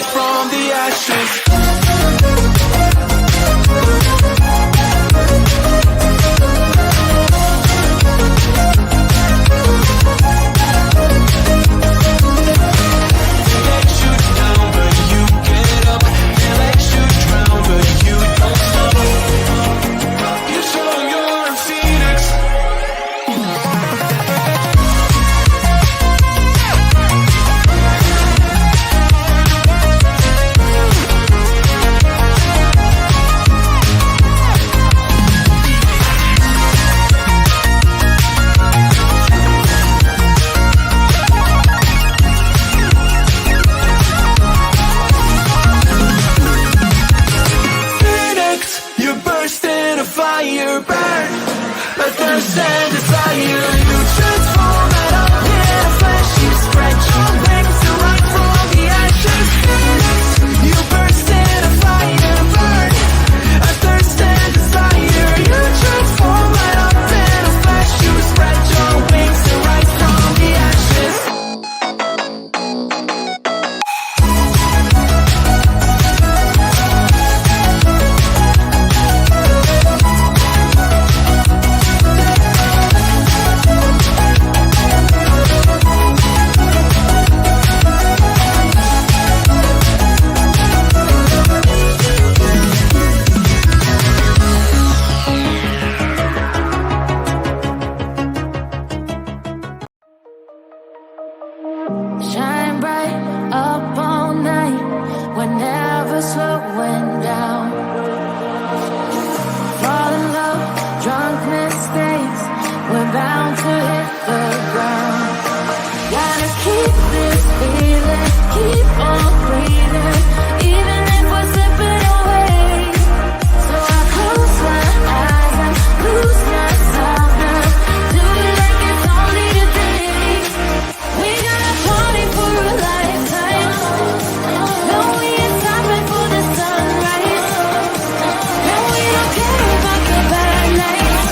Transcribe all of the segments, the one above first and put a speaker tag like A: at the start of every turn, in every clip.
A: rise from the ashes. Fire burn, but thirst and desire. You transform out of pit of flesh. You spread your wings to rise from the ashes. You burst in a fire burn, a thirst and desire. You transform out of pit of flesh. You spread your wings to rise from the ashes.
B: Shine bright up all night, we're never slowing down. Fall in love, drunk mistakes, we're bound to hit the ground. Gotta keep this feeling, keep on breathing, even if we're slipping away. So I close my eyes and lose myself now, do it like it's only today. We got a party for a lifetime. No, we ain't stopping for the sunrise. No, we don't care about the bad nights.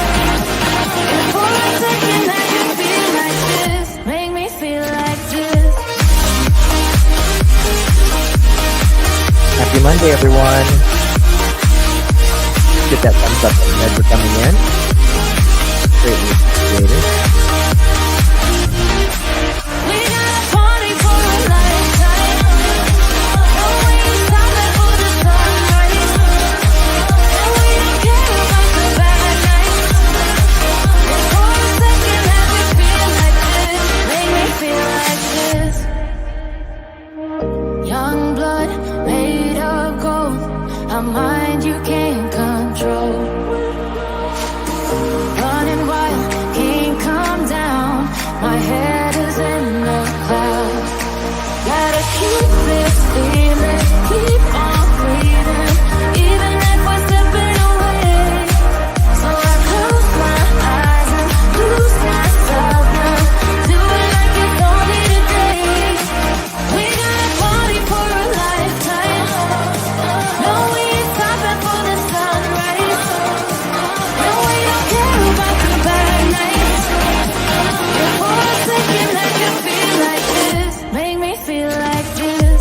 B: And for a second I can feel like this, make me feel like this.
C: Happy Monday, everyone. Get that thumbs up as we're coming in. Greatly appreciated.
B: We got a party for a lifetime. No, we ain't stopping for the sunrise. No, we don't care about the bad nights. And for a second I can feel like this, make me feel like this. Young blood made of gold, a mind you can't control. Running wild, can't come down, my head is in the clouds. Gotta keep this feeling, keep on breathing, even if we're slipping away. So I close my eyes and lose myself now, do it like it's only today. We got a party for a lifetime. No, we ain't stopping for the sunrise. No, we don't care about the bad nights. And for a second I can feel like this, make me feel like this.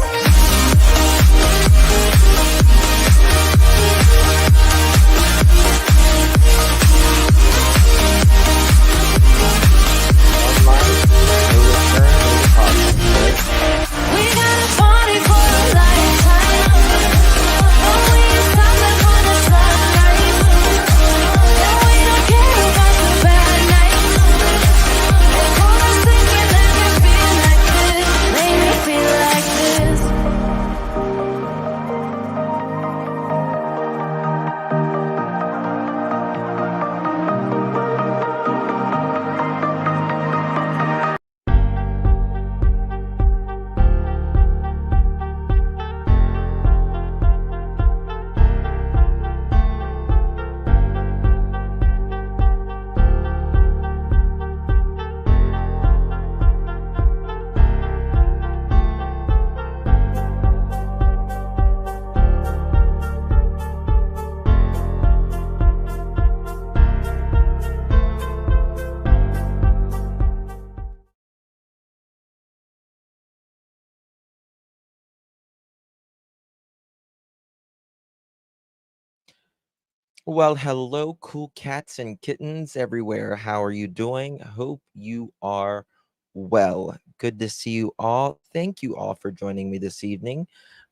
C: Well, hello, cool cats and kittens everywhere. How are you doing? Hope you are well. Good to see you all. Thank you all for joining me this evening.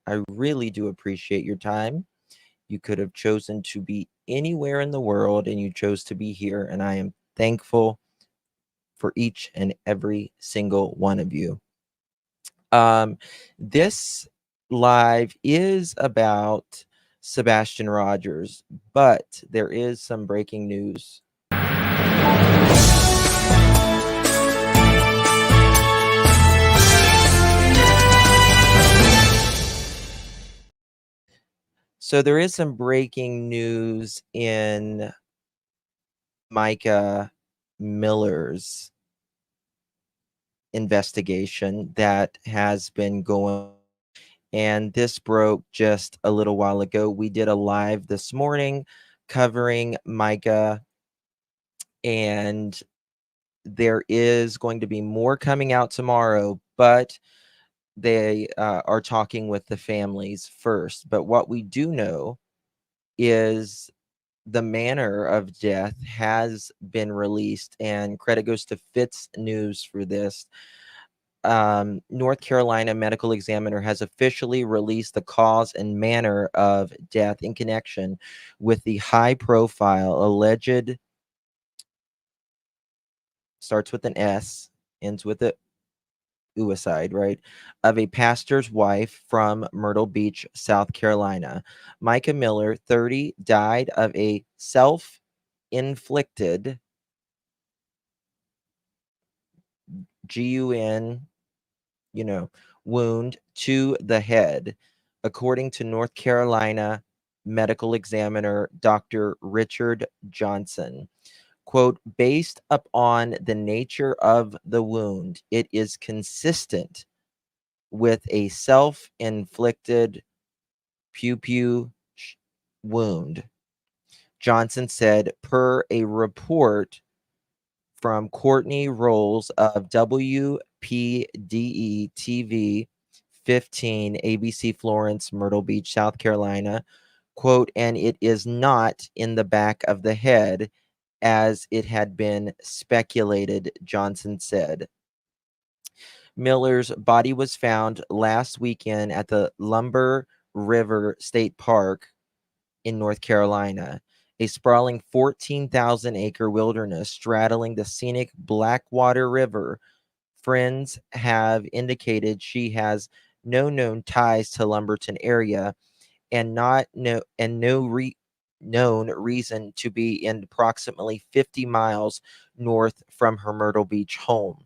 C: I really do appreciate your time. You could have chosen to be anywhere in the world and you chose to be here, and I am thankful for each and every single one of you. This live is about Sebastian Rogers, but there is some breaking news. So there is some breaking news in Micah Miller's investigation that has been going, and this broke just a little while ago. We did a live this morning covering Micah, and there is going to be more coming out tomorrow, but they are talking with the families first. But what we do know is the manner of death has been released, and credit goes to Fitz News for this. North Carolina medical examiner has officially released the cause and manner of death in connection with the high profile alleged, starts with an S, ends with a suicide, right, of a pastor's wife from Myrtle Beach, South Carolina. Micah Miller, 30, died of a self-inflicted GUN, wound to the head, according to North Carolina medical examiner Dr. Richard Johnson. Quote, based upon the nature of the wound, it is consistent with a self-inflicted pew pew wound, Johnson said, per a report from Courtney Rolls of WPDE TV 15, ABC Florence, Myrtle Beach, South Carolina. Quote, and it is not in the back of the head as it had been speculated, Johnson said. Miller's body was found last weekend at the Lumber River State Park in North Carolina, a sprawling 14,000-acre wilderness straddling the scenic Blackwater River. Friends have indicated she has no known ties to Lumberton area and known reason to be in approximately 50 miles north from her Myrtle Beach home.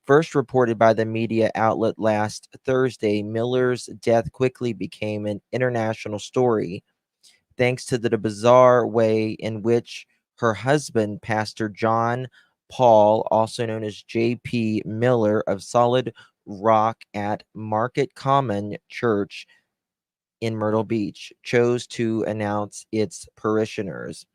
C: First reported by the media outlet last Thursday, Miller's death quickly became an international story thanks to the bizarre way in which her husband, Pastor John Paul, also known as J.P. Miller of Solid Rock at Market Common Church in Myrtle Beach, chose to announce its parishioners.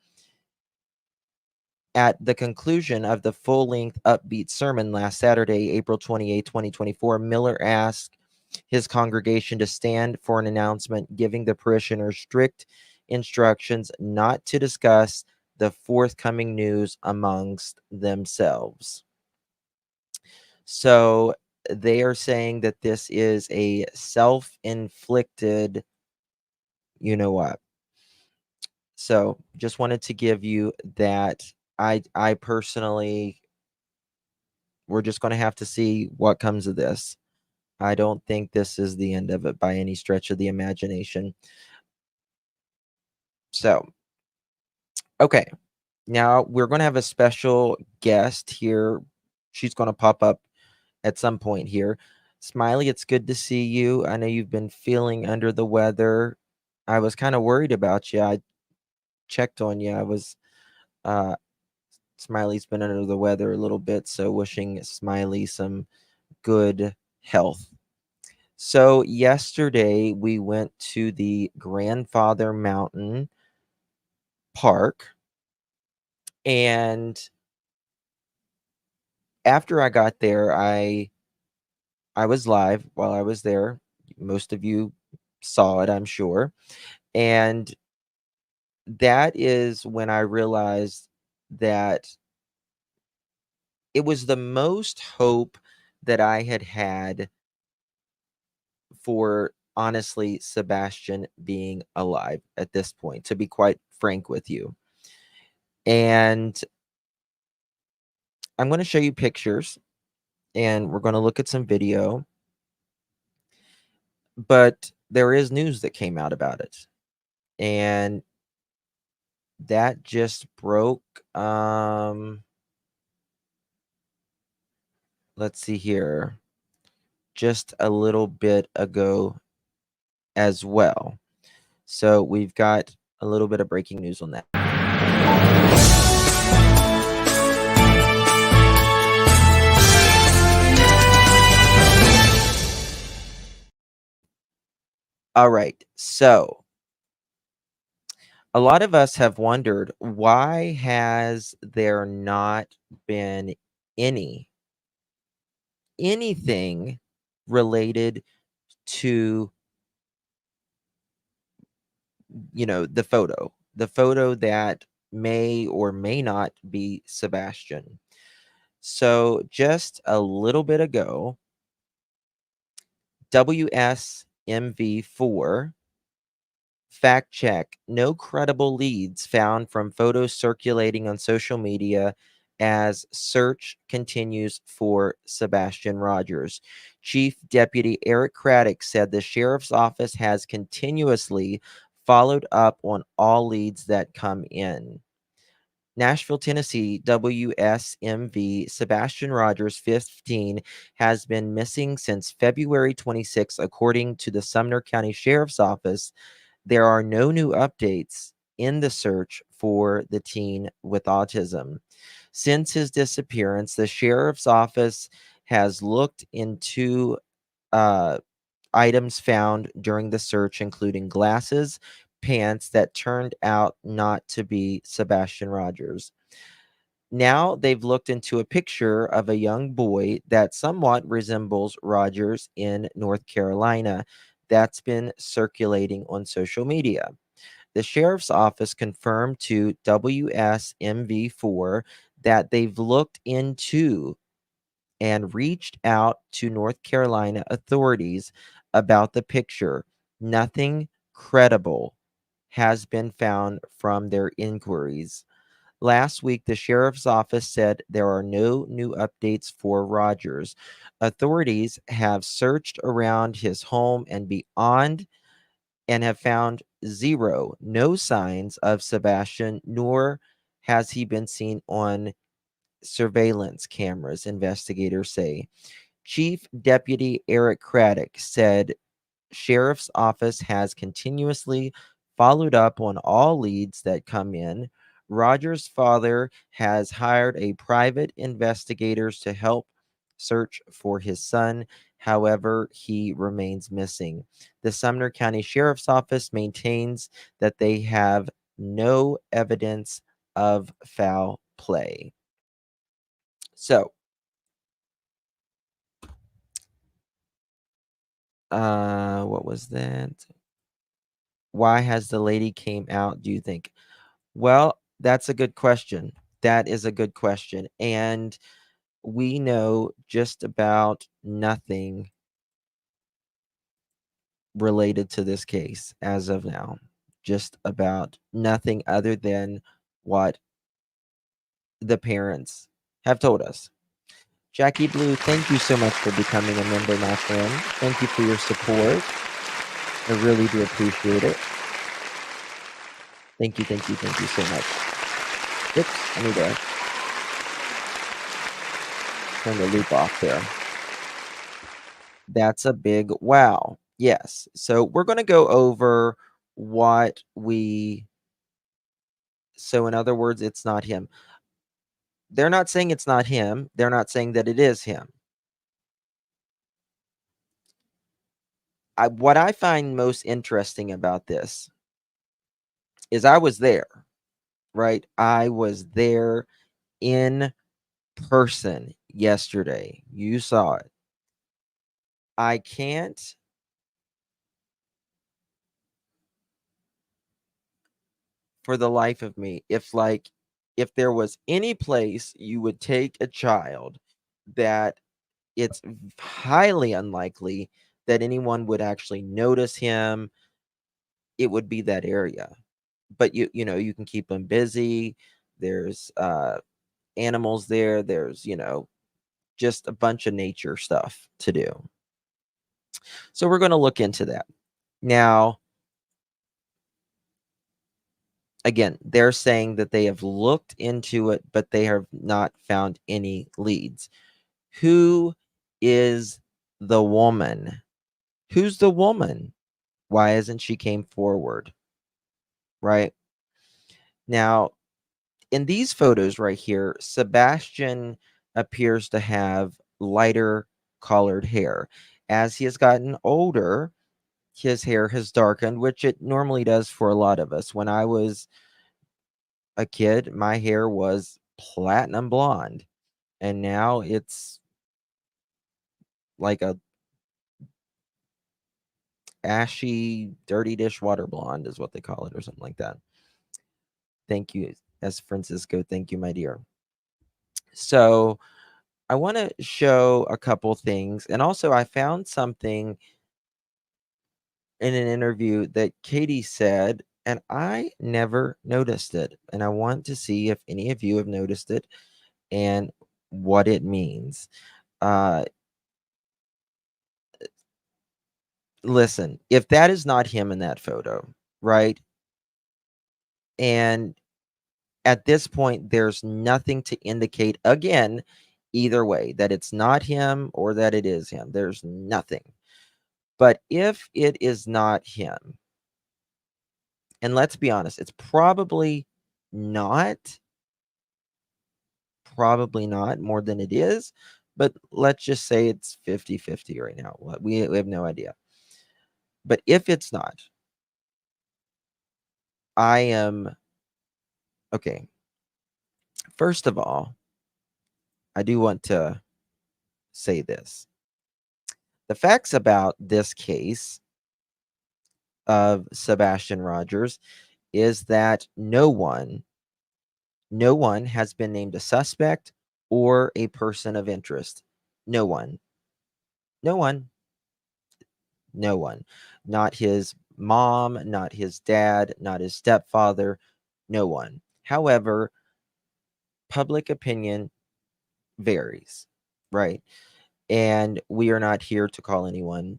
C: At the conclusion of the full-length upbeat sermon last Saturday, April 28, 2024, Miller asked his congregation to stand for an announcement giving the parishioners strict instructions not to discuss the forthcoming news amongst themselves. So they are saying that this is a self-inflicted, you know what. So just wanted to give you that. I personally, we're just going to have to see what comes of this. I don't think this is the end of it by any stretch of the imagination. So, okay. Now we're going to have a special guest here. She's going to pop up at some point here. Smiley, it's good to see you. I know you've been feeling under the weather. I was kind of worried about you. I checked on you. I was uh Smiley's been under the weather a little bit, so wishing Smiley some good health. So yesterday we went to the Grandfather Mountain Park, and after I got there, I was live while I was there. Most of you saw it, I'm sure. And that is when I realized that it was the most hope that I had had for, honestly, Sebastian being alive at this point, to be quite frank with you. And I'm going to show you pictures and we're going to look at some video, but there is news that came out about it. And that just broke, let's see here, just a little bit ago as well. So we've got a little bit of breaking news on that. All right. So a lot of us have wondered, why has there not been anything related to, the photo that may or may not be Sebastian. So just a little bit ago, WSMV4 fact check: no credible leads found from photos circulating on social media as search continues for Sebastian Rogers. Chief Deputy Eric Craddock said the sheriff's office has continuously followed up on all leads that come in. Nashville, Tennessee, WSMV Sebastian Rogers, 15, has been missing since February 26, according to the Sumner County Sheriff's Office. There are no new updates in the search for the teen with autism. Since his disappearance, the sheriff's office has looked into uh, items found during the search, including glasses, pants that turned out not to be Sebastian Rogers. Now they've looked into a picture of a young boy that somewhat resembles Rogers in North Carolina that's been circulating on social media. The sheriff's office confirmed to WSMV4 that they've looked into and reached out to North Carolina authorities about the picture. Nothing credible has been found from their inquiries. Last week, the sheriff's office said there are no new updates for Rogers. Authorities have searched around his home and beyond and have found no signs of Sebastian, nor has he been seen on surveillance cameras, investigators say. Chief Deputy Eric Craddock said sheriff's office has continuously followed up on all leads that come in. Roger's father has hired a private investigators to help search for his son. However, he remains missing. The Sumner County Sheriff's Office maintains that they have no evidence of foul play. So, what was that? Why has the lady came out, do you think? Well, that's a good question. That is a good question. And we know just about nothing related to this case as of now. Just about nothing other than what the parents have told us. Jackie Blue, thank you so much for becoming a member, my friend. Thank you for your support. I really do appreciate it. Thank you, thank you, thank you so much. Oops, I need to turn the loop off there. That's a big wow. Yes. So we're going to go over what we. So, in other words, it's not him. They're not saying it's not him. They're not saying that it is him. What I find most interesting about this is I was there, right? I was there in person yesterday. You saw it. I can't for the life of me, if there was any place you would take a child that it's highly unlikely that anyone would actually notice him, it would be that area. But you can keep them busy. There's animals there. There's just a bunch of nature stuff to do. So we're going to look into that. Now, again, they're saying that they have looked into it, but they have not found any leads. Who is the woman? Who's the woman? Why hasn't she came forward? Right? Now, in these photos right here, Sebastian appears to have lighter colored hair. As he has gotten older, his hair has darkened, which it normally does for a lot of us. When I was a kid, my hair was platinum blonde, and now it's like a ashy, dirty dishwater blonde is what they call it, or something like that. Thank you, as Francisco. Thank you, my dear. So I want to show a couple things, and also I found something in an interview that Katie said, and I never noticed it, and I want to see if any of you have noticed it and what it means. Uh, Listen, if that is not him in that photo, right? And at this point, there's nothing to indicate again, either way, that it's not him or that it is him. There's nothing. But if it is not him, and let's be honest, it's not, probably not more than it is, but let's just say it's 50-50 right now. We have no idea. But if it's not, I am okay. First of all, I do want to say this. The facts about this case of Sebastian Rogers is that no one has been named a suspect or a person of interest. No one. No one. No one. Not his mom, not his dad, not his stepfather. No one. However, public opinion varies, right? And we are not here to call anyone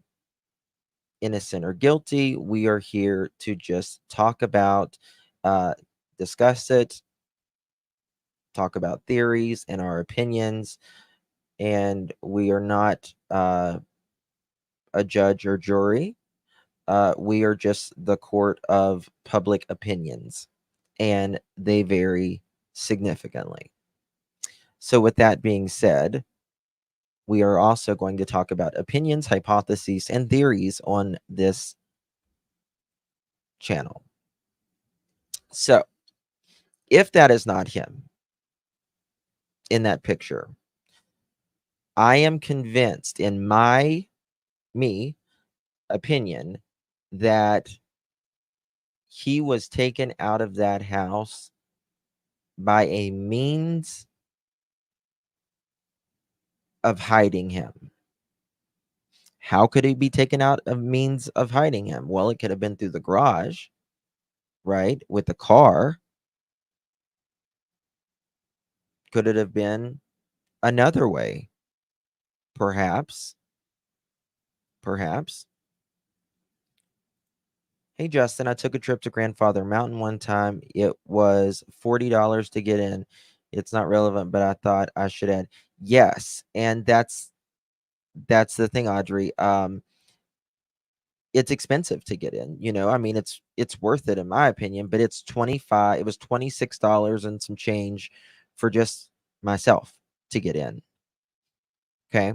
C: innocent or guilty. We are here to just talk about, uh, discuss it, talk about theories and our opinions. And we are not a judge or jury. We are just the court of public opinions, and they vary significantly. So, with that being said, we are also going to talk about opinions, hypotheses, and theories on this channel. So, if that is not him in that picture, I am convinced in me opinion that he was taken out of that house by a means of hiding him. How could he be taken out of means of hiding him? Well, it could have been through the garage, right? With the car. Could it have been another way? Perhaps. Perhaps. Hey, Justin, I took a trip to Grandfather Mountain one time. It was $40 to get in. It's not relevant, but I thought I should add. Yes, and that's the thing, Audrey. It's expensive to get in, I mean, it's worth it in my opinion, but it was $26 and some change for just myself to get in. Okay.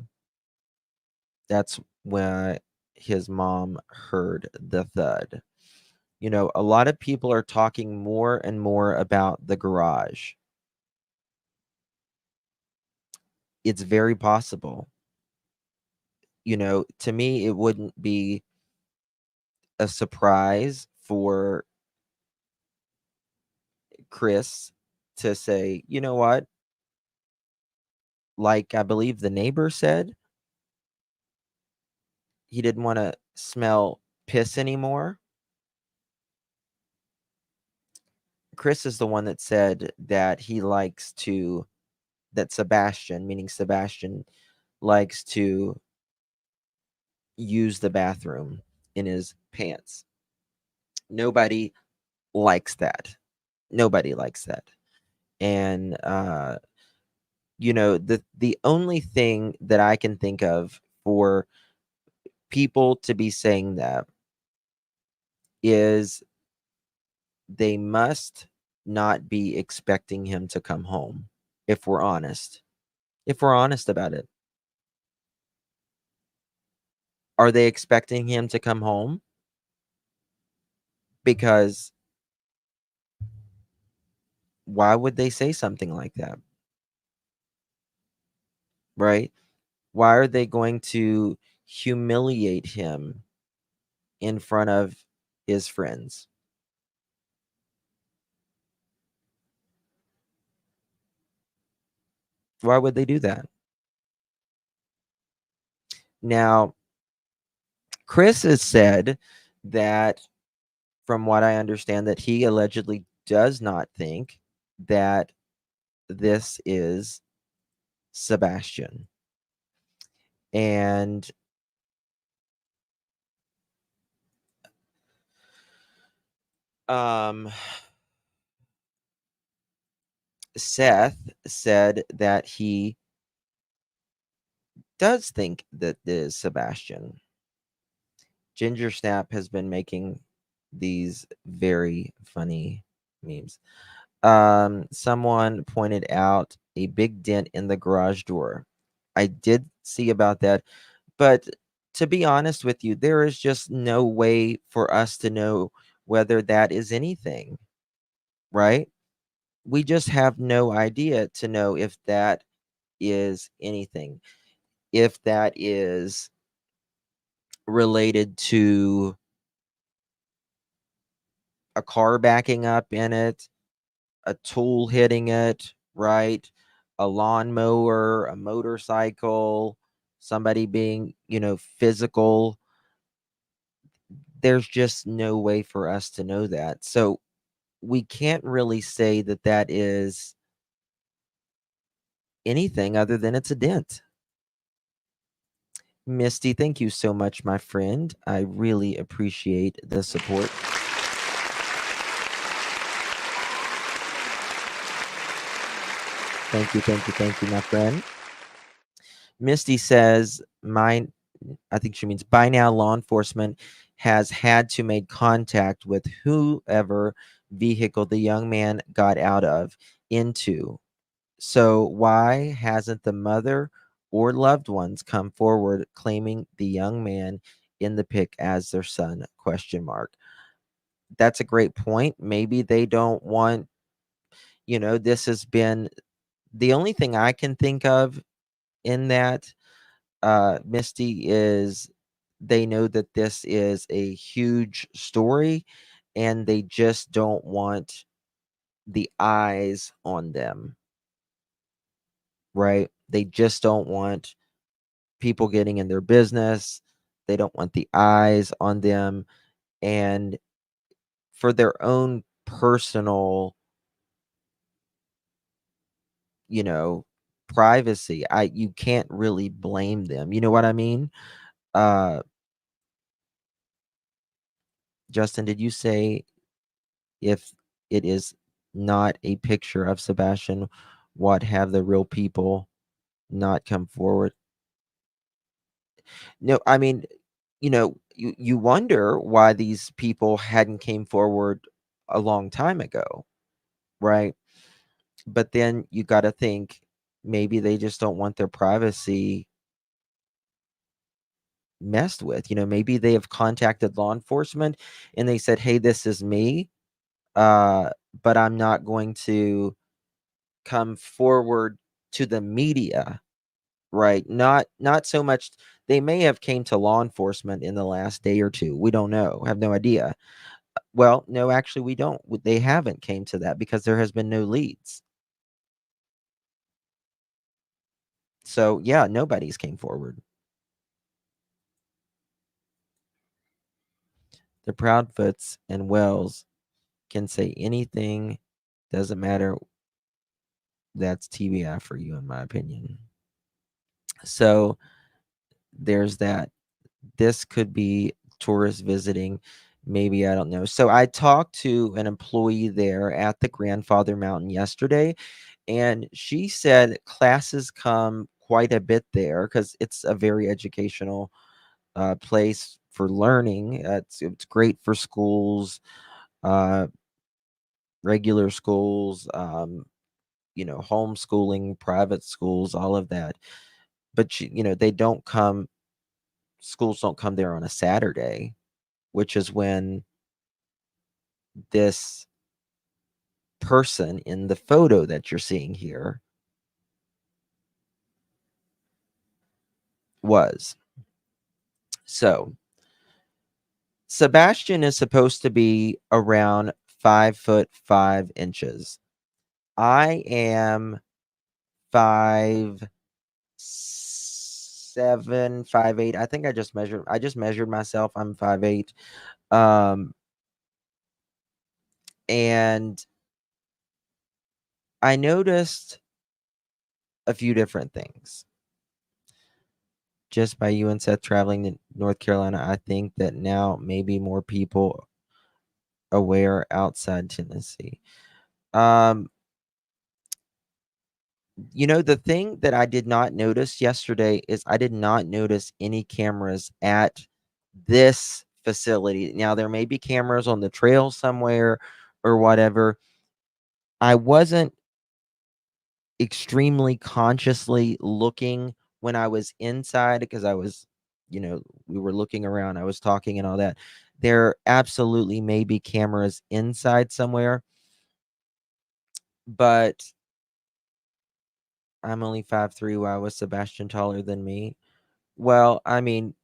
C: That's when his mom heard the thud. A lot of people are talking more and more about the garage. It's very possible. To me, it wouldn't be a surprise for Chris to say, you know what? Like I believe the neighbor said, he didn't want to smell piss anymore. Chris is the one that said that that Sebastian, meaning Sebastian, likes to use the bathroom in his pants. Nobody likes that. Nobody likes that. And the only thing that I can think of for people to be saying that is they must not be expecting him to come home, if we're honest. If we're honest about it. Are they expecting him to come home? Because why would they say something like that? Right? Why are they going to humiliate him in front of his friends? Why would they do that? Now, Chris has said that, from what I understand, that he allegedly does not think that this is Sebastian. And Seth said that he does think that this is Sebastian. Ginger Snap has been making these very funny memes. Someone pointed out a big dent in the garage door. I did see about that, but to be honest with you, there is just no way for us to know whether that is anything, right? We just have no idea to know if that is anything, if that is related to a car backing up in it, a tool hitting it, right? A lawnmower, a motorcycle, somebody being, physical. There's just no way for us to know that. So we can't really say that that is anything other than it's a dent. Misty, thank you so much, my friend. I really appreciate the support. Thank you, my friend. Misty says, I think she means by now law enforcement has had to make contact with whoever vehicle the young man got out of into. So why hasn't the mother or loved ones come forward claiming the young man in the pic as their son? Question mark. That's a great point. Maybe they don't want, this has been the only thing I can think of in that, Misty, is they know that this is a huge story and they just don't want the eyes on them, right? They just don't want people getting in their business. They don't want the eyes on them. And for their own personal, you know, privacy, you can't really blame them. You know what I mean? Uh Justin, did you say if it is not a picture of Sebastian, what have the real people not come forward? No, I mean, you wonder why these people hadn't came forward a long time ago, right? But then you got to think maybe they just don't want their privacy messed with. Maybe they have contacted law enforcement and they said, "Hey, this is me, uh, but I'm not going to come forward to the media." Right? Not so much. They may have came to law enforcement in the last day or two. We don't know. Have no idea. Well, no, actually, we don't. They haven't came to that because there has been no leads. So yeah, nobody's came forward. The Proudfoots and Wells can say anything. Doesn't matter. That's TBI for you, in my opinion. So there's that. This could be tourists visiting. Maybe, I don't know. So I talked to an employee there at the Grandfather Mountain yesterday, and she said classes come quite a bit there because it's a very educational place for learning. It's great for schools, uh, regular schools, homeschooling, private schools, all of that. But they don't come. Schools don't come there on a Saturday, which is when this person in the photo that you're seeing here was. So Sebastian is supposed to be around 5'5". I am 5'7", 5'8". I think I just measured myself. I'm 5'8". Um, and I noticed a few different things. Just by you and Seth traveling to North Carolina, I think that now maybe more people aware outside Tennessee. Um, the thing that I did not notice yesterday is I did not notice any cameras at this facility. Now, there may be cameras on the trail somewhere or whatever. I wasn't extremely consciously looking when I was inside because we were looking around, I was talking and all that. There absolutely may be cameras inside somewhere, but I'm only 5'3". Why was Sebastian taller than me? Well, I mean,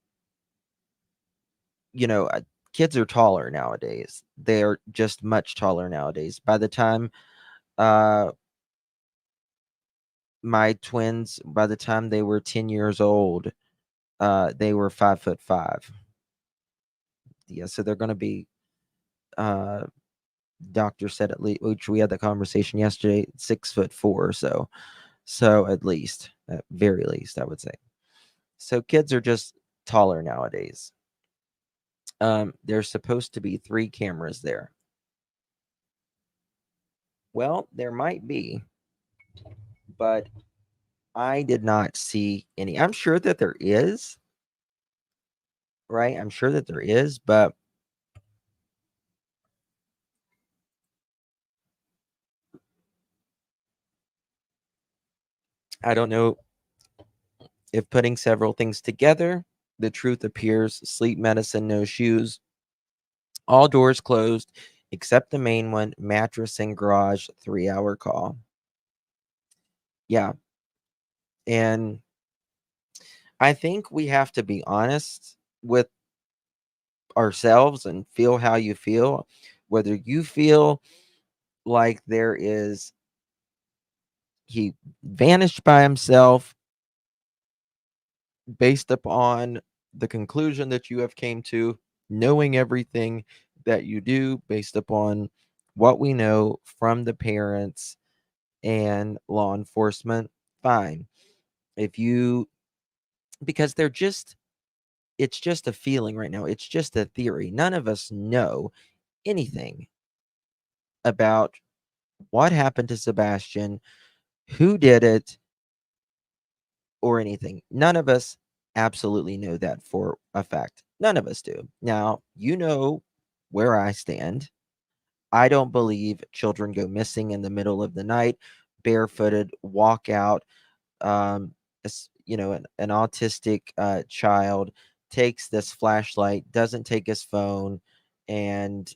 C: you know, uh, kids are taller nowadays. They're just much taller nowadays. By the time uh my twins, by the time they were 10 years old, they were 5'5". Yeah, so they're going to be uh doctor said at least, which we had the conversation yesterday, 6'4". So at very least, I would say. So kids are just taller nowadays. There's supposed to be 3 cameras there. Well, there might be, but I did not see any. I'm sure that there is, right? I'm sure that there is, but I don't know if putting several things together, the truth appears. Sleep medicine, no shoes, all doors closed except the main one, mattress and garage, 3-hour call. Yeah. And I think we have to be honest with ourselves and feel how you feel. Whether you feel like he vanished by himself based upon the conclusion that you have came to, knowing everything that you do based upon what we know from the parents and law enforcement, fine. If you Because it's just a feeling right now. It's just a theory. None of us know anything about what happened to Sebastian, who did it, or anything. None of us absolutely know that for a fact. None of us do. Now, you know where I stand. I don't believe children go missing in the middle of the night, barefooted, walk out. An autistic child takes this flashlight, doesn't take his phone, and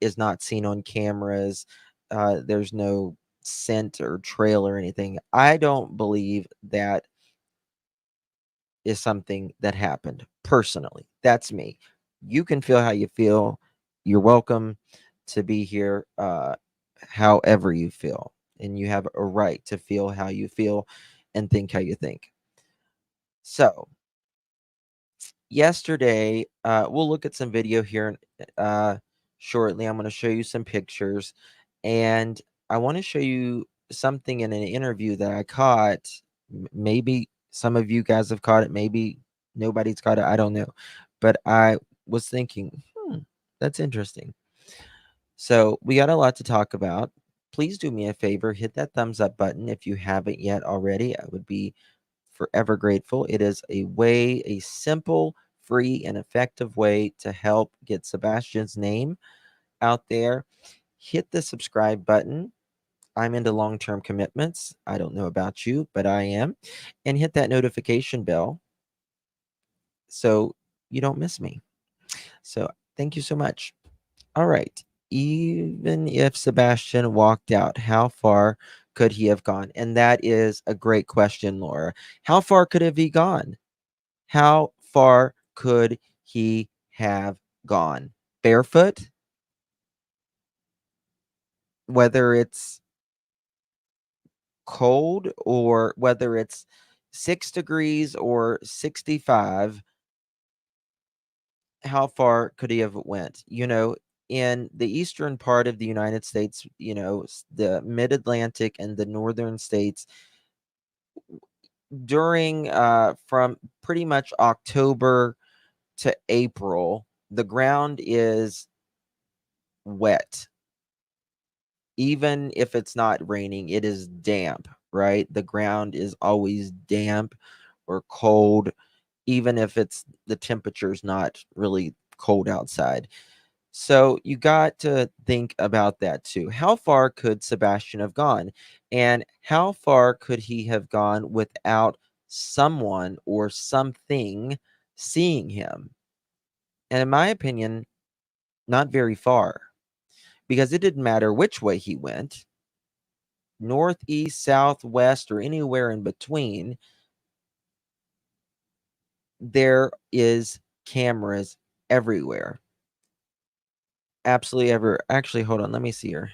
C: is not seen on cameras. There's no scent or trail or anything. I don't believe that is something that happened personally. That's me. You can feel how you feel. you're welcome to be here however you feel. And you have a right to feel how you feel and think how you think. So, yesterday, we'll look at some video here shortly. I'm going to show you some pictures. And I want to show you something in an interview that I caught. Maybe some of you guys have caught it. Maybe nobody's caught it. I don't know. But I was thinking, that's interesting. So we got a lot to talk about. Please do me a favor, hit that thumbs up button if you haven't yet already. I would be forever grateful. It is a simple, free, and effective way to help get Sebastian's name out there. Hit the subscribe button. I'm into long term commitments. I don't know about you, but I am. And hit that notification bell so you don't miss me. So thank you so much. All right. Even if Sebastian walked out, how far could he have gone? And that is a great question, Laura. How far could have he gone? How far could he have gone? Barefoot? Whether it's cold or whether it's 6 degrees or 65, how far could he have went? In the eastern part of the United States, the mid-Atlantic and the northern states, during from pretty much October to April, the ground is wet. Even if it's not raining, it is damp, right? The ground is always damp or cold, even if the temperature's not really cold outside. So you got to think about that too. How far could Sebastian have gone? And how far could he have gone without someone or something seeing him? And in my opinion, not very far, because it didn't matter which way he went, north, east, south, west, or anywhere in between. There is cameras everywhere. Absolutely ever. Actually, hold on. Let me see here.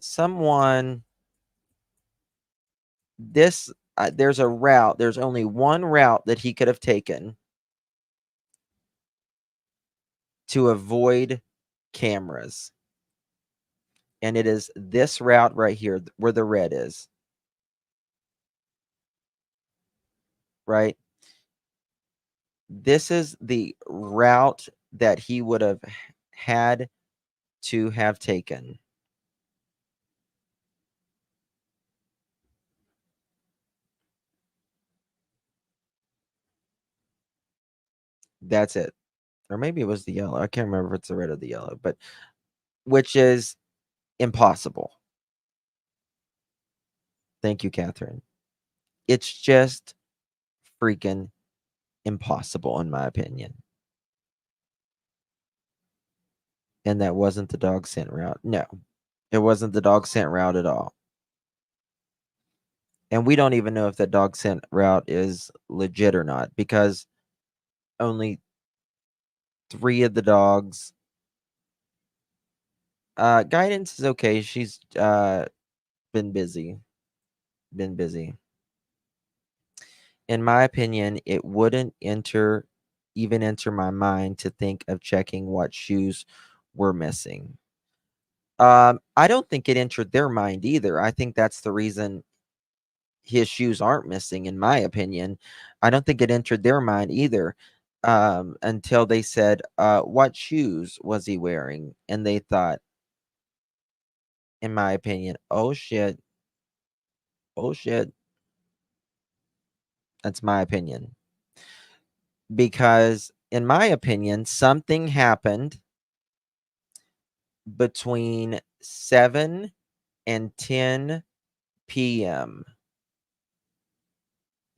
C: Someone, there's a route. There's only one route that he could have taken to avoid cameras. And it is this route right here where the red is. Right? This is the route that he would have had to have taken. That's it. Or maybe it was the yellow. I can't remember if it's the red or the yellow, but which is impossible. Thank you, Catherine. It's just freaking impossible, in my opinion. And that wasn't the dog scent route. No, it wasn't the dog scent route at all. And we don't even know if that dog scent route is legit or not, because only 3 of the dogs. Guidance is okay. She's been busy. Been busy. In my opinion, it wouldn't even enter my mind to think of checking what shoes were missing. I don't think it entered their mind either. I think that's the reason his shoes aren't missing, in my opinion. I don't think it entered their mind either, until they said, what shoes was he wearing? And they thought, in my opinion, oh shit, oh shit. That's my opinion. Because, in my opinion, something happened between 7 and 10 p.m.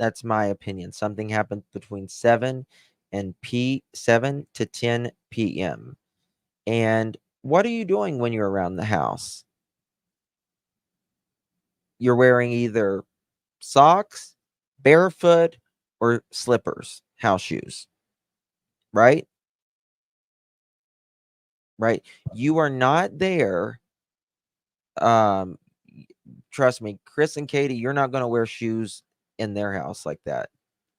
C: That's my opinion. Something happened between 7 to 10 p.m. And what are you doing when you're around the house? You're wearing either socks, barefoot, or slippers, house shoes, right? right? You are not there. Um, Trust me, Chris and Katie, you're not going to wear shoes in their house like that,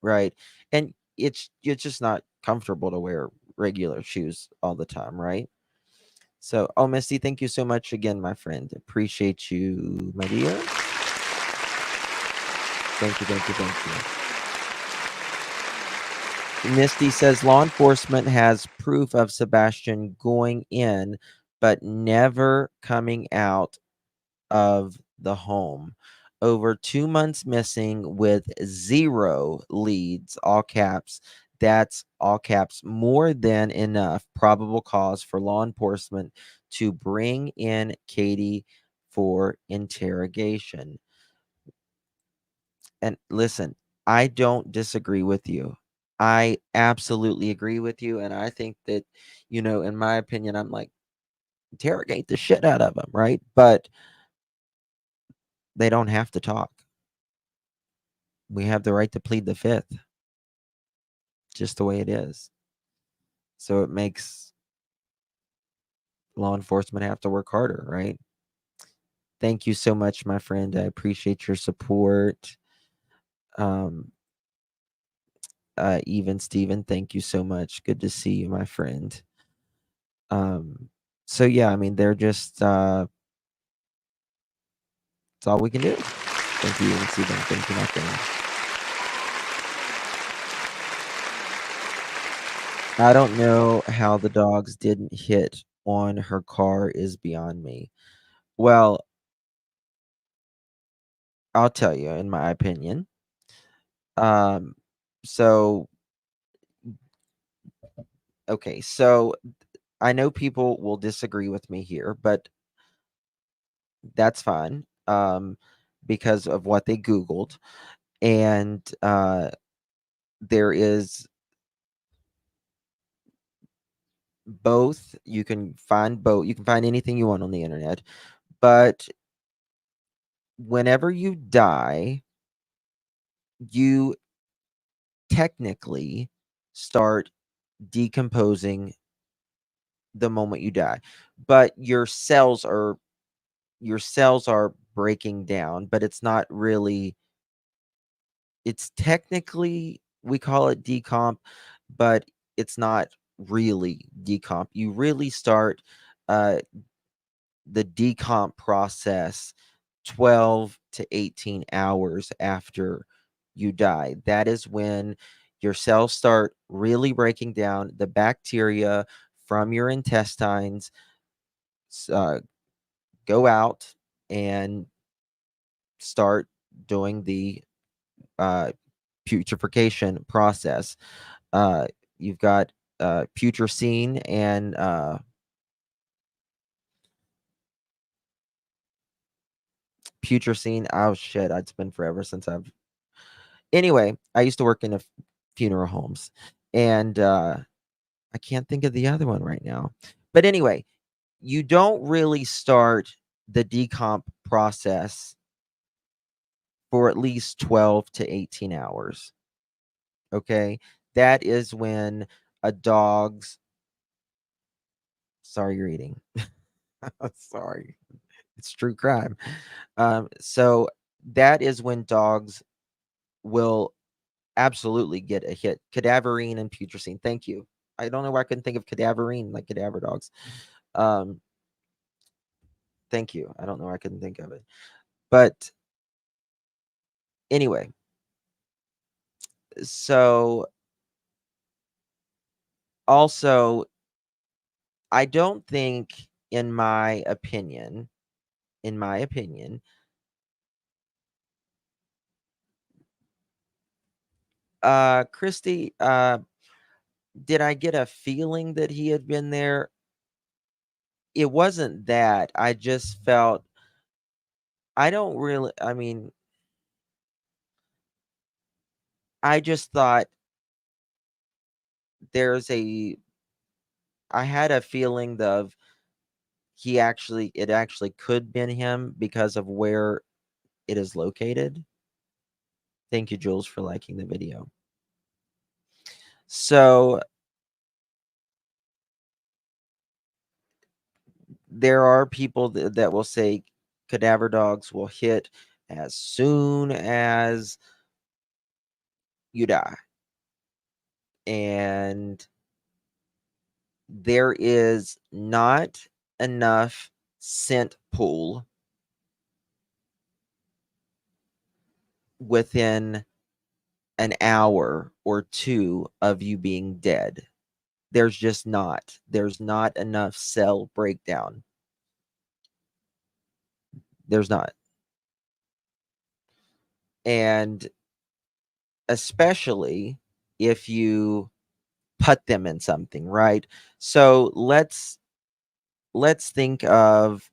C: right? And it's just not comfortable to wear regular shoes all the time, right? So, oh, Misty, thank you so much again, my friend. Appreciate you, my dear. Thank you, thank you, thank you. Misty says law enforcement has proof of Sebastian going in, but never coming out of the home. Over 2 months missing with zero leads, all caps. That's all caps, more than enough probable cause for law enforcement to bring in Katie for interrogation. And listen, I don't disagree with you. I absolutely agree with you. And I think that, in my opinion, I'm like, interrogate the shit out of them, right? But they don't have to talk. We have the right to plead the fifth, just the way it is. So it makes law enforcement have to work harder, right? Thank you so much, my friend. I appreciate your support. Um, even Steven, thank you so much. Good to see you, my friend. So yeah, I mean, they're just it's all we can do. Thank you, even Steven. Thank you, my friend. I don't know how the dogs didn't hit on her car is beyond me. Well, I'll tell you, in my opinion. Um, so okay, so I know people will disagree with me here, but that's fine. Because of what they Googled. And there is both. You can find both. You can find anything you want on the internet. But whenever you die, you technically start decomposing the moment you die. But your cells are breaking down, but it's not really. It's technically, we call it decomp, but it's not really decomp. You really start uh, the decomp process 12 to 18 hours after you die. That is when your cells start really breaking down. The bacteria from your intestines uh, go out and start doing the uh, putrefaction process. You've got putrescine and putrescine. Oh shit! It's been forever since I've. Anyway, I used to work in funeral homes, and I can't think of the other one right now. But anyway, you don't really start the decomp process for at least 12 to 18 hours. Okay, that is when a dog's. Sorry, you're eating. Sorry. It's true crime. So that is when dogs will absolutely get a hit. Cadaverine and putrescine. Thank you. I don't know why I couldn't think of cadaverine like cadaver dogs. Um, thank you. I don't know why I couldn't think of it. But anyway, so also, I don't think, in my opinion, Christy, did I get a feeling that he had been there? It wasn't that. I just felt I don't really I mean, I just thought there's a I had a feeling of it actually could been him because of where it is located. Thank you, Jules, for liking the video. So there are people that will say cadaver dogs will hit as soon as you die. And there is not enough scent pool within an hour or two of you being dead. There's just not. There's not enough cell breakdown. There's not. And especially if you put them in something, right? So let's think of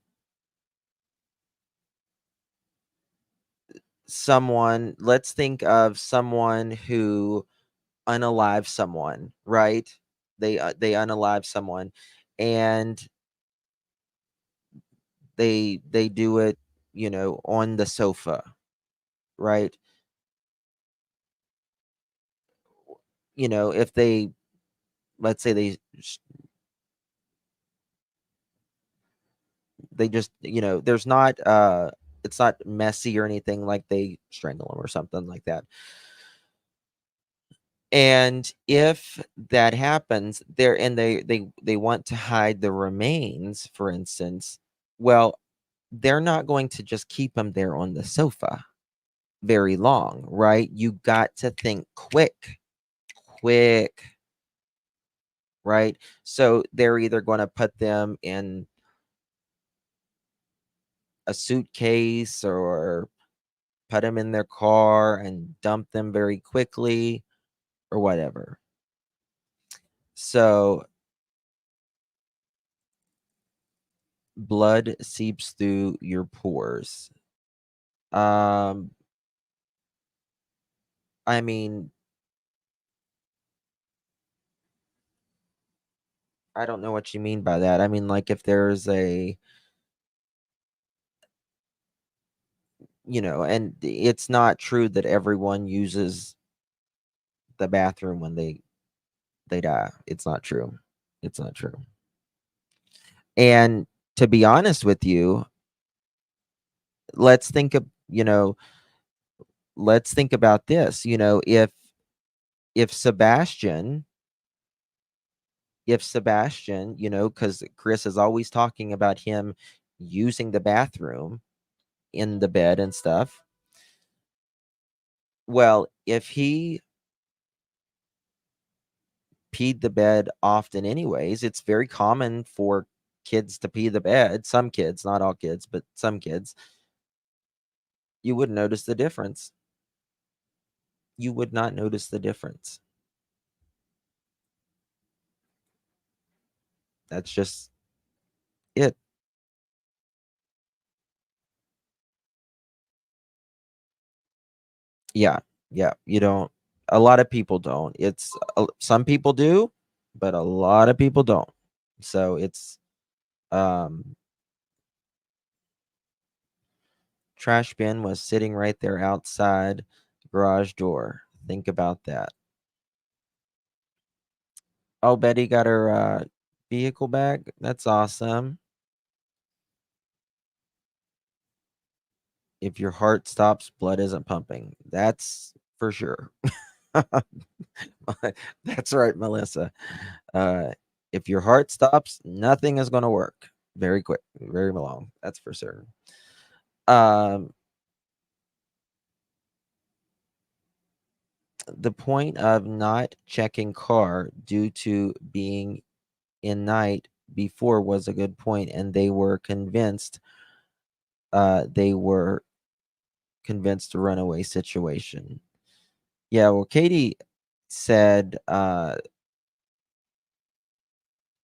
C: let's think of someone who unalive someone, right? They unalive someone, and they do it, on the sofa, right? If they, let's say they just, there's not it's not messy or anything, like they strangle them or something like that. And if that happens there, and they want to hide the remains, for instance, well, they're not going to just keep them there on the sofa very long, right? You got to think quick, right? So they're either going to put them in a suitcase or put them in their car and dump them very quickly or whatever. So blood seeps through your pores. Um, I mean, I don't know what you mean by that. I mean, like if there's and it's not true that everyone uses the bathroom when they die. It's not true. It's not true. And to be honest with you, let's think of, let's think about this. If Sebastian, because Chris is always talking about him using the bathroom in the bed and stuff. Well, if he peed the bed often anyways, it's very common for kids to pee the bed. Some kids, not all kids, but some kids, you would notice the difference. You would not notice the difference. That's just it. Yeah. Yeah. You don't, a lot of people don't. Some people do, but a lot of people don't. So it's, um, trash bin was sitting right there outside the garage door. Think about that. Oh, Betty got her vehicle back. That's awesome. If your heart stops, blood isn't pumping. That's for sure. That's right, Melissa. Uh, if your heart stops, nothing is going to work very quick, very long. That's for certain. Um, the point of not checking car due to being in night before was a good point, and they were convinced a runaway situation. Yeah, well, Katie said,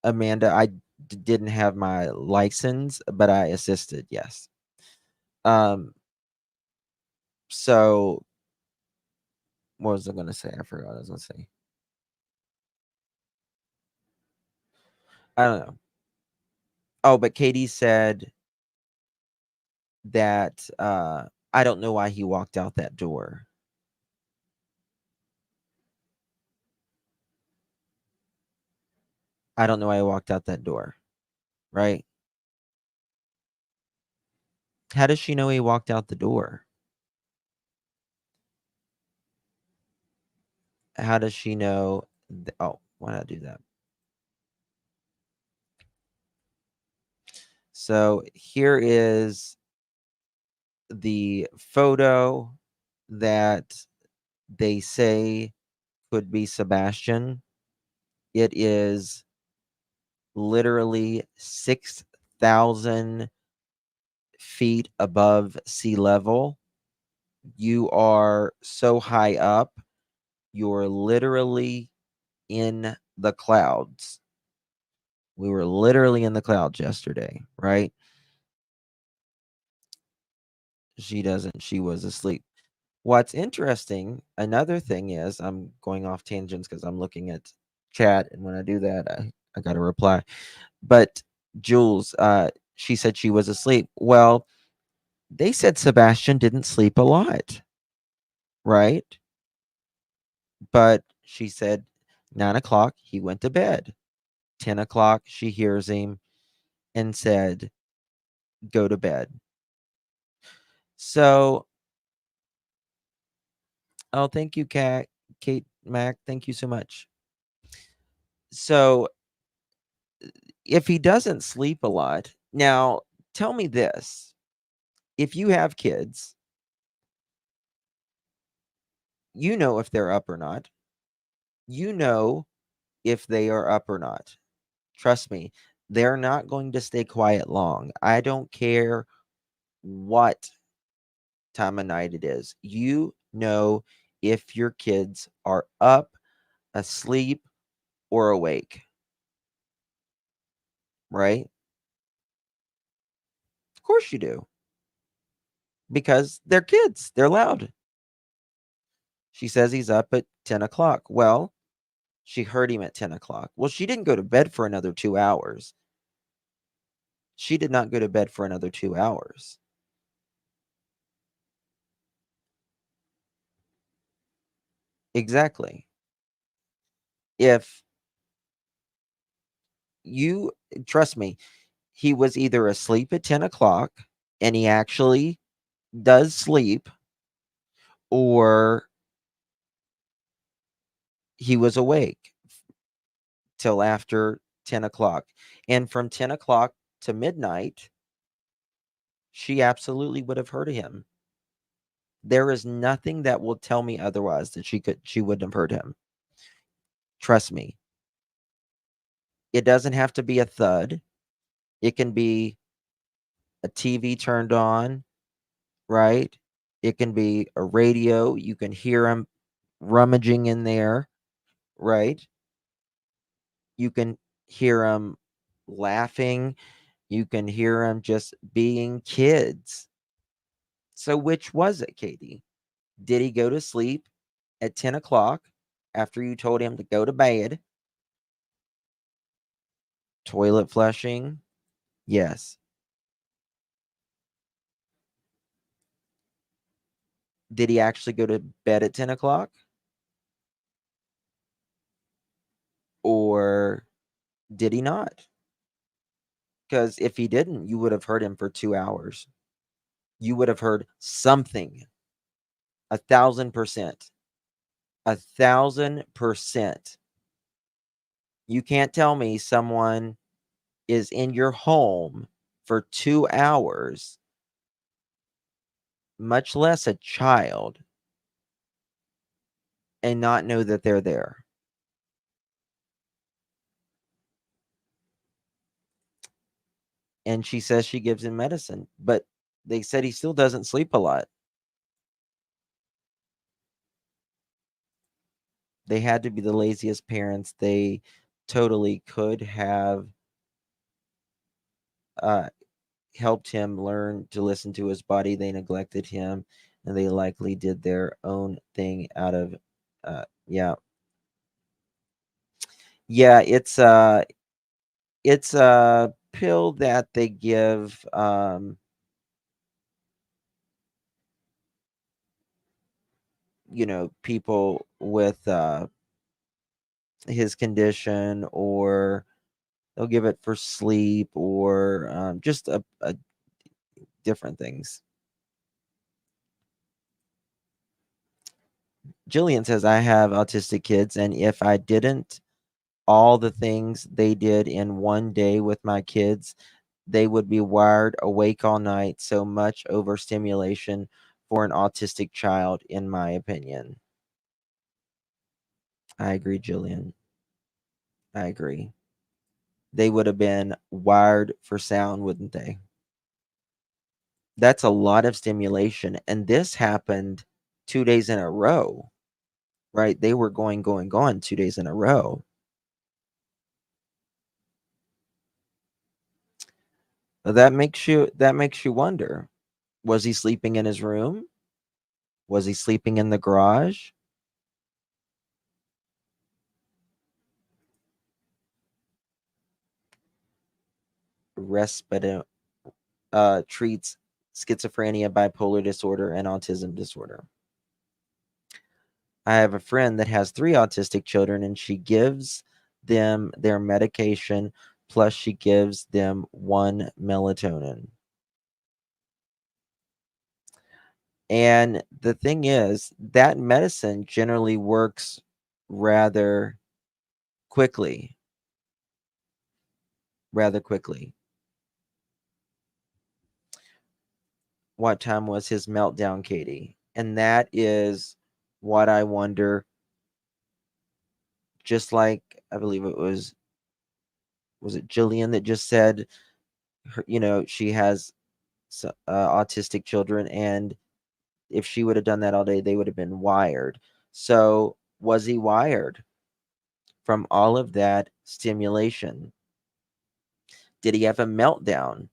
C: Amanda, didn't have my license, but I assisted. Yes. Um. So what was I going to say? I forgot what I was going to say. I don't know. Oh, but Katie said that I don't know why he walked out that door. I don't know why he walked out that door. Right? How does she know he walked out the door? How does she know? Oh, why did I do that? So here is the photo that they say could be Sebastian. It is literally 6,000 feet above sea level. You are so high up, you're literally in the clouds. We were literally in the clouds yesterday, right? She doesn't, she was asleep. What's interesting, another thing is, I'm going off tangents because I'm looking at chat, and when I do that, I got to reply. But Jules, she said she was asleep. Well, they said Sebastian didn't sleep a lot, right? But she said 9 o'clock, he went to bed. 10 o'clock, she hears him and said, go to bed. So, oh, thank you, Kate Mac. Thank you so much. So, if he doesn't sleep a lot, now tell me this. If you have kids, you know if they're up or not. You know if they are up or not. Trust me, they're not going to stay quiet long. I don't care what time of night it is. You know if your kids are up, asleep, or awake, right? Of course you do. Because they're kids, they're loud. She says he's up at 10 o'clock. Well, she heard him at 10 o'clock. Well, she didn't go to bed for another 2 hours. She did not go to bed for another 2 hours. Exactly. If you trust me, he was either asleep at 10 o'clock and he actually does sleep, or he was awake till after 10 o'clock. And from 10 o'clock to midnight, she absolutely would have heard him. There is nothing that will tell me otherwise that she wouldn't have heard him. Trust me. It doesn't have to be a thud. It can be a TV turned on, right? It can be a radio. You can hear him rummaging in there, right? You can hear them laughing. You can hear them just being kids. So, which was it, Katie? Did he go to sleep at 10 o'clock after you told him to go to bed? Toilet flushing? Yes. Did he actually go to bed at 10 o'clock? Or did he not? Because if he didn't, you would have heard him for 2 hours. You would have heard something. 1,000%. 1,000%. You can't tell me someone is in your home for 2 hours, much less a child, and not know that they're there. And she says she gives him medicine, but they said he still doesn't sleep a lot. They had to be the laziest parents. They totally could have uh, helped him learn to listen to his body. They neglected him, and they likely did their own thing out of, yeah, yeah. It's a pill that they give. People with his condition, or they'll give it for sleep, or just a different things. Jillian says, I have autistic kids, and if I didn't all the things they did in one day with my kids, they would be wired awake all night. So much overstimulation for an autistic child, in my opinion. I agree, Jillian. I agree. They would have been wired for sound, wouldn't they? That's a lot of stimulation. And this happened 2 days in a row, right? They were going 2 days in a row. That makes you wonder. Was he sleeping in his room? Was he sleeping in the garage? Respite treats schizophrenia, bipolar disorder, and autism disorder. I have a friend that has 3 autistic children, and she gives them their medication, plus she gives them 1 melatonin. And the thing is, that medicine generally works rather quickly. Rather quickly. What time was his meltdown, Katie? And that is what I wonder. Just like I believe it was it Jillian that just said she has autistic children, and if she would have done that all day, they would have been wired. So was he wired from all of that stimulation? Did he have a meltdown?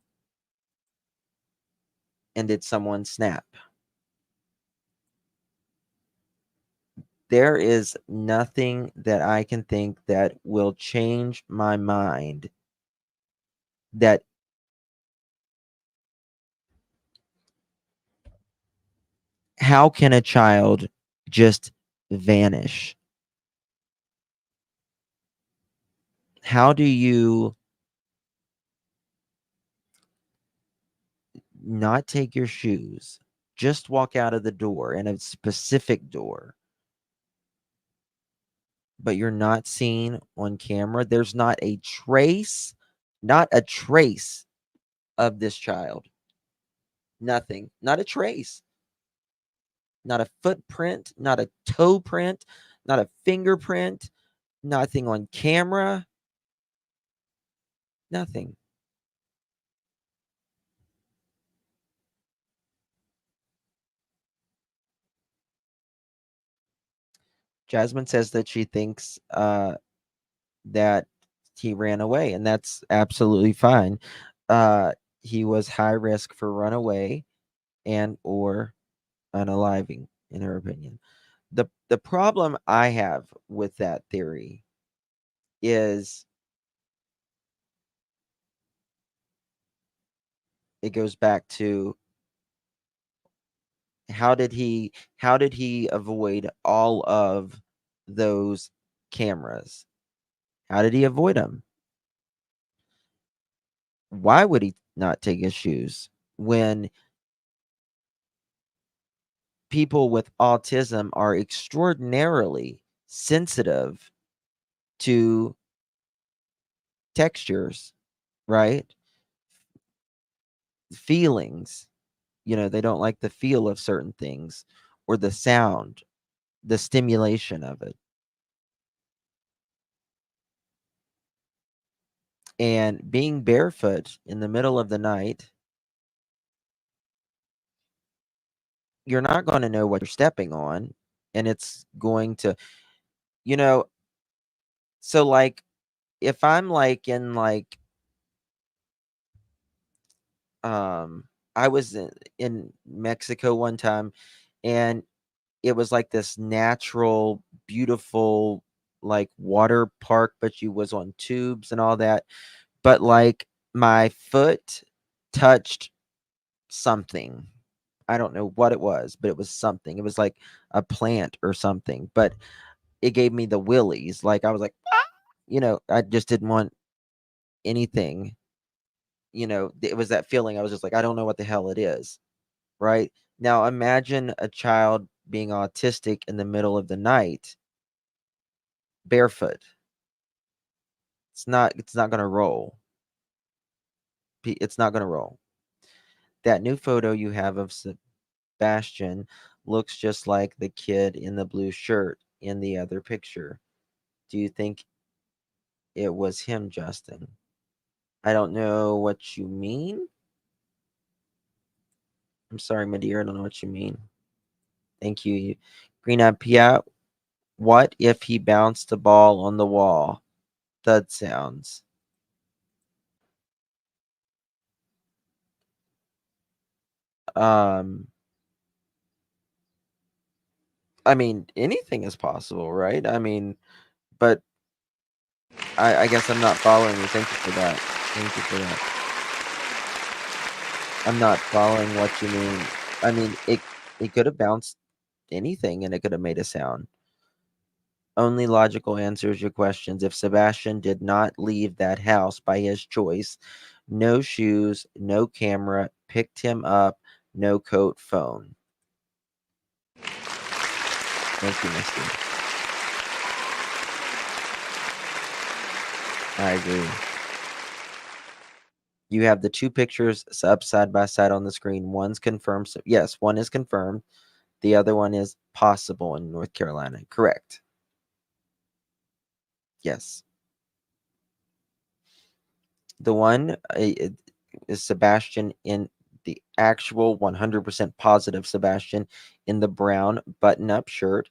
C: And did someone snap? There is nothing that I can think that will change my mind that how can a child just vanish? How do you not take your shoes, just walk out of the door, in a specific door, but you're not seen on camera? There's not a trace of this child. Nothing. Not a trace. Not a footprint, not a toe print, not a fingerprint, nothing on camera. Nothing. Jasmine says that she thinks that he ran away, and that's absolutely fine. He was high risk for runaway and or unaliving, in her opinion. The problem I have with that theory is it goes back to how did he avoid all of those cameras? How did he avoid them? Why would he not take his shoes when people with autism are extraordinarily sensitive to textures, right? Feelings. They don't like the feel of certain things or the sound, the stimulation of it. And being barefoot in the middle of the night, you're not going to know what you're stepping on. And it's going to, you know, so like if I'm like in like, um, I was in Mexico one time, and it was like this natural, beautiful, like water park, but you was on tubes and all that. But like my foot touched something. I don't know what it was, but it was something. It was like a plant or something, but it gave me the willies. Like I was like, I just didn't want anything, it was that feeling. I was just like, I don't know what the hell it is. Right now, imagine a child being autistic in the middle of the night, barefoot. It's not going to roll. It's not going to roll. That new photo you have of Sebastian looks just like the kid in the blue shirt in the other picture. Do you think it was him, Justin? I don't know what you mean. I'm sorry, my dear. I don't know what you mean. Thank you. Green Eyed Pia. What if he bounced the ball on the wall? Thud sounds. Um, I mean, anything is possible, right? I mean, but I guess I'm not following you. Thank you for that. Thank you for that. I'm not following what you mean. I mean, it could have bounced anything and it could have made a sound. Only logical answers your questions. If Sebastian did not leave that house by his choice, no shoes, no camera, picked him up, no coat, phone. Thank you, Misty. I agree. You have the two pictures up side by side on the screen. One's confirmed. So yes, one is confirmed. The other one is possible in North Carolina. Correct. Yes. The one is Sebastian in the actual 100% positive Sebastian in the brown button up shirt,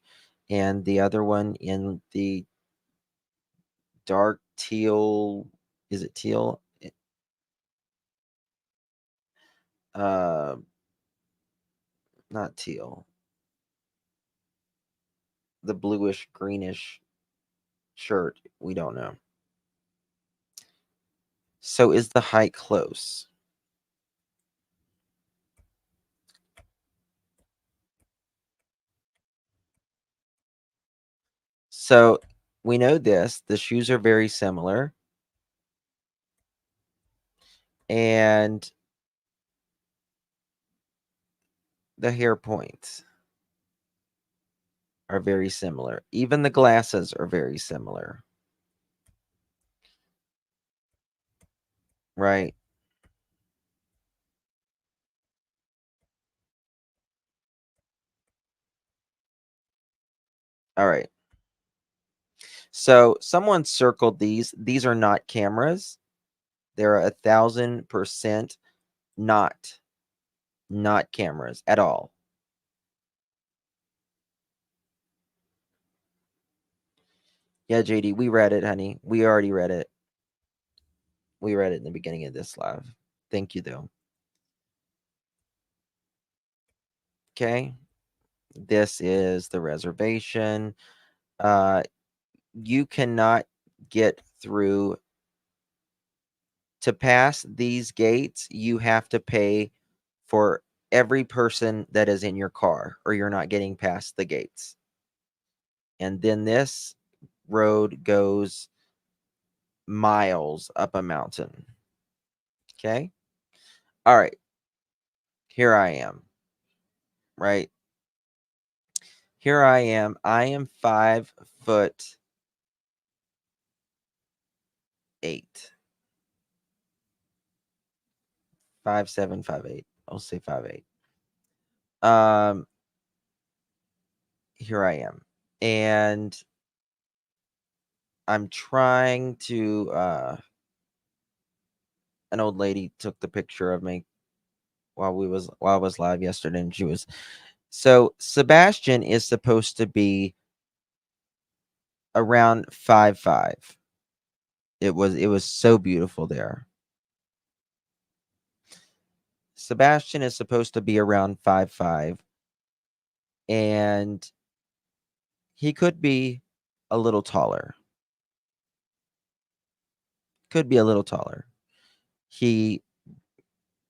C: and the other one in the dark teal. Is it teal? Uh, Not teal. The bluish greenish shirt. We don't know. So is the height close? So we know this. The shoes are very similar. And the hair points are very similar. Even the glasses are very similar. Right? All right. So someone circled these. These are not cameras. They're 1,000% not cameras at all. Yeah, JD, we read it, honey. We already read it. We read it in the beginning of this live. Thank you, though. Okay. This is the reservation. You cannot get through. To pass these gates, you have to pay for every person that is in your car, or you're not getting past the gates. And then this road goes miles up a mountain. Okay. All right. Here I am. Right. Here I am. I am 5'8". 5'7", 5'8". I'll say 5'8". Um, Here I am. And I'm trying to an old lady took the picture of me while I was live yesterday, and she was so Sebastian is supposed to be around 5'5". It was so beautiful there. Sebastian is supposed to be around 5'5", and he could be a little taller. Could be a little taller. He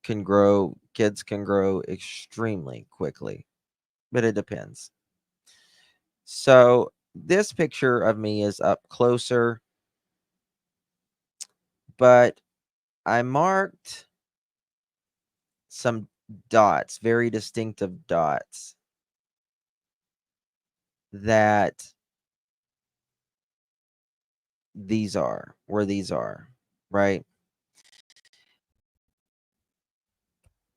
C: can grow, kids can grow extremely quickly, but it depends. So this picture of me is up closer, but I marked some dots, very distinctive dots that these are, where these are, right?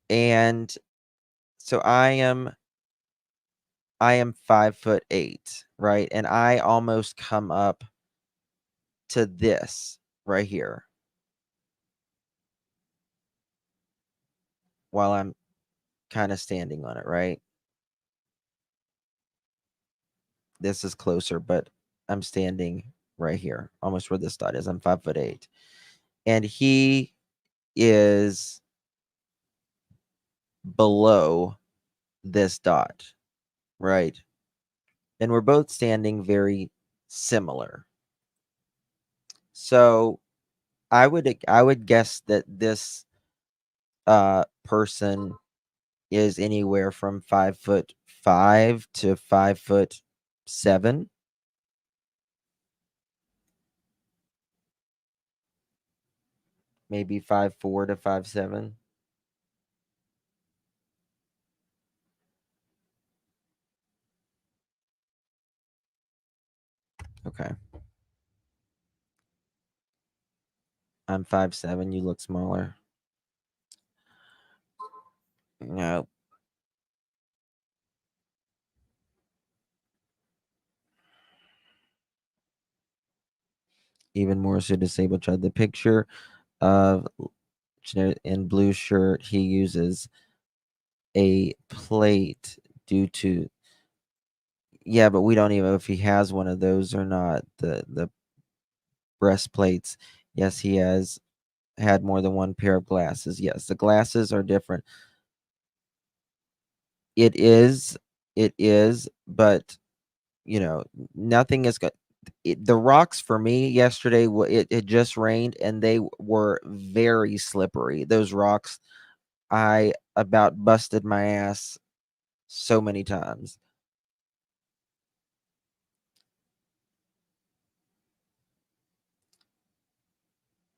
C: And so I am 5'8", right? And I almost come up to this right here while I'm kind of standing on it, right? This is closer, but I'm standing right here, almost where this dot is. I'm 5'8". And he is below this dot, right? And we're both standing very similar. So I would guess that this person is anywhere from 5'5" to 5'7", maybe 5'4" to 5'7". Okay. I'm 5'7", you look smaller. No. Even more so disabled child. The picture of in blue shirt, he uses a plate due to, yeah, but we don't even know if he has one of those or not. The breastplates. Yes, he has had more than one pair of glasses. Yes, the glasses are different. It is, but nothing is good. The rocks for me yesterday, it just rained and they were very slippery. Those rocks, I about busted my ass so many times.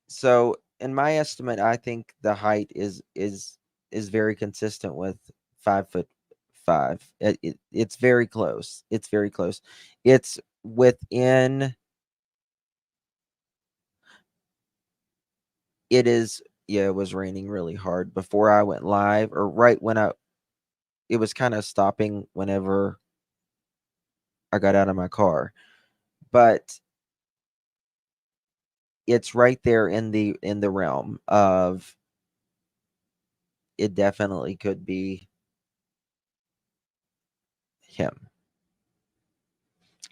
C: So, in my estimate, I think the height is very consistent with 5'5". It's very close. It's very close. It's within. It is. Yeah, it was raining really hard before I went live, or right when it was kind of stopping whenever I got out of my car, but it's right there in the realm of, it definitely could be him.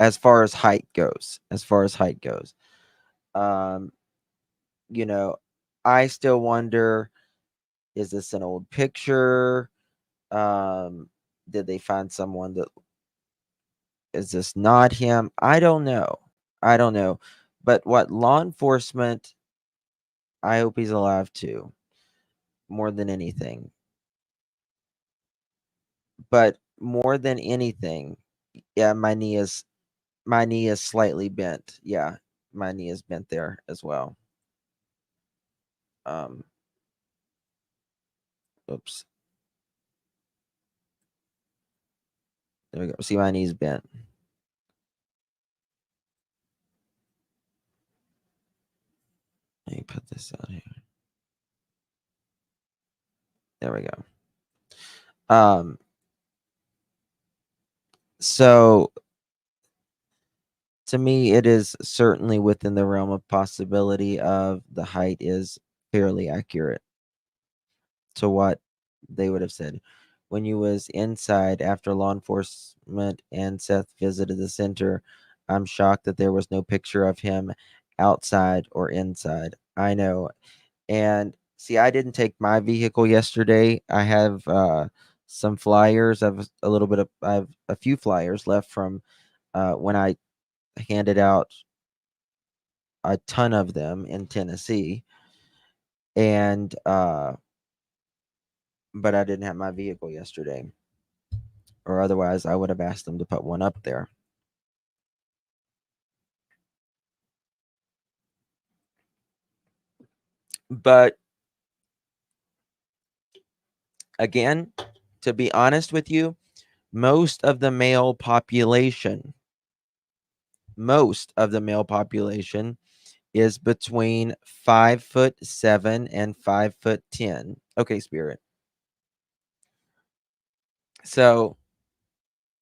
C: As far as height goes, um, you know, I still wonder, is this an old picture? Um, did they find someone that, is this not him? I don't know. I don't know. But what law enforcement, I hope he's alive too, more than anything. But more than anything, yeah, my knee is slightly bent. Yeah, my knee is bent there as well. Um, oops. There we go. See, my knee's bent. Let me put this out here. There we go. Um, so to me, it is certainly within the realm of possibility of the height is fairly accurate to what they would have said. When you was inside after law enforcement and Seth visited the center, I'm shocked that there was no picture of him outside or inside. I know. And see, I didn't take my vehicle yesterday. I have some flyers. I have a few flyers left from when I handed out a ton of them in Tennessee, and but I didn't have my vehicle yesterday, or otherwise I would have asked them to put one up there. But Again, to be honest with you, most of the male population, most of the male population is between 5'7" and 5'10". Okay, Spirit. So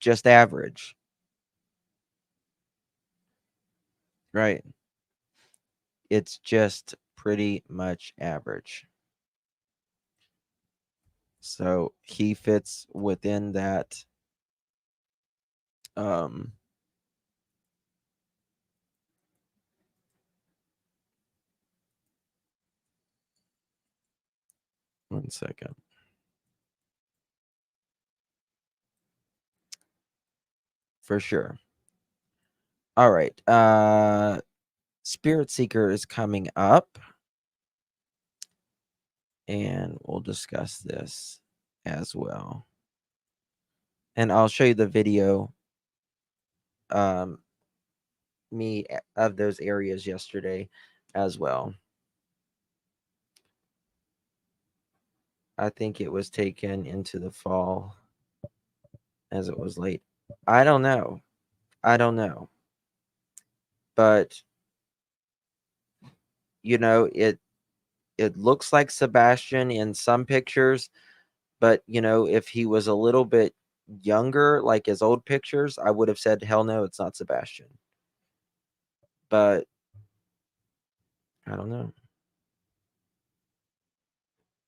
C: just average, right? It's just pretty much average. So he fits within that um 1 second. For sure. All right. Spirit Seeker is coming up and we'll discuss this as well. And I'll show you the video um of those areas yesterday as well. I think it was taken into the fall as it was late. I don't know. I don't know. But it looks like Sebastian in some pictures, but if he was a little bit younger, like his old pictures, I would have said hell no, it's not Sebastian. But I don't know.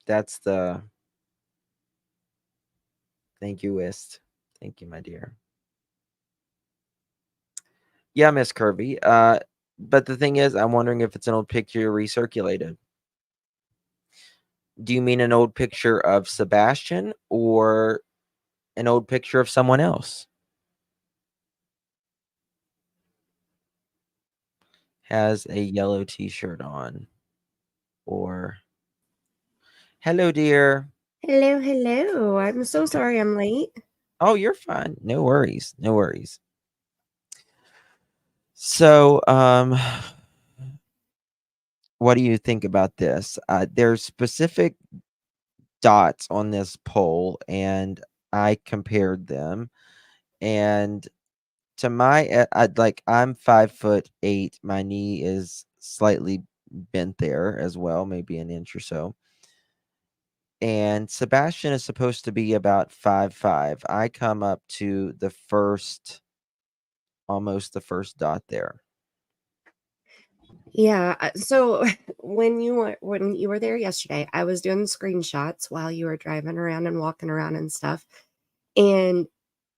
C: That's the thank you, Wist. Thank you, my dear. Yeah, Miss Kirby. But the thing is, I'm wondering if it's an old picture recirculated. Do you mean an old picture of Sebastian or an old picture of someone else? Has a yellow t-shirt on. Or hello, dear.
D: Hello, hello. I'm so sorry I'm late.
C: Oh, you're fine. No worries. No worries. So, what do you think about this? There's specific dots on this poll, and I compared them. And to I'm 5'8". My knee is slightly bent there as well, maybe an inch or so. And Sebastian is supposed to be about 5'5". I come up to almost the first dot there.
D: Yeah, so when you were there yesterday, I was doing screenshots while you were driving around and walking around and stuff. And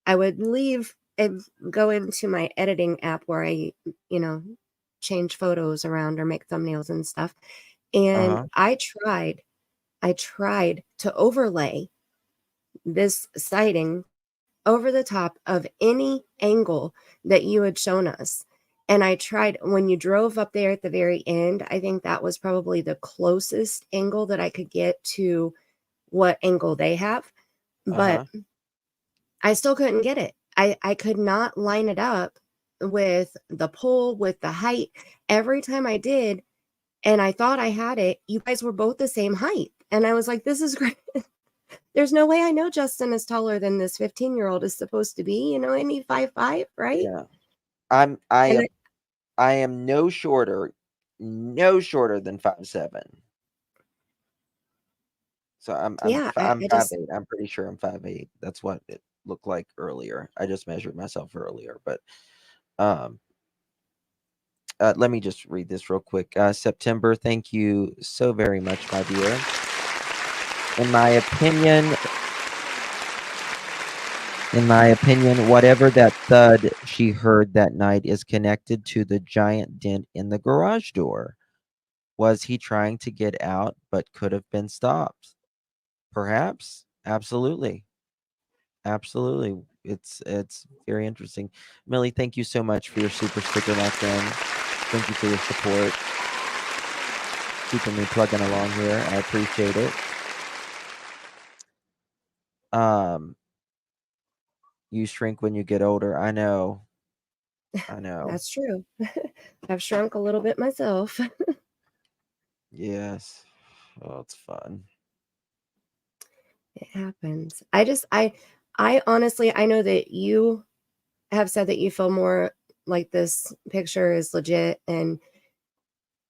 D: I would leave and go into my editing app where you know, change photos around or make thumbnails and stuff. And
C: Uh-huh.
D: I tried to overlay this sighting over the top of any angle that you had shown us. And I tried when you drove up there at the very end, I think that was probably the closest angle that I could get to what angle they have. But
C: Uh-huh.
D: I still couldn't get it. I could not line it up with the pole, with the height. Every time I did, and I thought I had it, you guys were both the same height. And I was like, this is great. There's no way I know Justin is taller than this 15-year-old is supposed to be, ain't he 5'5", right?
C: Yeah. I'm I
D: And
C: am I am no shorter than 5'7". So
D: yeah,
C: I'm
D: I
C: five
D: just
C: eight. I'm pretty sure I'm 5'8". That's what it looked like earlier. I just measured myself earlier, but um let me just read this real quick. September, thank you so very much, my dear. In my opinion, whatever that thud she heard that night is connected to the giant dent in the garage door. Was he trying to get out but could have been stopped? Perhaps. Absolutely. Absolutely. It's very interesting. Millie, thank you so much for your super sticker, my friend. Thank you for your support. Keeping me plugging along here. I appreciate it. Um, you shrink when you get older. I know. I know.
D: that's true. I've shrunk a little bit myself.
C: Yes. Oh, it's fun.
D: It happens. I honestly, I know that you have said that you feel more like this picture is legit, and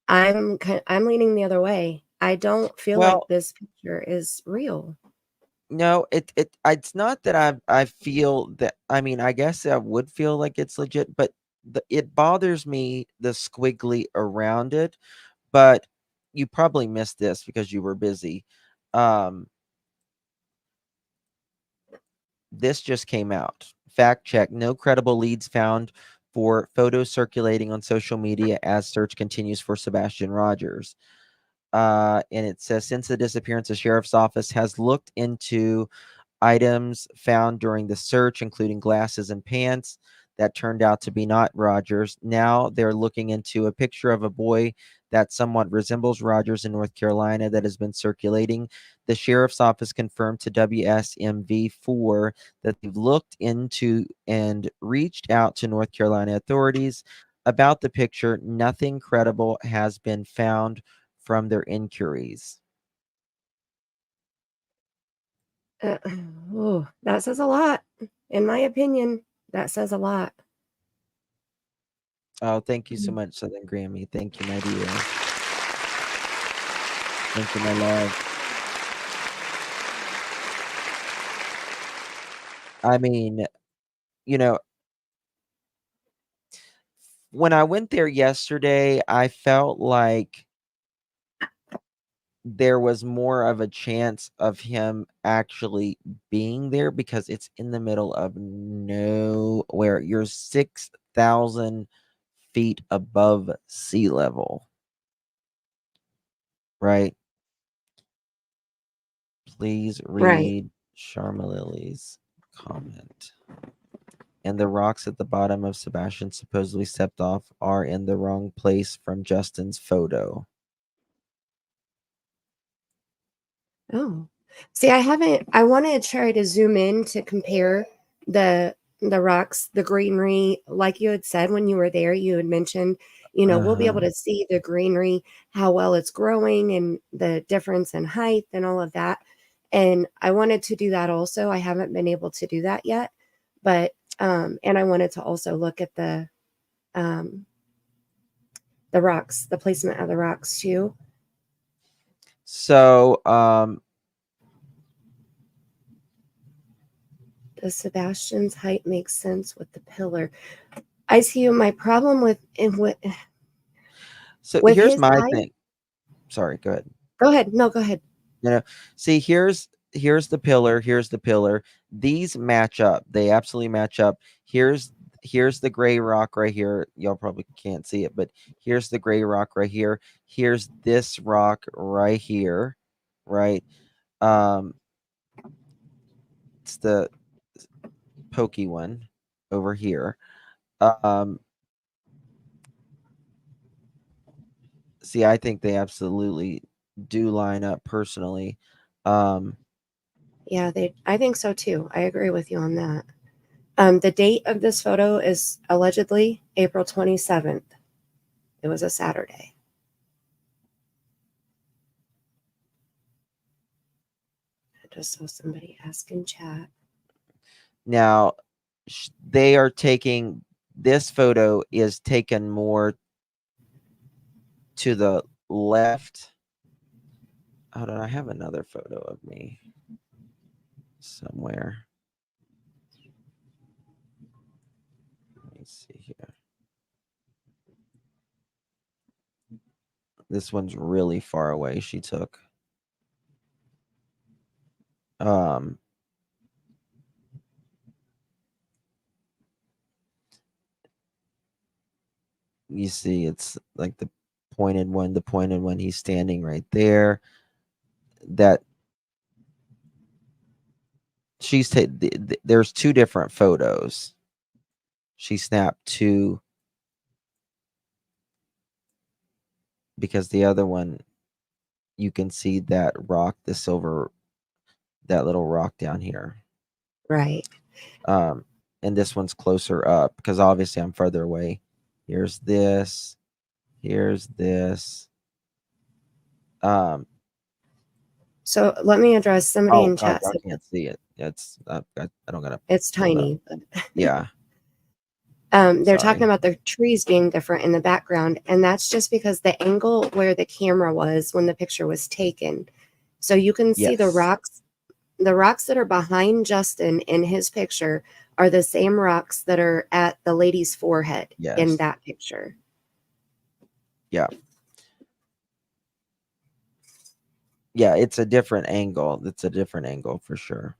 D: I'm leaning the other way. I don't feel like
C: Well,
D: this picture is real.
C: no, it's not that I feel that. I mean, I guess I would feel like it's legit, but it bothers me the squiggly around it. But you probably missed this because you were busy. Um, this just came out. Fact check: no credible leads found for photos circulating on social media as search continues for Sebastian Rogers. And it says since the disappearance, the sheriff's office has looked into items found during the search, including glasses and pants that turned out to be not Rogers. Now they're looking into a picture of a boy that somewhat resembles Rogers in North Carolina that has been circulating. The sheriff's office confirmed to WSMV4 that they've looked into and reached out to North Carolina authorities about the picture. Nothing credible has been found from their inquiries.
D: Uh, oh, that says a lot. In my opinion, that says a lot.
C: Oh, thank you so much, Southern Grammy. Thank you, my dear. Thank you, my love. I mean, you know, when I went there yesterday, I felt like there was more of a chance of him actually being there because it's in the middle of nowhere. You're 6,000 feet above sea level, right? Please
D: Right.
C: read Sharma Lily's comment. And the rocks at the bottom of Sebastian supposedly stepped off are in the wrong place from Justin's photo.
D: Oh. See, I wanna try to zoom in to compare the rocks, the greenery, like you had said when you were there, you had mentioned, we'll be able
C: Uh-huh.
D: to see the greenery, how well it's growing and the difference in height and all of that. And I wanted to do that also. I haven't been able to do that yet, but and I wanted to also look at um the rocks, the placement of the rocks too.
C: So,
D: Does Sebastian's height make sense with the pillar? I see you. My problem
C: so
D: with
C: here's
D: his
C: my
D: height.
C: thing. Sorry, go ahead.
D: Go ahead. No, go ahead.
C: You know, see, here's the pillar, here's the pillar. These match up. They absolutely match up. Here's the gray rock right here. Y'all probably can't see it, but here's the gray rock right here. Here's this rock right here, right? Um, it's the pokey one over here. Um, see, I think they absolutely do line up personally. Um,
D: Yeah, they. I think so too. I agree with you on that. The date of this photo is allegedly April 27th. It was a Saturday. I just saw somebody ask in chat.
C: now, they are taking this photo is taken more to the left. Hold on, I have another photo of me somewhere. Let me see here. This one's really far away. She took. Um, you see, it's like the pointed one. The pointed one. He's standing right there. That there's two different photos. She snapped two because the other one you can see that rock, the silver, that little rock down here.
D: Right.
C: Um, and this one's closer up because obviously I'm further away. Here's this. Here's this. Um,
D: So let me address somebody
C: Oh,
D: in
C: I
D: chat said
C: can't see it. It's I don't gotta
D: it's
C: pull it up.
D: tiny.
C: Yeah,
D: They're talking
C: sorry.
D: about the trees being different in the background, and that's just because the angle where the camera was when the picture was taken. So you can see
C: Yes,
D: the rocks that are behind Justin in his picture are the same rocks that are at the lady's forehead in
C: yes,
D: that picture.
C: yeah, yeah. It's a different angle. It's a different angle for sure.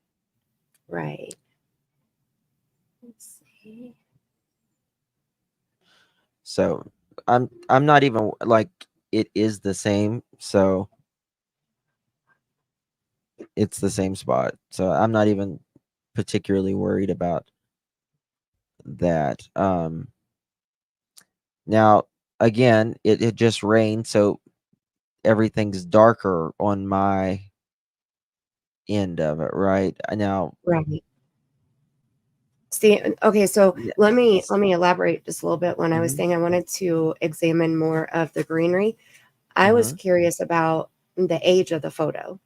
D: Right. Let's see.
C: So I'm not even like it is the same. So it's the same spot. So I'm not even particularly worried about that. Now again, it just rained, so everything's darker on my end of it, right? Now,
D: Right. See, okay, so let me
C: yes.
D: elaborate just a little bit. When I was
C: Mm-hmm.
D: saying I wanted to examine more of the greenery, I was
C: Mm-hmm.
D: curious about the age of the photo,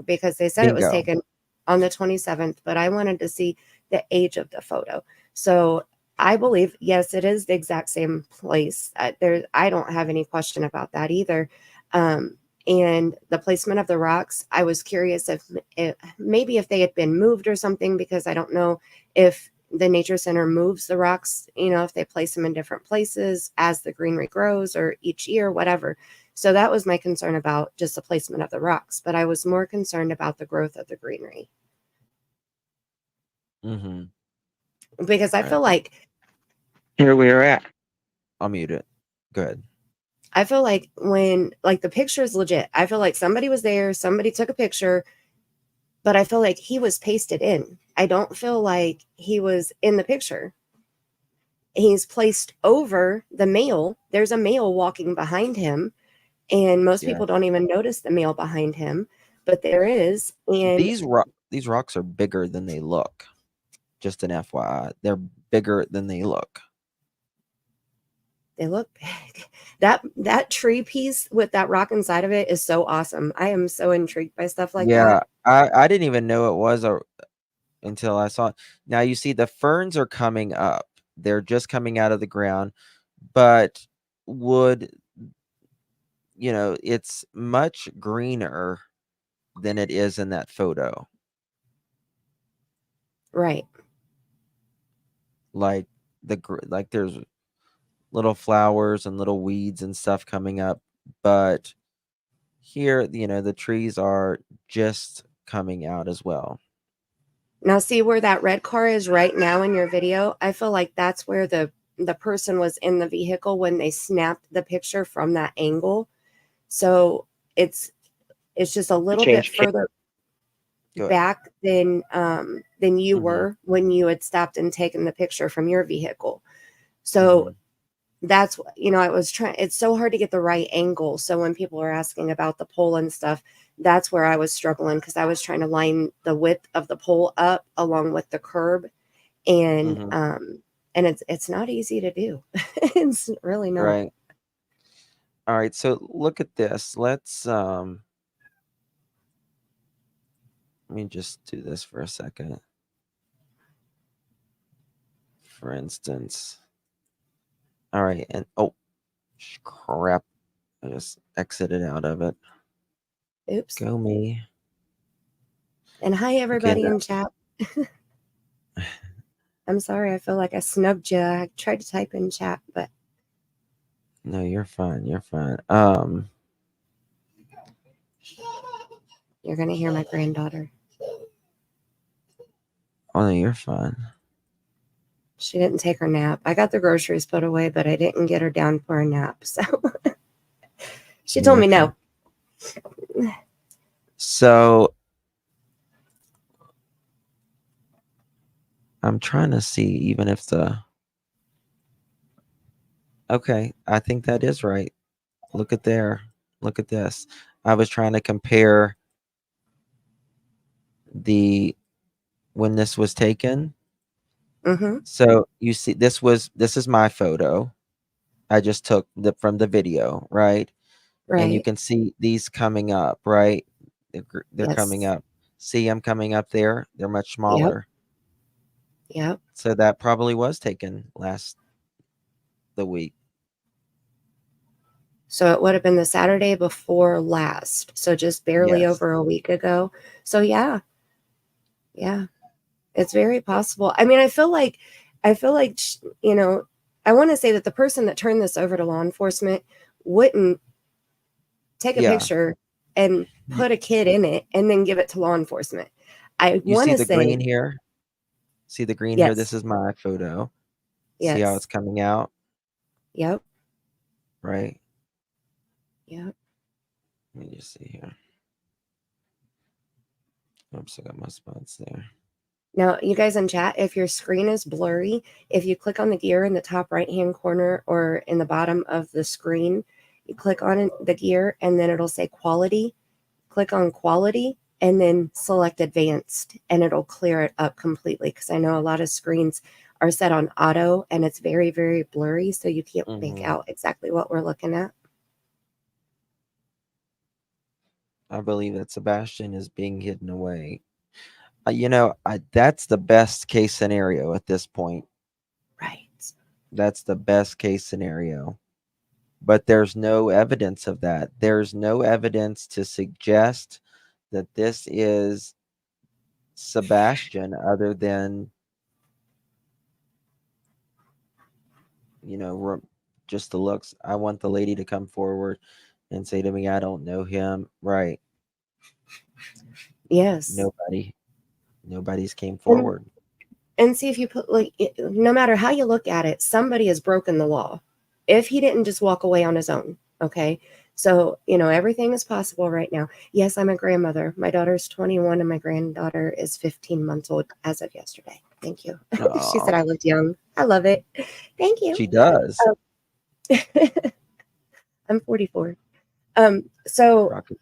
D: because they said it was
C: Bingo.
D: taken on the 27th, but I wanted to see the age of the photo. So I believe, yes, it is the exact same place. I don't have any question about that either. Um, and the placement of the rocks, I was curious if maybe if they had been moved or something, because I don't know if the nature center moves the rocks, if they place them in different places as the greenery grows or each year, whatever. So that was my concern about just the placement of the rocks, but I was more concerned about the growth of the greenery
C: Mm-hmm.
D: because I
C: All right.
D: feel like
C: Here we are at. I'll mute it. Good.
D: when like the picture is legit, I feel like somebody was there, somebody took a picture, but I feel like he was pasted in. I don't feel like he was in the picture. He's placed over the male. There's a male walking behind him, and most
C: Yeah.
D: people don't even notice the male behind him, but there is, and
C: These rocks are bigger than they look. Just an FYI. They're bigger than they look.
D: they look big. That tree piece with that rock inside of it is so awesome. I am so intrigued by stuff like
C: Yeah.
D: that.
C: I didn't even know it was until I saw it. Now you see the ferns are coming up. They're just coming out of the ground, but would it's much greener than it is in that photo.
D: Right.
C: Like like there's little flowers and little weeds and stuff coming up, but here, the trees are just coming out as well.
D: Now see where that red car is right now in your video? I feel like that's where the person was in the vehicle when they snapped the picture from that angle. So it's just a little bit further
C: Go ahead.
D: back than you
C: Mhm.
D: were when you had stopped and taken the picture from your vehicle. So
C: Mhm.
D: that's I was trying, it's so hard to get the right angle. So when people are asking about the pole and stuff, that's where I was struggling, because I was trying to line the width of the pole up along with the curb, and
C: Mhm.
D: it's not easy to do. It's really not.
C: Right. All right. So look at this. Let me just do this for a second. For instance. All right. And oh, crap. I just exited out of it.
D: Oops.
C: Go me.
D: And hi
C: Okay.
D: everybody in chat. I'm sorry, I feel like I snubbed you. I tried to type in chat, but
C: No, you're fine. You're fine.
D: you're gonna hear my granddaughter.
C: Oh no, you're fine.
D: She didn't take her nap. I got the groceries put away, but I didn't get her down for a nap. So she told
C: You're
D: me
C: fine.
D: no.
C: So I'm trying to see even if okay, I think that is right. Look at there. Look at this. I was trying to compare the when this was taken.
D: Mm-hmm.
C: So you see this is my photo. I just took from the video, right? And you
D: Right.
C: can see these coming up, right? They're coming
D: Yes.
C: up. See them coming up there. They're much
D: Yep.
C: smaller.
D: Yep.
C: So that probably was taken last the week.
D: So it would have been the Saturday before last. So just barely
C: Yes.
D: over a week ago. So yeah. Yeah. It's very possible. I mean, I feel like, I want to say that the person that turned this over to law enforcement wouldn't take a
C: Yeah.
D: picture and
C: You,
D: put a kid in it and then give it to law enforcement. I
C: you
D: want
C: see
D: to
C: the green
D: say
C: here? See the green here? This
D: yes.
C: is my photo. See how it's
D: Yes.
C: coming out,
D: Yep.
C: right?
D: Yep.
C: Let me just see here. Oops, I got my spots there.
D: Now, you guys in chat, if your screen is blurry, if you click on the gear in the top right-hand corner or in the bottom of the screen, you click on the gear and then it'll say quality. Click on quality and then select advanced and it'll clear it up completely because I know a lot of screens are set on auto and it's very, very blurry, so you can't make
C: Hmm.
D: out exactly what we're looking at.
C: I believe that Sebastian is being hidden away. That's the best case scenario at this point.
D: Right.
C: That's the best case scenario. But there's no evidence of that. There's no evidence to suggest that this is Sebastian other than, just the looks. I want the lady to come forward and say to me, I don't know him. Right.
D: Yes.
C: Nobody, nobody's came
D: And
C: forward.
D: and see if you put no matter how you look at it, somebody has broken the law. If he didn't just walk away on his own, okay? So, everything is possible right now. Yes, I'm a grandmother. My daughter's 21 and my granddaughter is 15 months old as of yesterday. Thank you. She said
C: Oh,
D: I looked young. I love it. Thank you.
C: she does.
D: Um, I'm 44. So
C: Rocket.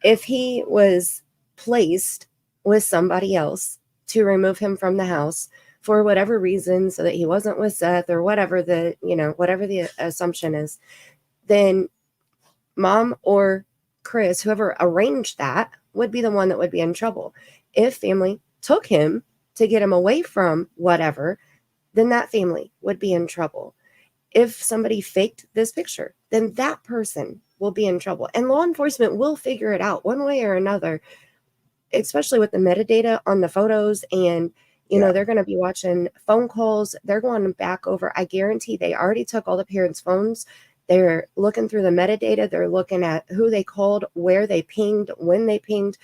D: if he was placed with somebody else to remove him from the house for whatever reason, so that he wasn't with Seth or whatever the assumption is, then mom or Chris, whoever arranged that, would be the one that would be in trouble. If family took him to get him away from whatever, then that family would be in trouble. If somebody faked this picture, then that person will be in trouble. And law enforcement will figure it out one way or another, especially with the metadata on the photos. And,
C: Yeah.
D: they're going to be watching phone calls. They're going back over. I guarantee they already took all the parents' phones. They're looking through the metadata. They're looking at who they called, where they pinged, when they pinged,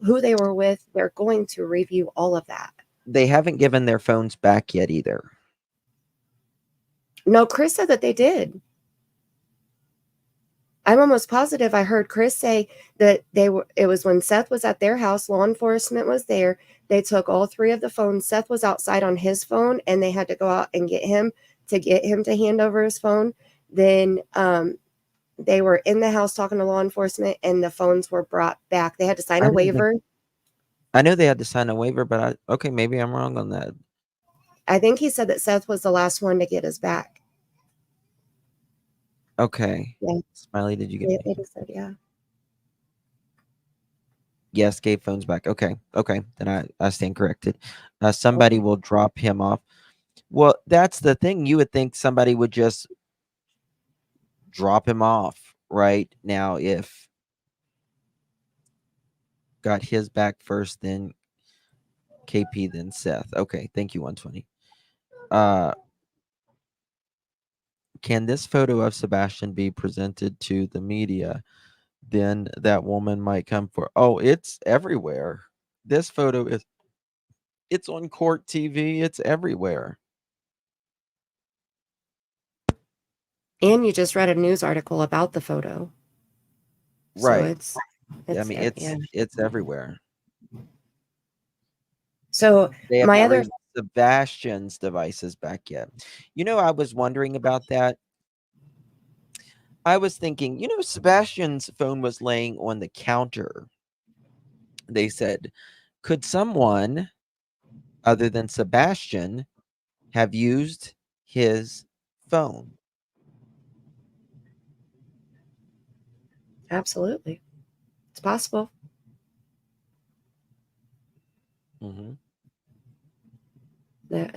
D: who they were with. They're going to review all of that.
C: They haven't given their phones back yet either.
D: No, Chris said that they did. I'm almost positive I heard Chris say that it was when Seth was at their house, law enforcement was there. They took all three of the phones. Seth was outside on his phone and they had to go out and get him to hand over his phone. Then they were in the house talking to law enforcement and the phones were brought back. They had to sign
C: I
D: a
C: didn't think
D: waiver.
C: I know they had to sign a waiver, but okay, maybe I'm wrong on that.
D: I think he said that Seth was the last one to get his back.
C: Okay.
D: Yeah,
C: Smiley, did you get
D: they
C: anything?
D: just said, yeah.
C: Yes, gave phones back. Okay. Okay. Then I stand corrected. Somebody
D: Okay.
C: will drop him off. Well, that's the thing. You would think somebody would just drop him off right now if got his back first, then KP, then Seth. Okay. Thank you, 120. Uh, can this photo of Sebastian be presented to the media? Then that woman might come for. Oh, it's everywhere. This photo is. It's on court TV. It's everywhere.
D: And you just read a news article about the photo. So
C: Right.
D: it's
C: I
D: it's
C: mean,
D: yeah.
C: it's everywhere.
D: So
C: They have
D: my
C: not
D: other
C: removed Sebastian's devices back yet. I was wondering about that. I was thinking, Sebastian's phone was laying on the counter. They said, could someone other than Sebastian have used his phone?
D: absolutely. It's possible.
C: Mm-hmm.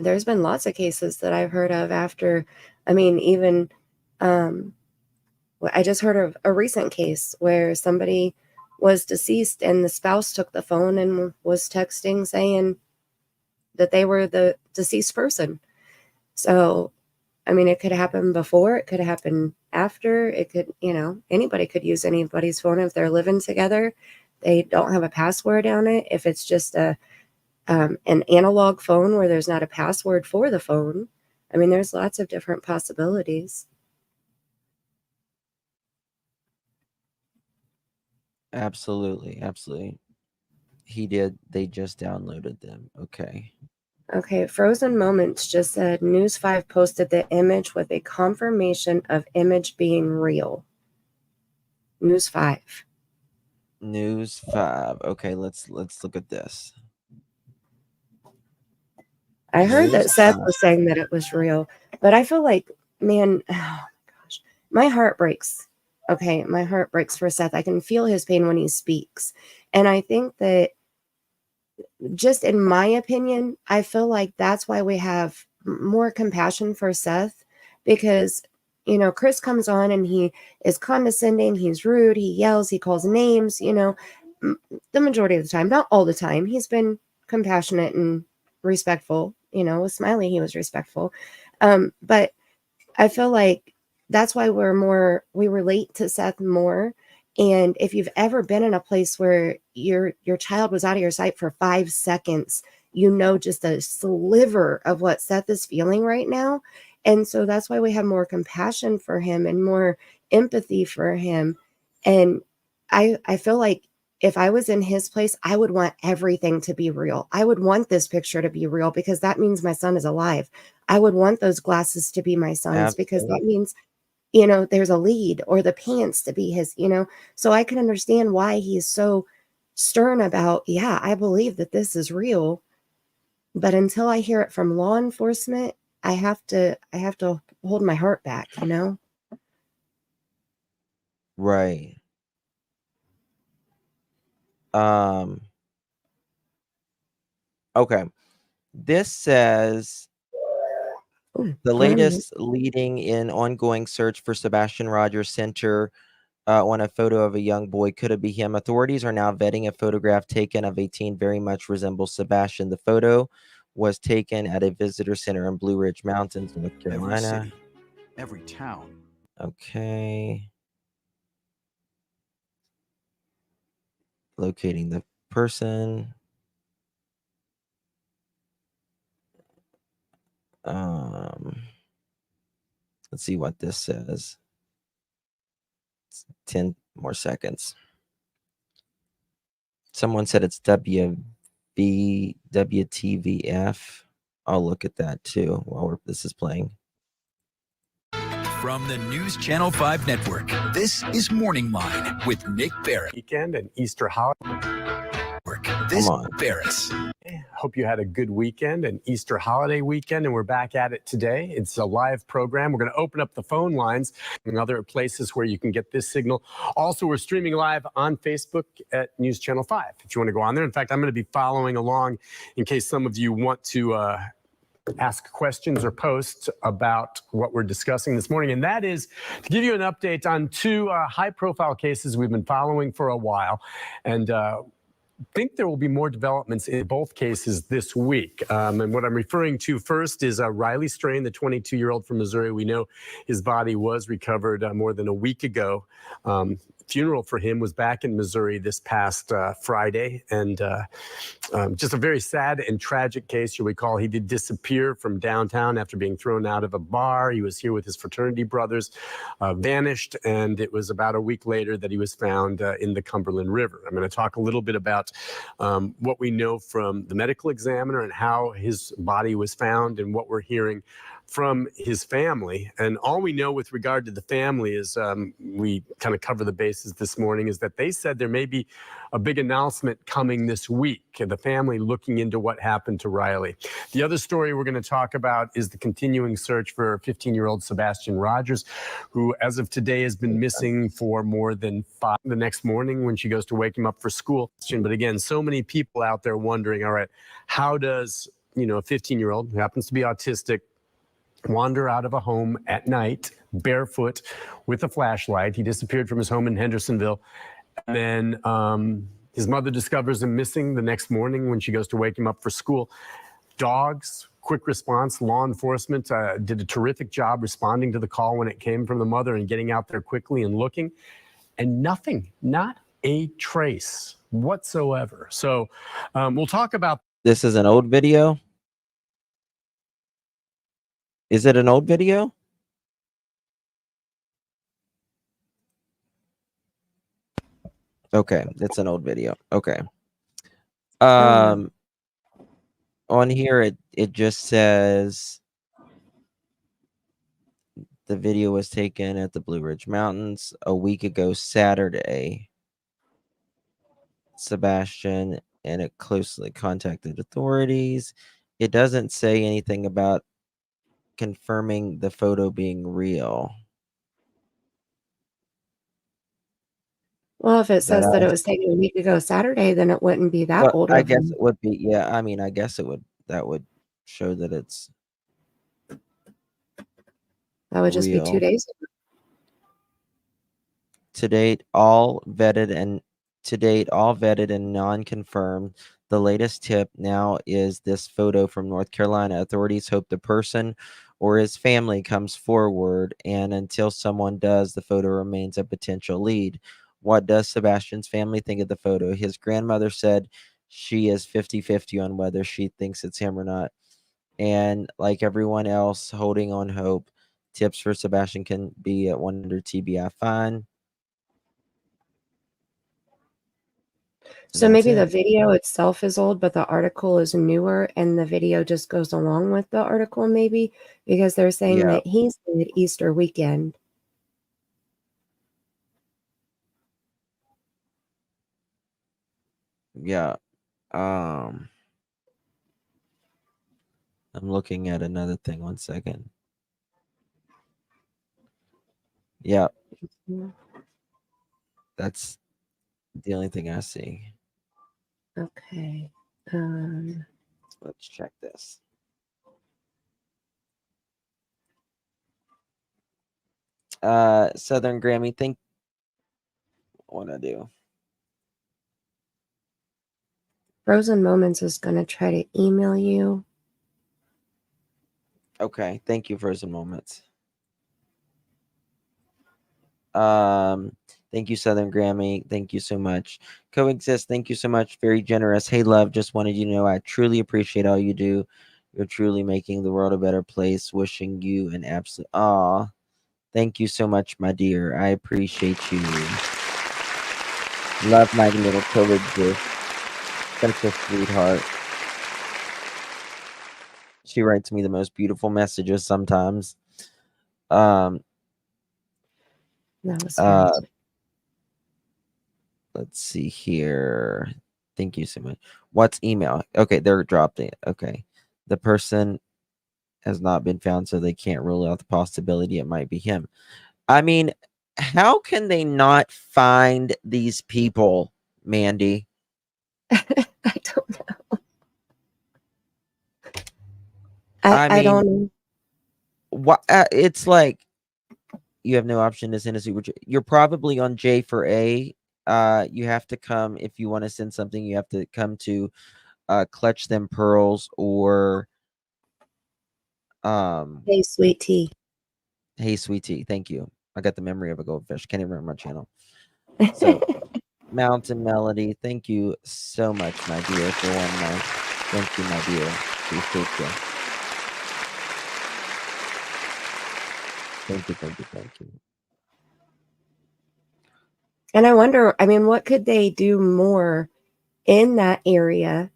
D: There's been lots of cases that I've heard of after, I mean, even I just heard of a recent case where somebody was deceased and the spouse took the phone and was texting saying that they were the deceased person. So, I mean, it could happen before, it could happen after, it could, anybody could use anybody's phone if they're living together. They don't have a password on it. If it's just an analog phone where there's not a password for the phone, I mean, there's lots of different possibilities.
C: Absolutely. Absolutely. They just downloaded them. Okay.
D: Okay, Frozen Moments just said News 5 posted the image with a confirmation of image being real. News 5.
C: News 5. Okay, let's look at this.
D: I heard that
C: News
D: Seth
C: 5.
D: was saying that it was real, but I feel like, man, oh my gosh, my heart breaks. Okay, my heart breaks for Seth. I can feel his pain when he speaks. And I think that, just in my opinion, I feel like that's why we have more compassion for Seth, because Chris comes on and he is condescending, he's rude, he yells, he calls names, the majority of the time, not all the time. He's been compassionate and respectful. With Smiley, he was respectful. But I feel like that's why we relate to Seth more. And if you've ever been in a place where your child was out of your sight for 5 seconds, just a sliver of what Seth is feeling right now. And so that's why we have more compassion for him and more empathy for him. And I feel like if I was in his place, I would want everything to be real. I would want this picture to be real because that means my son is alive. I would want those glasses to be my son's because that
C: Absolutely.
D: means, there's a lead, or the pants to be his, so I can understand why he's so stern about, yeah, I believe that this is real. But until I hear it from law enforcement, I have to hold my heart back.
C: Right. Um okay. This says
D: Ooh,
C: the
D: pardon me.
C: latest leading in ongoing search for Sebastian Rogers Center on a photo of a young boy. Could it be him? Authorities are now vetting a photograph taken of a teen very much resembles Sebastian. The photo was taken at a visitor center in Blue Ridge Mountains, North
E: Every
C: Carolina.
E: city, every town.
C: Okay. Locating the person. Let's see what this says. 10 more seconds. Someone said it's WTVF. I'll look at that too while this is playing.
F: From the News Channel 5 Network, this is Morning Line with Nick Barrett.
G: Weekend and Easter holiday.
F: This
C: Come on.
F: Barris.
G: Hope you had a good weekend and Easter holiday weekend, and we're back at it today. It's a live program. We're going to open up the phone lines and other places where you can get this signal. Also, we're streaming live on Facebook at News Channel 5 if you want to go on there. In fact, I'm going to be following along in case some of you want to ask questions or posts about what we're discussing this morning. And that is to give you an update on two high-profile cases we've been following for a while. And think there will be more developments in both cases this week. And what I'm referring to first is Riley Strain, the 22-year-old from Missouri. We know his body was recovered more than a week ago. Funeral for him was back in Missouri this past Friday. And just a very sad and tragic case. You'll recall he did disappear from downtown after being thrown out of a bar. He was here with his fraternity brothers, vanished, and it was about a week later that he was found in the Cumberland River. I'm going to talk a little bit about what we know from the medical examiner and how his body was found and what we're hearing from his family. And all we know with regard to the family is we kind of cover the bases this morning, is that they said there may be a big announcement coming this week. The family looking into what happened to Riley. The other story we're going to talk about is the continuing search for 15-year-old Sebastian Rogers, who as of today has been missing for more than 5 the next morning when she goes to wake him up for school. But again, so many people out there wondering, all right, how does, a 15-year-old who happens to be autistic wander out of a home at night, barefoot, with a flashlight? He disappeared from his home in Hendersonville. And then his mother discovers him missing the next morning when she goes to wake him up for school. Dogs, quick response, law enforcement did a terrific job responding to the call when it came from the mother and getting out there quickly and looking. And nothing, not a trace whatsoever. So we'll talk about.
C: This is an old video. Is it an old video? Okay, it's an old video. Okay. On here it just says the video was taken at the Blue Ridge Mountains a week ago Saturday. Sebastian and it closely contacted authorities. It doesn't say anything about confirming the photo being real.
D: Well, if it says that it was taken a week ago Saturday, then it wouldn't be that old.
C: I guess it would be. Yeah, I mean, I guess it would. That would show that it's.
D: That would just
C: real.
D: be 2 days ago.
C: To date, all vetted and non-confirmed. The latest tip now is this photo from North Carolina. Authorities hope the person or his family comes forward, and until someone does, the photo remains a potential lead. What does Sebastian's family think of the photo? His grandmother said she is 50-50 on whether she thinks it's him or not. And like everyone else, holding on hope. Tips for Sebastian can be at 100 TBI fine.
D: So maybe the video itself is old, but the article is newer, and the video just goes along with the article, maybe, because they're saying that he's at Easter weekend.
C: Yeah. I'm looking at another thing. 1 second. Yeah. That's the only thing I see.
D: Okay.
C: Let's check this. Southern Grammy, think what I do.
D: Frozen Moments is going to try to email you.
C: Okay, thank you, Frozen Moments. Thank you, Southern Grammy. Thank you so much. Coexist, thank you so much. Very generous. Hey, love, just wanted you to know I truly appreciate all you do. You're truly making the world a better place. Wishing you an absolute thank you so much, my dear. I appreciate you. Love my little Coexist. Such a sweetheart. She writes me the most beautiful messages sometimes.
D: That was nice.
C: Let's see here. Thank you so much. What's email? Okay, they're dropped it. Okay. The person has not been found, so they can't rule out the possibility it might be him. I mean, how can they not find these people, Mandy?
D: I don't know. I don't know.
C: What it's like you have no option to send a super. You're probably on J for A. You have to come if you want to send something. You have to come to Clutch Them Pearls or
D: Hey, sweet tea.
C: Hey, sweet tea. Thank you. I got the memory of a goldfish. Can't even remember my channel. So, Mountain Melody, thank you so much, my dear, for 1 month. Thank you, my dear. Appreciate you. Thank you, thank you, thank you.
D: And I wonder, I mean, what could they do more in that area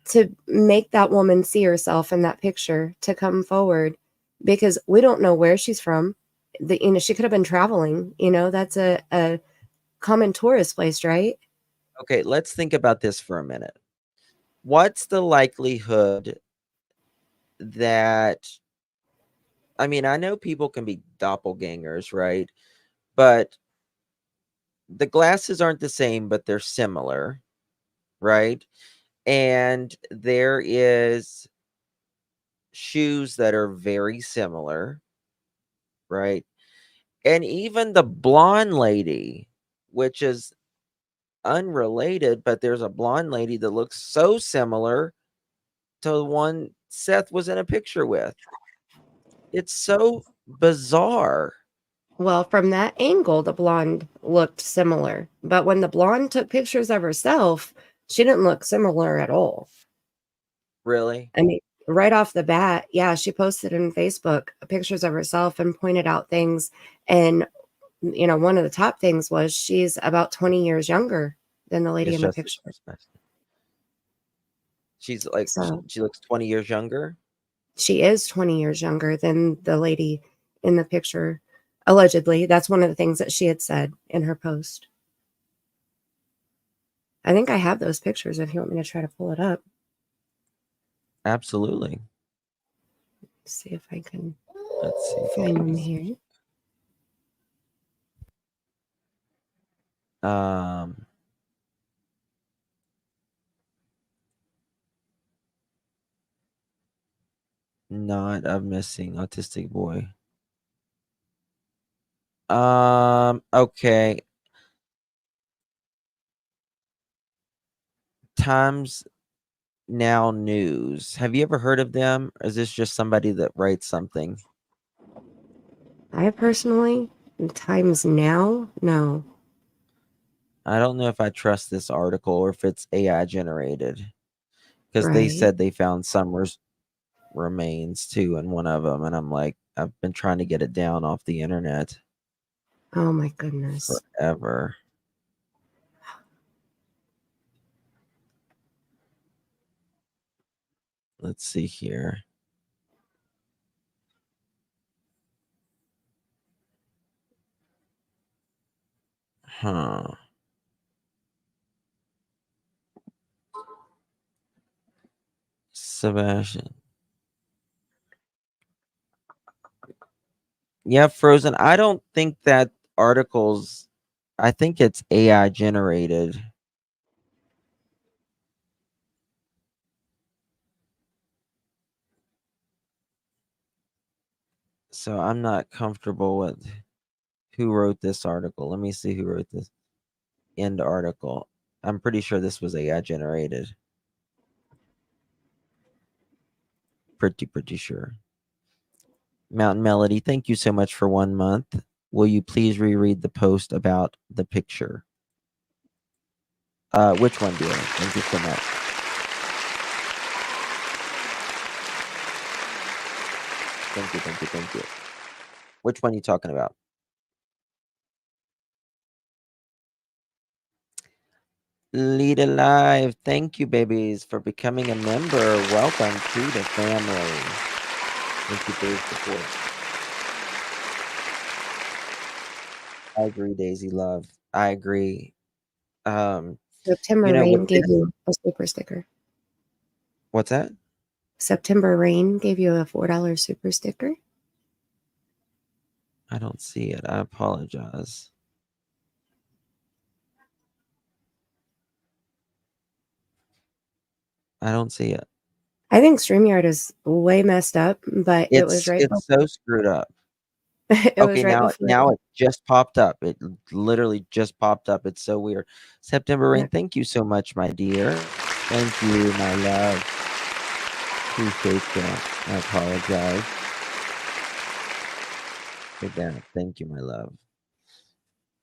D: to make that woman see herself in that picture to come forward, because we don't know where she's from. She could have been traveling. That's a common tourist place, right?
C: Okay, let's think about this for a minute. What's the likelihood that, I mean, I know people can be doppelgangers, right? But the glasses aren't the same, but they're similar, right? And there is shoes that are very similar, right? And even the blonde lady, which is unrelated, but there's a blonde lady that looks so similar to the one Seth was in a picture with. It's so bizarre.
D: Well, from that angle, the blonde looked similar. But when the blonde took pictures of herself, she didn't look similar at all.
C: Really?
D: I mean, right off the bat, yeah, she posted in Facebook pictures of herself and pointed out things. And, one of the top things was she's about 20 years younger than the lady
C: It's
D: in the
C: just
D: picture.
C: she's like
D: So
C: she looks 20 years younger.
D: she is 20 years younger than the lady in the picture. Allegedly, that's one of the things that she had said in her post. I think I have those pictures if you want me to try to pull it up.
C: Absolutely.
D: See if I can
C: Let's see.
D: find them here.
C: Um Not a missing autistic boy. Okay. Times Now News. Have you ever heard of them? Or is this just somebody that writes something?
D: I personally, Times Now, no.
C: I don't know if I trust this article or if it's AI generated, because they
D: Right.
C: said they found some remains too in one of them, and I'm like, I've been trying to get it down off the internet
D: Oh my goodness.
C: forever. Let's see here. Huh. Sebastian. Yeah, Frozen. I don't think that articles, I think it's AI generated. So I'm not comfortable with who wrote this article. Let me see who wrote this end article. I'm pretty sure this was AI generated. Pretty sure. Mountain Melody, thank you so much for 1 month. Will you please reread the post about the picture? Which one, dear? Thank you so much. Thank you. Which one are you talking about? Lead Alive, thank you, babies, for becoming a member. Welcome to the family. Thank you for your support. I agree, Daisy Love. I agree.
D: September
C: With
D: Rain gave
C: this,
D: you a super sticker.
C: what's that?
D: September Rain gave you a $4 super sticker.
C: I don't see it. I apologize. I don't see it.
D: I think StreamYard is way messed up, but it was right
C: It's so screwed up.
D: it
C: Okay,
D: was right
C: now
D: before.
C: it just popped up. It literally just popped up. It's so weird. September Rain, thank you so much, my dear. Thank you, my love. Appreciate that. I apologize for that. Thank you, my love.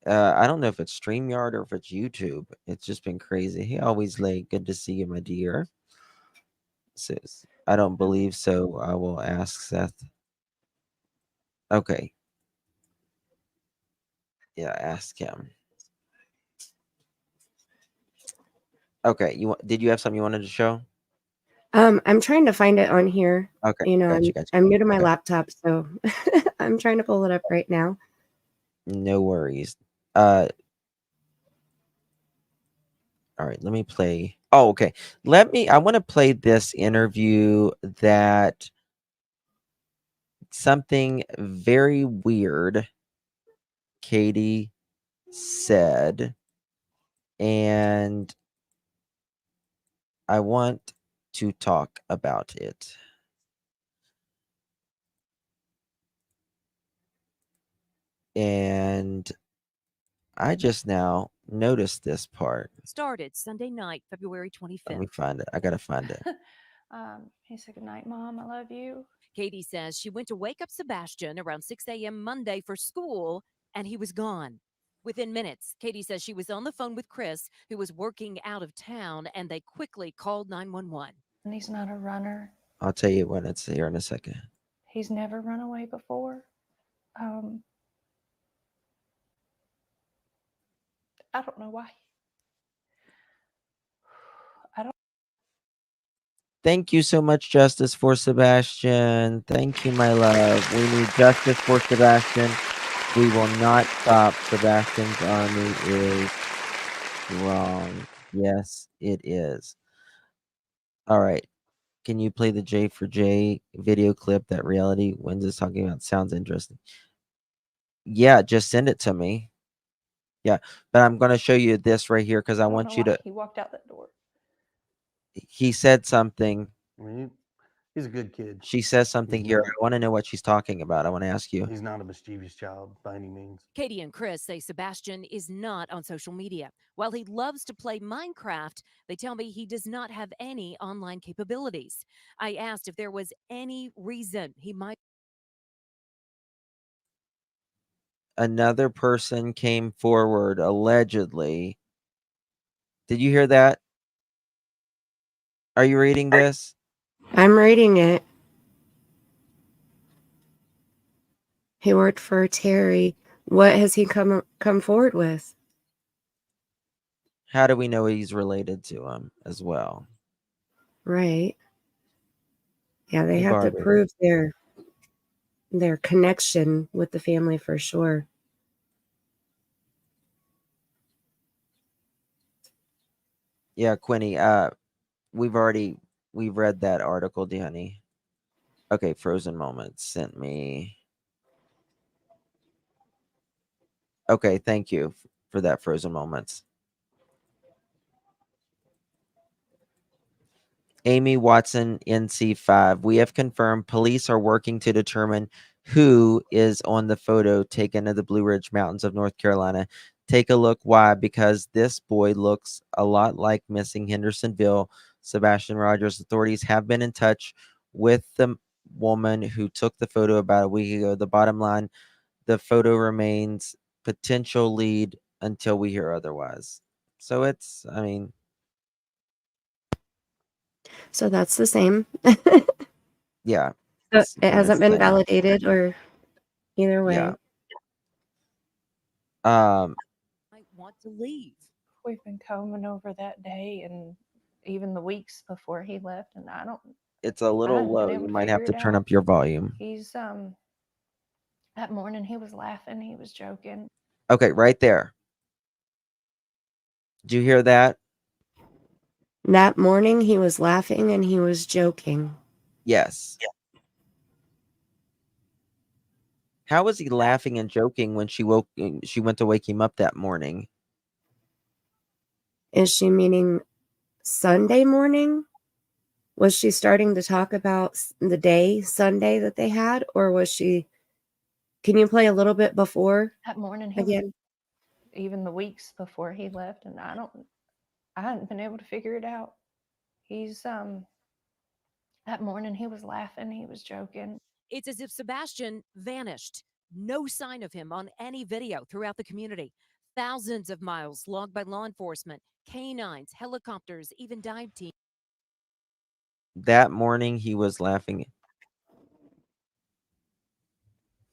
C: I don't know if it's StreamYard or if it's YouTube. It's just been crazy. Hey, always late. Good to see you, my dear. Sis, I don't believe so. I will ask Seth. Okay. Yeah, ask him. Okay, did you have something you wanted to show?
D: I'm trying to find it on here.
C: Okay,
D: You know,
C: gotcha, gotcha.
D: I'm new to my
C: Okay,
D: laptop, so I'm trying to pull it up right now.
C: no worries. Uh, all right, let me play. Oh, okay. I want to play this interview that something very weird Katie said, and I want to talk about it. And I just now noticed this part.
H: Started Sunday night, February
C: Let me
H: 25th.
C: find it. I gotta find it.
I: He said, "Good night, Mom. I love you."
H: Katie says she went to wake up Sebastian around 6 a.m. Monday for school, and he was gone. Within minutes, Katie says she was on the phone with Chris, who was working out of town, and they quickly called 911.
I: And he's not a runner.
C: I'll tell you when it's here in a second.
I: He's never run away before. I don't know why. I don't.
C: Thank you so much, Justice for Sebastian. Thank you, my love. We need justice for Sebastian. We will not stop. Sebastian's army is strong. Yes, it is. All right. Can you play the J for J video clip that Reality Wins is talking about? Sounds interesting. Yeah, just send it to me. Yeah, but I'm going to show you this right here because I
I: don't
C: want
I: know
C: you
I: why
C: to.
I: he walked out that door.
C: He said something.
J: I mean, he's a good kid.
C: She says something
J: He's
C: here.
J: not-
C: I want to know what she's talking about. I want to ask you.
J: He's not a mischievous child by any means.
H: Katie and Chris say Sebastian is not on social media. While he loves to play Minecraft, they tell me he does not have any online capabilities. I asked if there was any reason he might.
C: Another person came forward allegedly. Did you hear that? Are you reading this?
D: I'm reading it. He worked for Terry. What has he come forward with?
C: How do we know he's related to him as well?
D: Right. Yeah, they
C: Hey,
D: have to
C: Barbie.
D: prove their connection with the family for sure.
C: Yeah, Quinny. We've read that article, Danny. Okay, Frozen Moments sent me. Okay, thank you for that, Frozen Moments. Amy Watson, NC5. We have confirmed police are working to determine who is on the photo taken of the Blue Ridge Mountains of North Carolina. Take a look. Why? Because this boy looks a lot like missing Hendersonville Sebastian Rogers. Authorities have been in touch with the woman who took the photo about a week ago. The bottom line, the photo remains potential lead until we hear otherwise. So it's, I mean,
D: So that's the same.
C: yeah.
D: So
C: It's
D: it
C: one and
D: hasn't
C: the
D: been
C: same.
D: validated or either way.
C: Yeah.
H: Might want to leave.
I: We've been combing over that day and even the weeks before he left, and
C: It's a little
I: hadn't been
C: low.
I: able
C: You
I: to
C: might have
I: figure
C: to
I: it
C: turn
I: out.
C: up your volume.
I: He's that morning he was laughing, he was joking.
C: Okay, right there. Did you hear that?
D: That morning he was laughing and he was joking.
C: Yes. How was he laughing and joking when she went to wake him up that morning?
D: Is she meaning Sunday morning? Was she starting to talk about the day, Sunday, that they had? Or was she? Can you play a little bit before
I: That morning he
D: again?
I: was even the weeks before he left, and I hadn't been able to figure it out. He's that morning he was laughing, he was joking.
H: It's as if Sebastian vanished. No sign of him on any video throughout the community. Thousands of miles logged by law enforcement, canines, helicopters, even dive teams.
C: That morning he was laughing.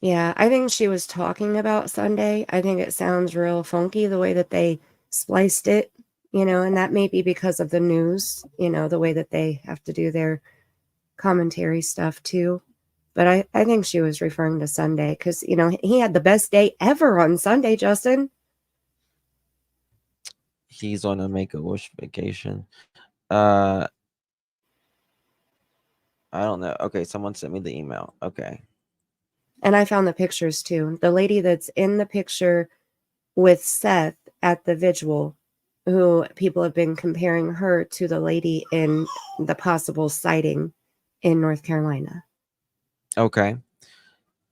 D: Yeah, I think she was talking about Sunday. I think it sounds real funky the way that they spliced it And that may be because of the news, the way that they have to do their commentary stuff too. But I think she was referring to Sunday because, he had the best day ever on Sunday, Justin.
C: He's on a Make-A-Wish vacation. I don't know. Okay, someone sent me the email. Okay.
D: And I found the pictures too. The lady that's in the picture with Seth at the vigil, who people have been comparing her to the lady in the possible sighting in North Carolina.
C: Okay.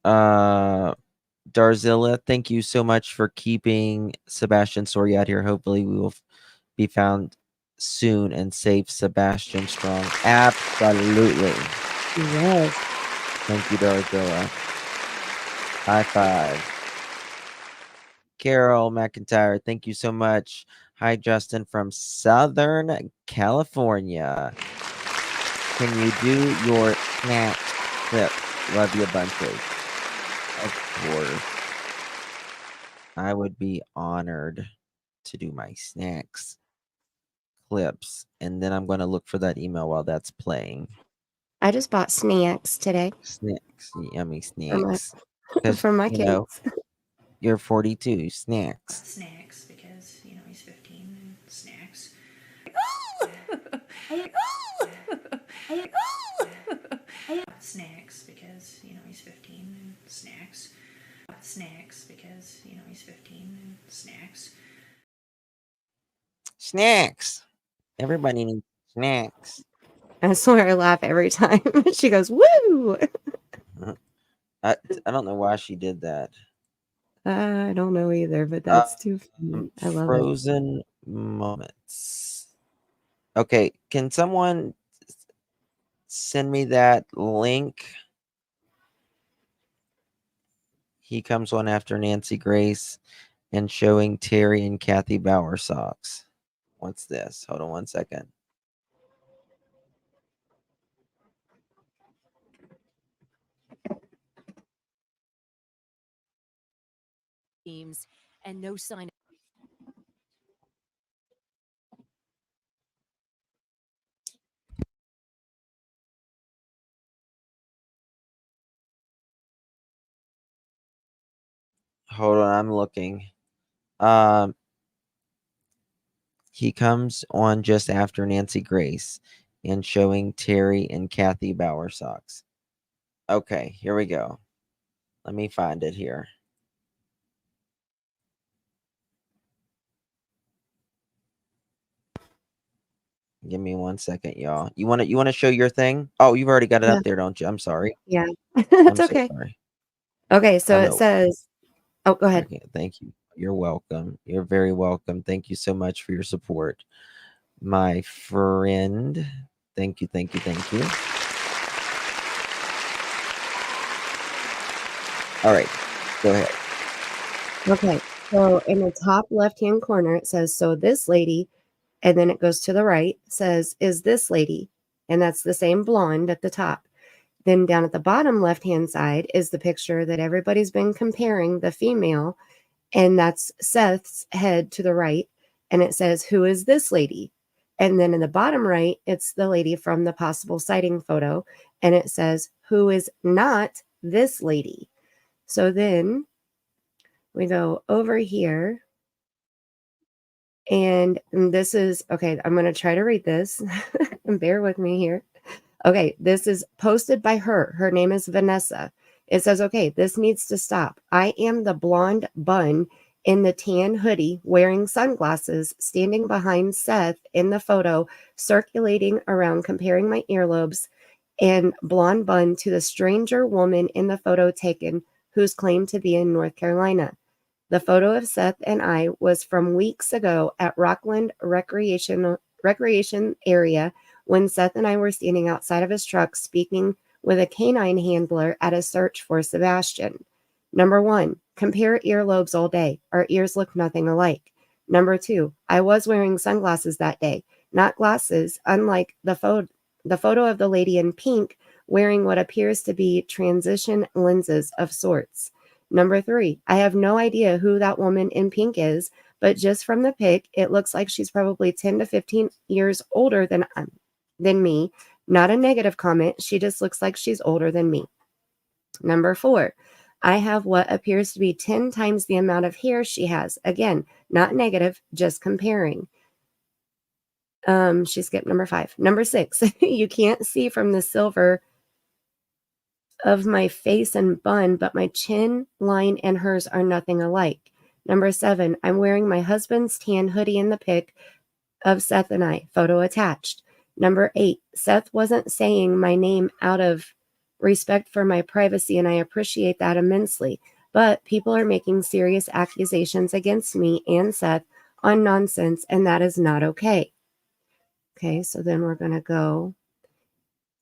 C: Darzilla, thank you so much for keeping Sebastian Story out here. Hopefully we will be found soon and save Sebastian strong. Absolutely.
D: Yes.
C: Thank you, Darzilla. High five. Carol McIntyre, thank you so much. Hi, Justin from Southern California. Can you do your snack clip? Love you bunches. Of course. I would be honored to do my snacks clips. And then I'm going to look for that email while that's playing.
D: I just bought snacks today.
C: Snacks. Yummy
D: For my,
C: snacks. Because,
D: for my kids.
C: You're 42. Snacks.
K: Snacks because, he's 15 and snacks. Snacks because, he's 15 and snacks. Snacks because, he's 15 and snacks.
C: Snacks. Everybody needs snacks.
D: I swear I laugh every time. She goes, woo!
C: I don't know why she did that.
D: I don't know either, but that's too funny. I love it.
C: Frozen moments. Okay, can someone send me that link? He comes on after Nancy Grace and showing Terry and Kathy Bauer socks. What's this? Hold on 1 second.
H: Teams and no sign.
C: Hold on, I'm looking. He comes on just after Nancy Grace and showing Terry and Kathy Bauer socks. Okay, here we go. Let me find it here. Give me 1 second, y'all. You want to show your thing? Oh, you've already got it up there, don't you? I'm sorry.
D: Yeah.
C: I'm
D: It's
C: so
D: okay.
C: sorry.
D: Okay, so
C: Oh,
D: it
C: no.
D: says, oh, go ahead.
C: Okay, thank you. You're welcome. You're very welcome. Thank you so much for your support, my friend. Thank you, thank you, thank you. All right, go ahead.
D: Okay, so in the top left-hand corner, it says, so this lady, and then it goes to the right, says, is this lady? And that's the same blonde at the top. Then down at the bottom left-hand side is the picture that everybody's been comparing, the female, and that's Seth's head to the right. And it says, who is this lady? And then in the bottom right, it's the lady from the possible sighting photo. And it says, who is not this lady? So then we go over here. And this is, okay, I'm going to try to read this. And bear with me here. Okay, this is posted by her. Her name is Vanessa. It says, okay, this needs to stop. I am the blonde bun in the tan hoodie wearing sunglasses standing behind Seth in the photo, circulating around comparing my earlobes and blonde bun to the stranger woman in the photo taken who's claimed to be in North Carolina. The photo of Seth and I was from weeks ago at Rockland Recreation area when Seth and I were standing outside of his truck speaking with a canine handler at a search for Sebastian. Number 1, compare earlobes all day. Our ears look nothing alike. Number 2, I was wearing sunglasses that day, not glasses, unlike the photo of the lady in pink wearing what appears to be transition lenses of sorts. Number 3, I have no idea who that woman in pink is, but just from the pic, it looks like she's probably 10 to 15 years older than me. Not a negative comment. She just looks like she's older than me. Number 4, I have what appears to be 10 times the amount of hair she has. Again, not negative, just comparing. She skipped number 5. Number 6, you can't see from the silver of my face and bun, but my chin line and hers are nothing alike. Number 7, I'm wearing my husband's tan hoodie in the pic of Seth and I, photo attached. Number 8, Seth wasn't saying my name out of respect for my privacy, and I appreciate that immensely. But people are making serious accusations against me and Seth on nonsense, and that is not okay. Okay, so then we're going to go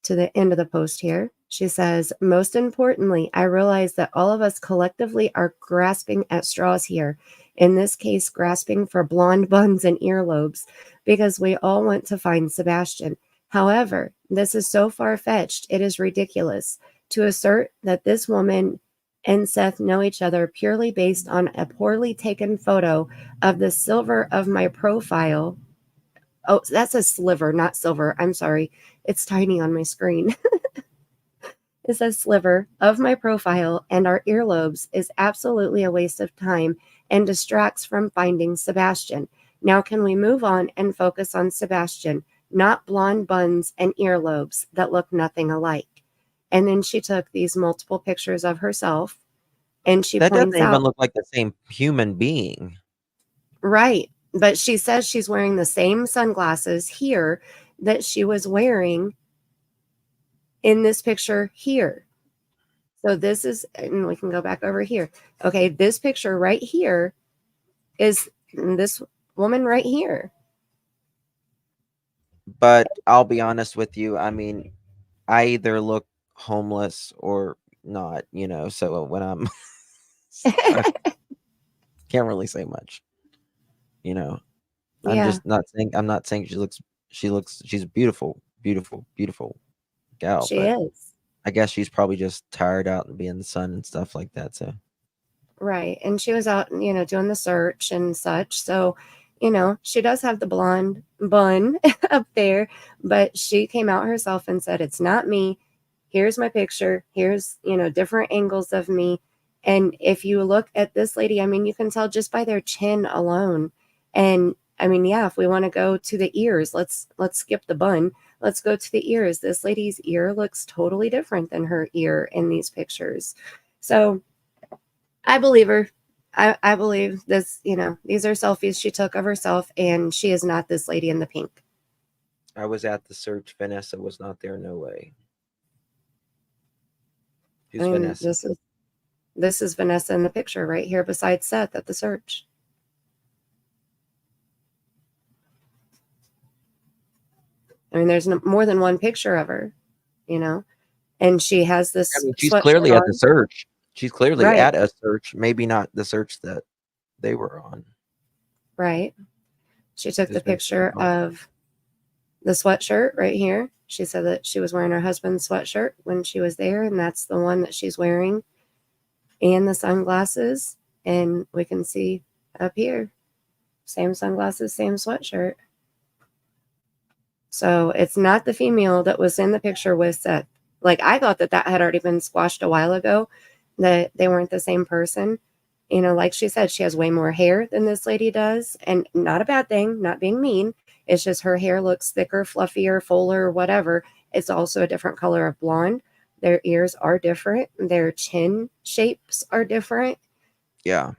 D: to the end of the post here. She says, most importantly, I realize that all of us collectively are grasping at straws here. In this case, grasping for blonde buns and earlobes, because we all want to find Sebastian. However, this is so far-fetched, it is ridiculous to assert that this woman and Seth know each other purely based on a poorly taken photo of the silver of my profile. Oh, that's a sliver, not silver. I'm sorry. It's tiny on my screen. It says sliver of my profile and our earlobes is absolutely a waste of time and distracts from finding Sebastian. Now can we move on and focus on Sebastian, not blonde buns and earlobes that look nothing alike? And then she took these multiple pictures of herself and she
C: That doesn't
D: points
C: even
D: out,
C: look like the same human being.
D: right, but she says she's wearing the same sunglasses here that she was wearing in this picture here. So this is, and we can go back over here. Okay, this picture right here is this woman right here.
C: But I'll be honest with you. I mean, I either look homeless or not, so when I'm I can't really say much, you know. I'm
D: Yeah,
C: just not saying I'm not saying she's a beautiful, beautiful, beautiful gal,
D: she
C: but
D: is.
C: I guess she's probably just tired out and being in the sun and stuff like that. So
D: Right. And she was out, doing the search and such. So, she does have the blonde bun up there, but she came out herself and said, it's not me. Here's my picture. Here's, different angles of me. And if you look at this lady, I mean, you can tell just by their chin alone. And I mean, yeah, if we want to go to the ears, let's skip the bun. Let's go to the ears. This lady's ear looks totally different than her ear in these pictures. So, I believe her. I believe this, these are selfies she took of herself, and she is not this lady in the pink.
C: I was at the search. Vanessa was not there. No way.
D: I
C: Who's
D: mean,
C: Vanessa?
D: this is Vanessa in the picture right here beside Seth at the search. I mean, there's more than one picture of her, and she has
C: I
D: this
C: mean, she's
D: sweatshirt
C: clearly at the
D: on.
C: search. She's clearly
D: Right,
C: at a search. Maybe not the search that they were on.
D: right. She took the
C: There's been
D: picture of the sweatshirt right here. She said that she was wearing her husband's sweatshirt when she was there, and that's the one that she's wearing, and the sunglasses. And we can see up here, same sunglasses, same sweatshirt. So it's not the female that was in the picture with Seth. Like, I thought that had already been squashed a while ago, that they weren't the same person. Like she said, she has way more hair than this lady does. And not a bad thing, not being mean. It's just her hair looks thicker, fluffier, fuller, whatever. It's also a different color of blonde. Their ears are different. Their chin shapes are different.
C: Yeah.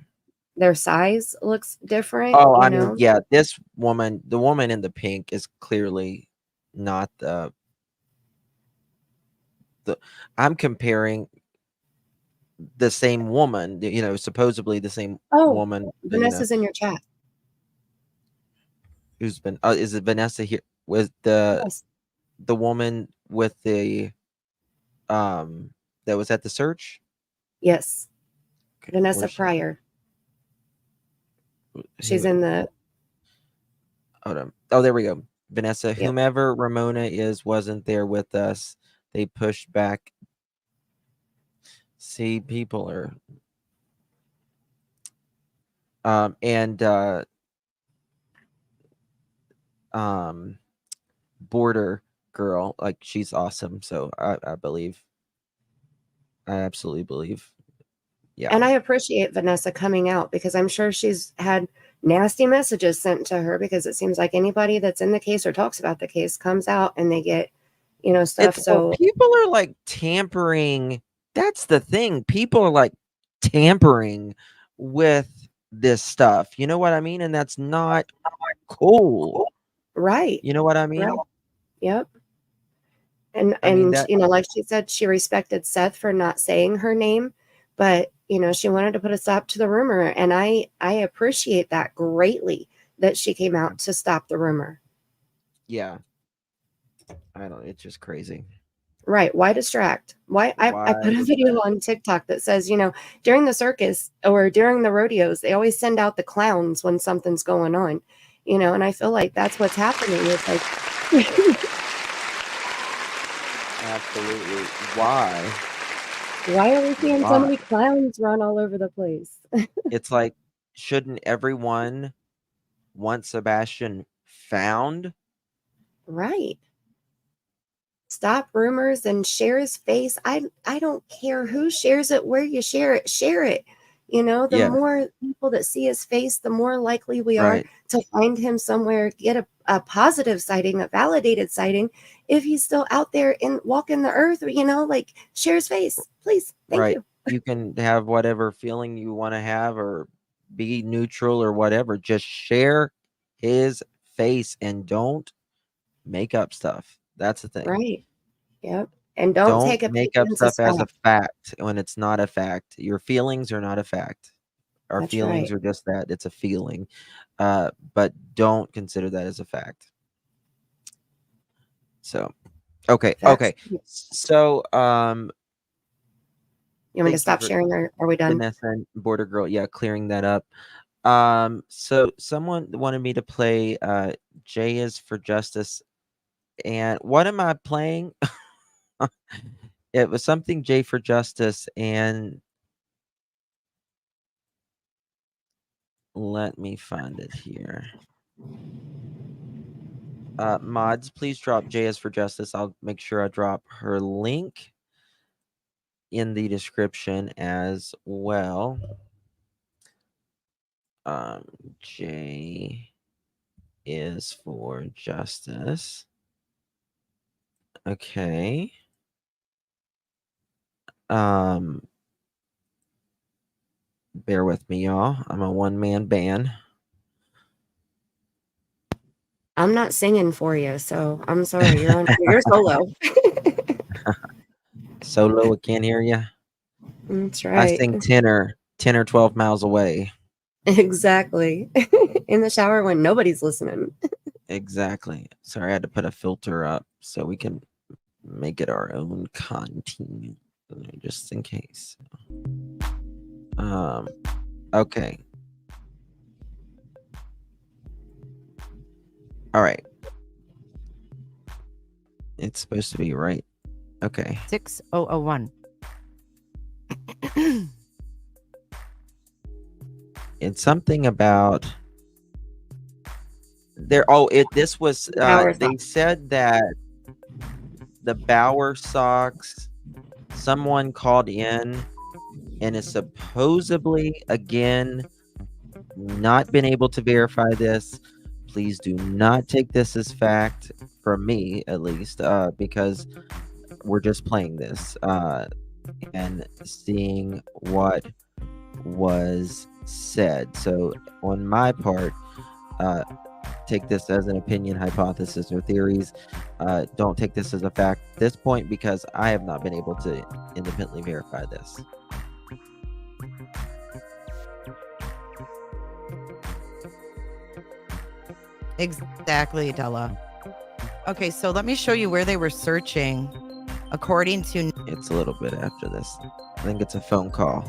D: Their size looks different,
C: Oh, I mean, yeah, the woman in the pink is clearly not the I'm comparing the same woman, supposedly the same
D: Oh,
C: woman,
D: Vanessa's in your chat.
C: who's been is it Vanessa here with
D: Yes.
C: the woman with the that was at the search?
D: Yes.
C: Okay,
D: Vanessa
C: where's she?
D: Pryor. She's
C: Who,
D: in the,
C: hold on. Oh, there we go. Vanessa,
D: yep.
C: whomever Ramona is, wasn't there with us. They pushed back. See, people are And Border Girl, like she's awesome. So I believe, I absolutely believe. Yeah.
D: And I appreciate Vanessa coming out because I'm sure she's had nasty messages sent to her because it seems like anybody that's in the case or talks about the case comes out and they get, stuff.
C: Well,
D: So
C: people are like tampering. That's the thing. People are like tampering with this stuff. You know what I mean? And that's not cool.
D: right.
C: You know what I mean?
D: Right. Yep. And
C: I mean that.
D: like she said, she respected Seth for not saying her name, but she wanted to put a stop to the rumor, and I appreciate that greatly that she came out to stop the rumor.
C: Yeah. I don't. It's just crazy.
D: Right. Why distract? Why I put a video on TikTok that says, during the circus or during the rodeos, they always send out the clowns when something's going on, and I feel like that's what's happening. It's like
C: Absolutely. Why?
D: why are we seeing so
C: Why?
D: many clowns run all over the place?
C: It's like, shouldn't everyone want Sebastian found?
D: Right. Stop rumors and share his face. I don't care who shares it, where you share it, share it. The
C: Yeah.
D: more people that see his face, the more likely we are
C: Right.
D: to find him somewhere, get a positive sighting, a validated sighting. If he's still out there and walking the earth, like share his face, please. Thank
C: Right.
D: you.
C: You can have whatever feeling you want to have or be neutral or whatever. Just share his face and don't make up stuff. That's the thing.
D: Right. Yep. And don't
C: Don't
D: take
C: make up
D: opinions
C: stuff as a
D: fact.
C: fact when it's not a fact. Your feelings are not a fact. Our
D: That's
C: feelings
D: right.
C: are just that. It's a feeling. But don't consider that as a fact. So, okay.
D: Facts.
C: So,
D: You want me to
C: thank you
D: stop
C: for
D: sharing, or are we done?
C: Vanessa and Border Girl. Yeah, clearing that up. So someone wanted me to play J is for Justice. And what am I playing? It was something J for Justice, and let me find it here. Mods, please drop J is for Justice. I'll make sure I drop her link in the description as well. J is for Justice. Okay. Bear with me, y'all. I'm a one-man band.
D: I'm not singing for you, so I'm sorry. You're solo.
C: Solo, I can't hear you.
D: That's
C: I
D: right.
C: sing 10 or 12 miles away.
D: Exactly. In the shower when nobody's listening.
C: Exactly. Sorry, I had to put a filter up so we can make it our own content, just in case. Okay. All right. It's supposed to be right. Okay.
L: 6001.
C: It's something about there. Oh, this was they said that the Bauer socks, someone called in and is supposedly, again, not been able to verify this. Please do not take this as fact, from me at least, because we're just playing this and seeing what was said. So on my part, take this as an opinion, hypothesis, or theories. Don't take this as a fact at this point because I have not been able to independently verify this.
L: Exactly, Della. Okay, so let me show you where they were searching. According to...
C: It's a little bit after this. I think it's a phone call.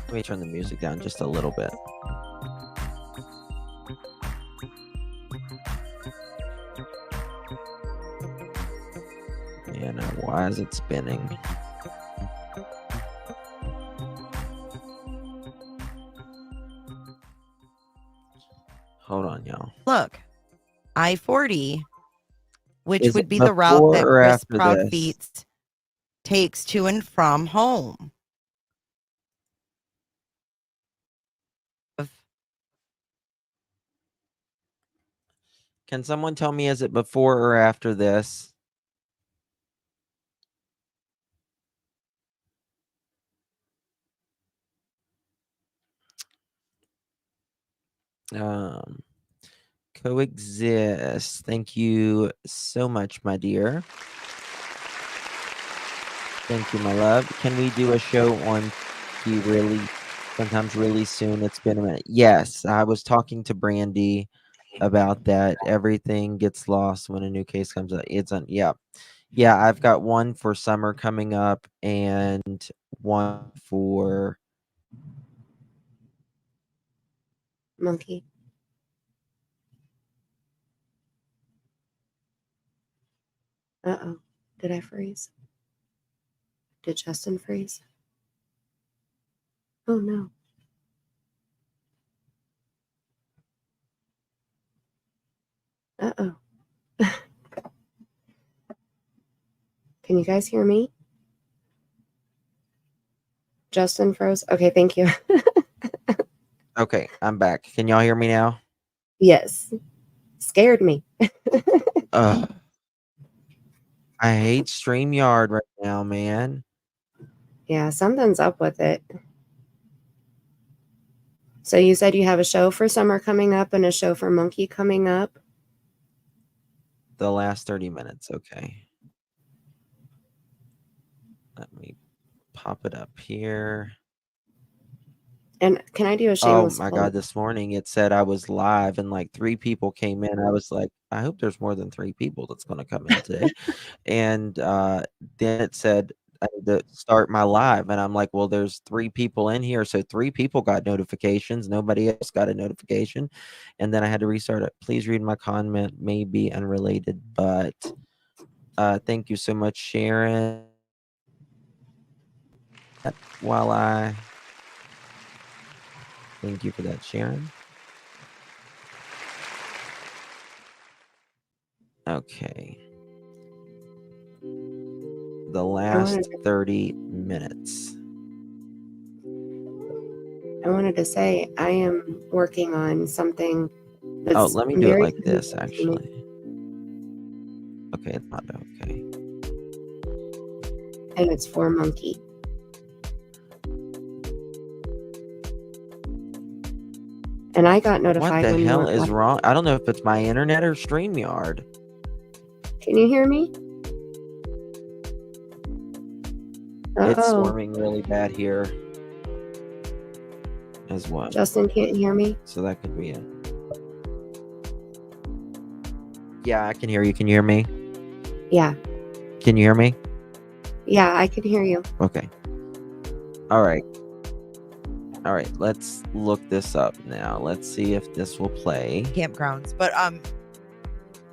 C: Let me turn the music down just a little bit. Yeah, now why is it spinning? now.
L: Look, I-40, which
C: Is
L: would
C: it
L: be the route
C: before
L: that
C: or
L: Chris
C: after
L: Proud
C: this?
L: Feet takes to and from home.
C: Can someone tell me, is it before or after this? Coexist. Thank you so much, my dear. Thank you, my love. Can we do a show on you sometimes really soon? It's been a minute. Yes, I was talking to Brandy about that. Everything gets lost when a new case comes out. Yeah, I've got one for summer coming up and one for
D: Monkey. Uh-oh. Did I freeze? Did Justin freeze? Oh, no. Uh-oh. Can you guys hear me? Justin froze. Okay, thank you.
C: Okay, I'm back. Can y'all hear me now?
D: Yes. Scared me.
C: Ugh. I hate StreamYard right now, man.
D: Yeah, something's up with it. So you said you have a show for summer coming up and a show for Monkey coming up?
C: The last 30 minutes, okay. Let me pop it up here.
D: And can I do a
C: Oh
D: shameless
C: my
D: plug?
C: God, this morning it said I was live and like 3 people came in. I was like, I hope there's more than 3 people that's going to come in today. And then it said I need to start my live. And I'm like, well, there's 3 people in here. So 3 people got notifications. Nobody else got a notification. And then I had to restart it. Please read my comment. May be unrelated, but thank you so much, Sharon. While I thank you for that, Sharon. Okay. The last 30 minutes.
D: I wanted to say I am working on something that's
C: Oh, let me do it
D: very
C: like this,
D: convenient to me.
C: actually. Okay, it's not okay.
D: And it's for Monkey. And I got
C: What
D: notified
C: the
D: when you
C: hell
D: went
C: is
D: live.
C: wrong? I don't know if it's my internet or StreamYard.
D: Can you hear me?
C: It's
D: Uh-oh.
C: storming really bad here as well.
D: Justin can't hear me?
C: So that could be it. Yeah, I can hear you. Can you hear me?
D: Yeah.
C: Can you hear me?
D: Yeah, I can hear you.
C: Okay. All right. All right, let's look this up now. Let's see if this will play.
L: Campgrounds. But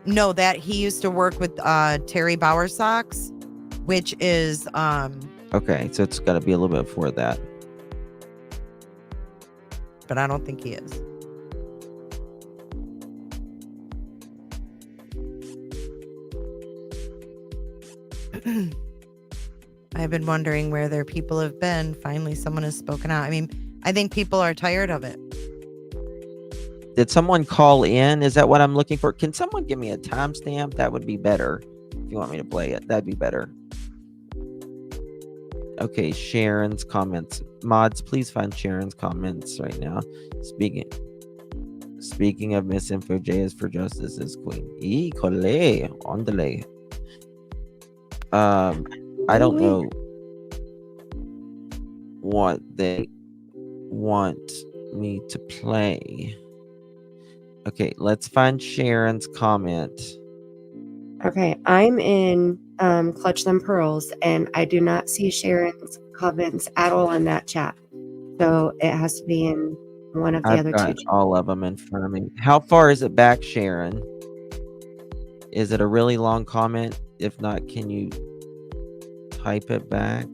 L: no, that he used to work with Terry Bowersocks, which is
C: Okay, so it's got to be a little bit before that.
L: But I don't think he is. I've been wondering where their people have been. Finally, someone has spoken out. I mean, I think people are tired of it.
C: Did someone call in? Is that what I'm looking for? Can someone give me a timestamp? That would be better. If you want me to play it, that'd be better. Okay, Sharon's comments. Mods, please find Sharon's comments right now. Speaking of misinfo, J is for justice is queen. On delay. I don't know what they want me to play. Okay, let's find Sharon's comment.
D: Okay, I'm in Clutch Them Pearls, and I do not see Sharon's comments at all in that chat. So it has to be in one of the
C: I've
D: other
C: got
D: two.
C: all of them in front of me. How far is it back, Sharon? Is it a really long comment? If not, can you type it back?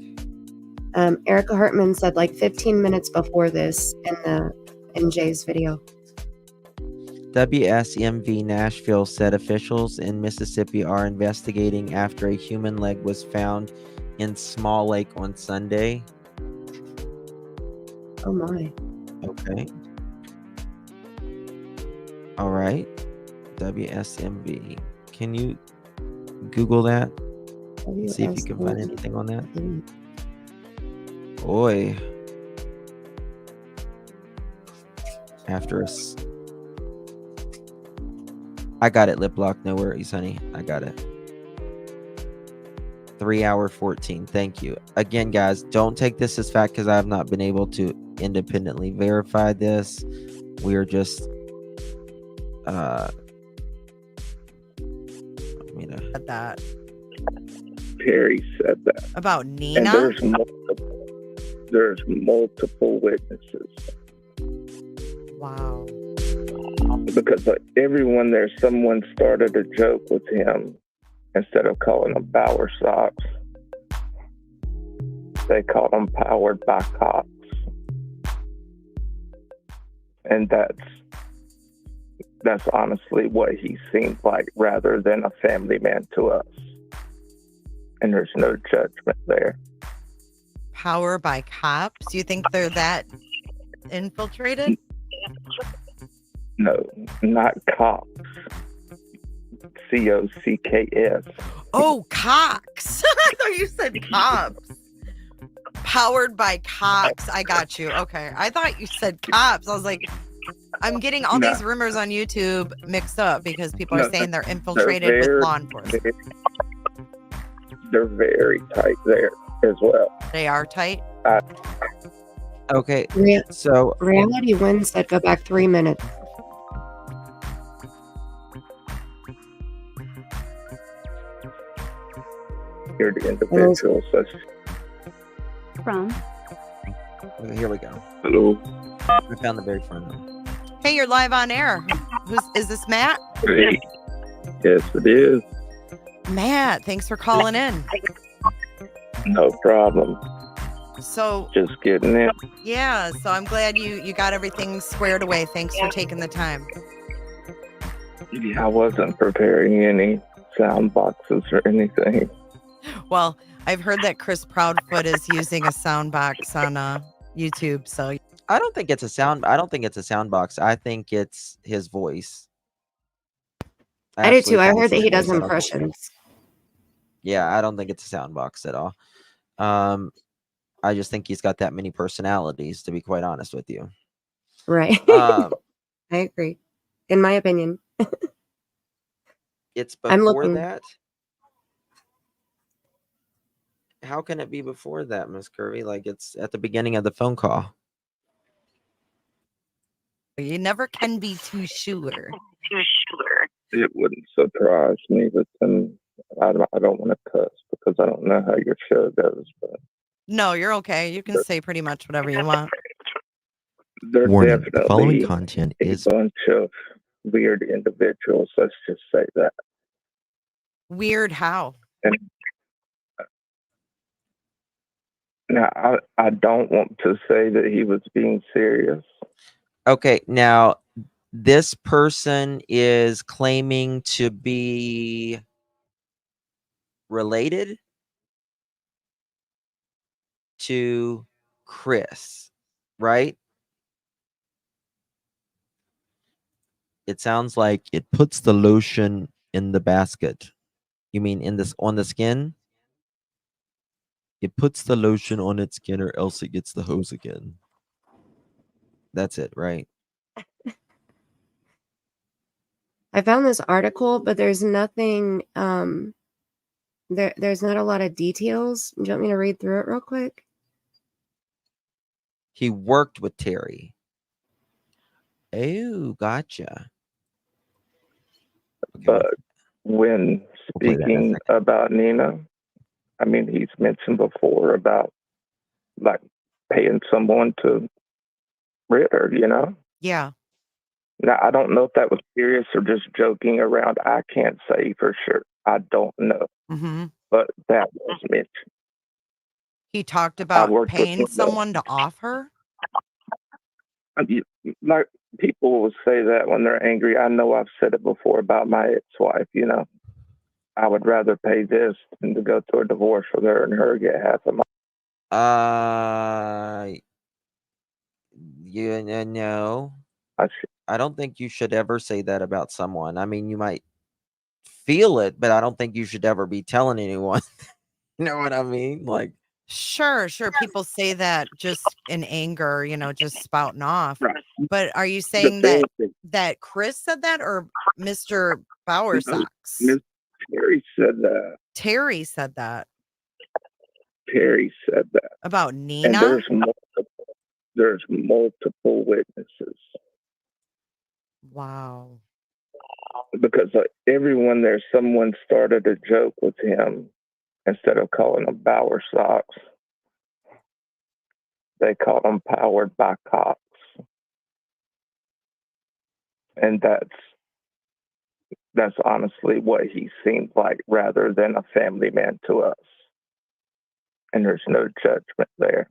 D: Erica Hartman said like 15 minutes before this in Jay's video.
C: WSMV Nashville said officials in Mississippi are investigating after a human leg was found in Small Lake on Sunday.
D: Oh my.
C: Okay. All right. WSMV. Can you Google that? See if you can find anything on that. Boy. After us. I got it, Lip Lock. No worries, honey. I got it. 3 hour 14. Thank you. Again, guys, don't take this as fact because I have not been able to independently verify this. We are just
L: That
M: Perry said that.
L: about
M: And
L: Nina.
M: there's multiple witnesses.
L: Wow.
M: Because everyone there, someone started a joke with him. Instead of calling them Power Socks, they called them Powered by Cops. And that's honestly what he seemed like, rather than a family man to us. And there's no judgment there.
L: Power by cops? You think they're that infiltrated?
M: No, not cops. COCKS.
L: Oh, cocks. I thought you said cops. Powered by cocks. I got you. Okay. I thought you said cops. I was like, I'm getting all these rumors on YouTube mixed up because people are saying they're infiltrated with law enforcement.
M: They're very tight there as well.
L: They are tight?
C: Okay. So
D: Reality Wins said go back 3 minutes.
M: Here the individuals.
N: From?
C: Okay, here we go.
M: Hello.
C: I found the very front one.
L: Hey, you're live on air. Is this Matt?
M: Hey. Yes, it is.
L: Matt, thanks for calling in.
M: No problem.
L: So
M: Just getting in.
L: yeah, so I'm glad you got everything squared away. Thanks for taking the time.
M: I wasn't preparing any sound boxes or anything.
L: Well, I've heard that Chris Proudfoot is using a sound box on YouTube, so
C: I don't think it's a sound box. I think it's his voice.
D: I do
C: actually
D: too. I
C: think
D: heard
C: it's
D: that
C: his
D: he does
C: voice. I don't-
D: impressions.
C: Yeah, I don't think it's a sound box at all. I just think he's got that many personalities, to be quite honest with you.
D: Right.
C: Um,
D: I agree. In my opinion.
C: it's
D: I'm
C: before
D: looking.
C: that. How can it be before that, Miss Curvy? Like it's at the beginning of the phone call.
L: you never can be too sure.
M: It wouldn't surprise me, but then I don't want to cuss because I don't know how your show goes. But
L: No, you're okay. You can say pretty much whatever you want.
M: they're
C: Warning,
M: definitely
C: the following content
M: a
C: is
M: bunch of weird individuals. Let's just say that.
L: Weird how?
M: And now, I don't want to say that he was being serious.
C: okay. Now, this person is claiming to be related to Chris, right? It sounds like it puts the lotion in the basket. You mean in this on the skin? It puts the lotion on its skin or else it gets the hose again. That's it, right?
D: I found this article, but there's nothing there's not a lot of details. Do you want me to read through it real quick?
C: He worked with Terry. Oh, gotcha.
M: But when
C: play that in a
M: speaking about Nina, I mean, he's mentioned before about like paying someone to rid her, you know?
L: Yeah.
M: Now, I don't know if that was serious or just joking around. I can't say for sure. I don't know.
L: Mm-hmm.
M: But that was mentioned.
L: He talked about
M: worked with
L: paying
M: him, though.
L: someone to off her.
M: Like people will say that when they're angry. I know I've said it before about my ex-wife. I would rather pay this than to go through a divorce with her and her get half of my.
C: No.
M: I
C: I don't think you should ever say that about someone. I mean, you might feel it, but I don't think you should ever be telling anyone. You know what I mean? Like,
L: Sure. People say that just in anger, just spouting off.
M: Right.
L: But are you
M: The
L: saying
M: thing
L: that Chris said that or Mr. Bauer
M: No,
L: Socks?
M: Miss Terry said that.
L: Terry said that
M: Terry said that.
L: about
M: And
L: Nina.
M: there's multiple witnesses
L: Wow.
M: because everyone there, someone started a joke with him instead of calling him Bauer Socks. They called him Powered by Cox, and that's honestly what he seemed like, rather than a family man to us. And there's no judgment there.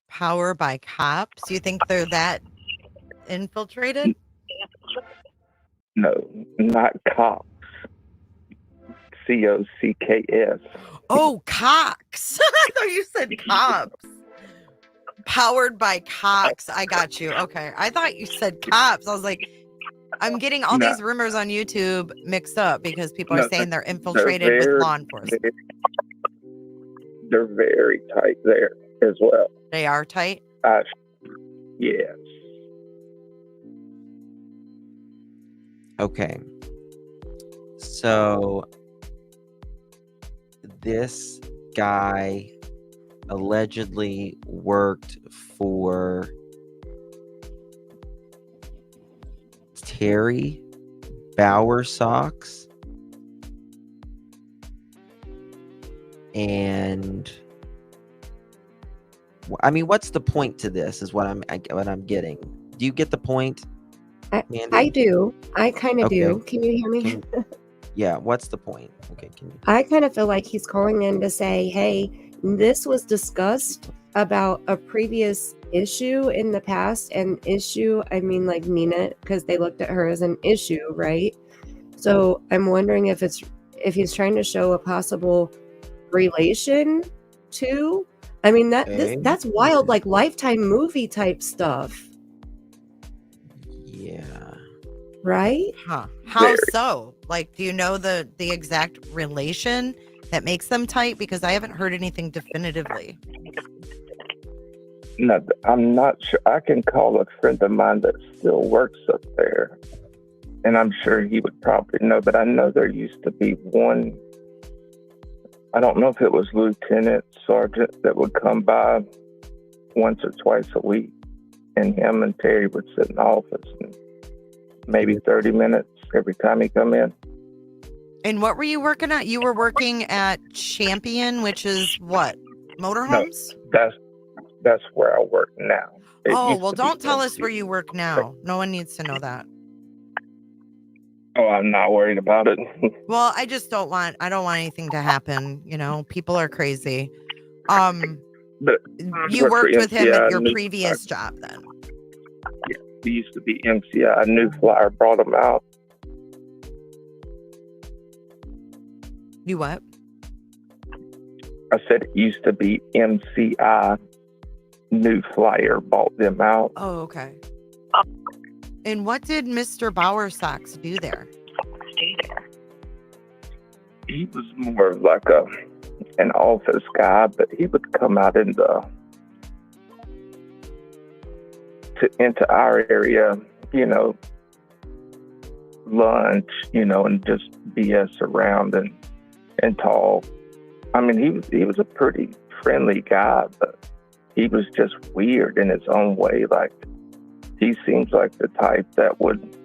L: Power by cops. You think they're that infiltrated?
M: No, not Cox. COCKS.
L: Oh, Cox. I thought you said cops. Powered by Cox. I got you. Okay. I thought you said cops. I was like, I'm getting all these rumors on YouTube mixed up because people are saying they're infiltrated with law enforcement.
M: They're very tight there as well.
L: They are tight?
M: Yes.
C: okay. So this guy allegedly worked for Terry Bauer Socks. And I mean, what's the point to this? Is what I'm getting. Do you get the point, Mandy?
D: I do. I kind of
C: Okay.
D: do. Can you hear me?
C: Yeah. What's the point? Okay. Can you?
D: I kind of feel like he's calling in to say, hey, this was discussed about a previous issue in the past. And issue, I mean, like Nina, because they looked at her as an issue, right? So I'm wondering if he's trying to show a possible relation to. I mean, that's wild, like Lifetime movie type stuff.
C: Yeah.
D: Right?
L: Huh. How so? Like, do you know the exact relation that makes them tight? Because I haven't heard anything definitively.
M: No, I'm not sure. I can call a friend of mine that still works up there, and I'm sure he would probably know, but I know there used to be one, I don't know if it was lieutenant, sergeant, that would come by once or twice a week, and him and Terry would sit in the office and maybe 30 minutes every time he come in.
L: And what were you working at? You were working at Champion, which is what? Motorhomes?
M: No, that's where I work now.
L: Oh, well, don't tell us where you work now. No one needs to know that.
M: Oh, I'm not worried about it.
L: Well, I don't want anything to happen. People are crazy.
M: But
L: you worked with him at your previous job then?
M: Yeah, he used to be MCI. New Flyer brought him out.
L: You what?
M: I said it used to be MCI. New Flyer bought them out.
L: Oh, okay. And what did Mr. Bauer Socks do there?
M: He was more of like an office guy, but he would come out into our area, lunch, and just BS around and talk. I mean, he was a pretty friendly guy, but he was just weird in his own way. Like, he seems like the type that would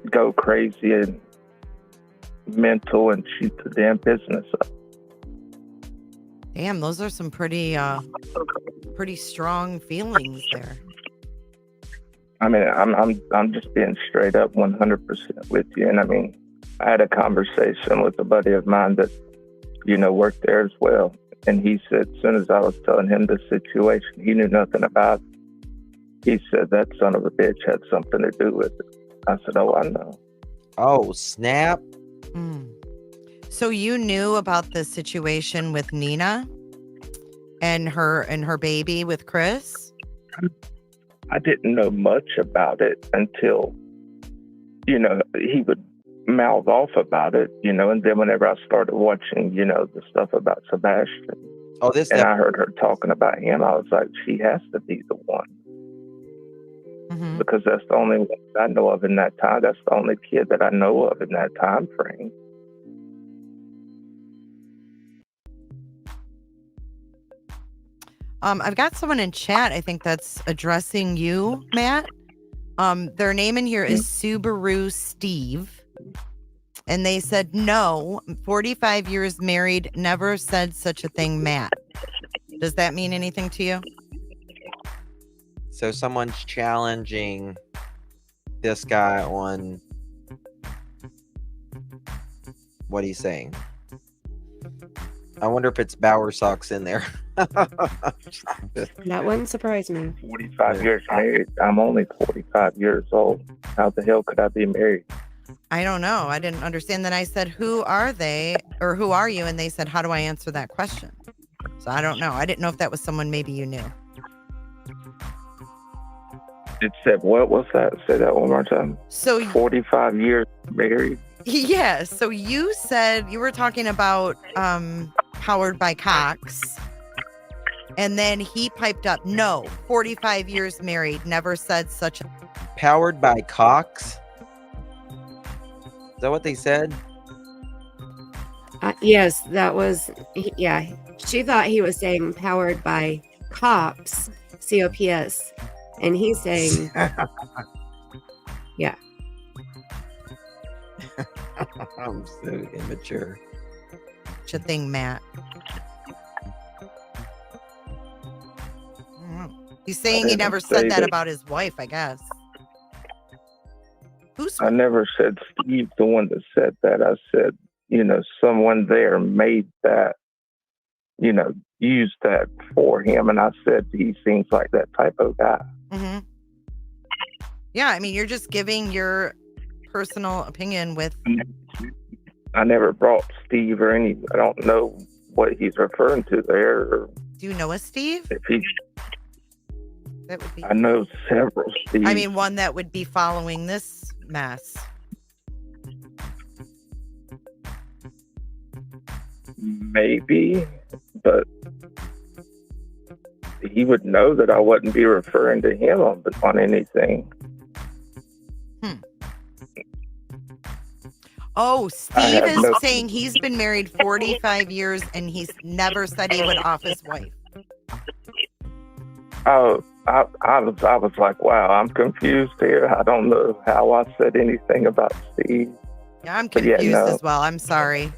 M: go crazy and mental and shoot the damn business up.
L: Damn, those are some pretty strong feelings there.
M: I mean, I'm just being straight up 100% with you. And I mean, I had a conversation with a buddy of mine that, worked there as well. And he said, as soon as I was telling him the situation, he knew nothing about it. He said that son of a bitch had something to do with it. I said, oh, I know.
C: Oh, snap.
L: So you knew about the situation with Nina and her baby with Chris?
M: I didn't know much about it until, he would mouth off about it, and then whenever I started watching, the stuff about Sebastian, and I heard her talking about him, I was like, she has to be the one. Because that's the only one I know of in that time. That's the only kid that I know of in that time frame.
L: I've got someone in chat, I think that's addressing you, Matt. Their name in here is Subaru Steve. And they said, no, 45 years married, never said such a thing, Matt. Does that mean anything to you?
C: So someone's challenging this guy on what he's saying. I wonder if it's Bauer socks in there.
D: That wouldn't surprise me.
M: 45 years married. I'm only 45 years old. How the hell could I be married?
L: I don't know. I didn't understand. Then I said, who are they or who are you? And they said, how do I answer that question? So I don't know. I didn't know if that was someone maybe you knew.
M: It said, what was that? Say that one more time.
L: So
M: 45 years married.
L: Yeah. So you said you were talking about Powered by Cox. And then he piped up, no, 45 years married, never said such a...
C: Powered by Cox? Is that what they said?
D: Yes, that was, yeah. She thought he was saying powered by cops, COPS. And he's saying, yeah.
C: I'm so immature.
L: Such a thing, Matt. He's saying he never said that about his wife, I guess.
M: I never said Steve, the one that said that. I said, someone there made that, used that for him. And I said, he seems like that type of guy.
L: Mm-hmm. Yeah, I mean, you're just giving your personal opinion with...
M: I never brought Steve or any... I don't know what he's referring to there. Or
L: do you know a Steve?
M: If he...
L: That would be...
M: I know several Steves.
L: I mean, one that would be following this mess.
M: Maybe, but he would know that I wouldn't be referring to him on anything.
L: Oh, Steve is saying he's been married 45 years and he's never said he would off his wife.
M: Oh, I was like, wow, I'm confused here. I don't know how I said anything about Steve.
L: Yeah, I'm confused as well. I'm sorry.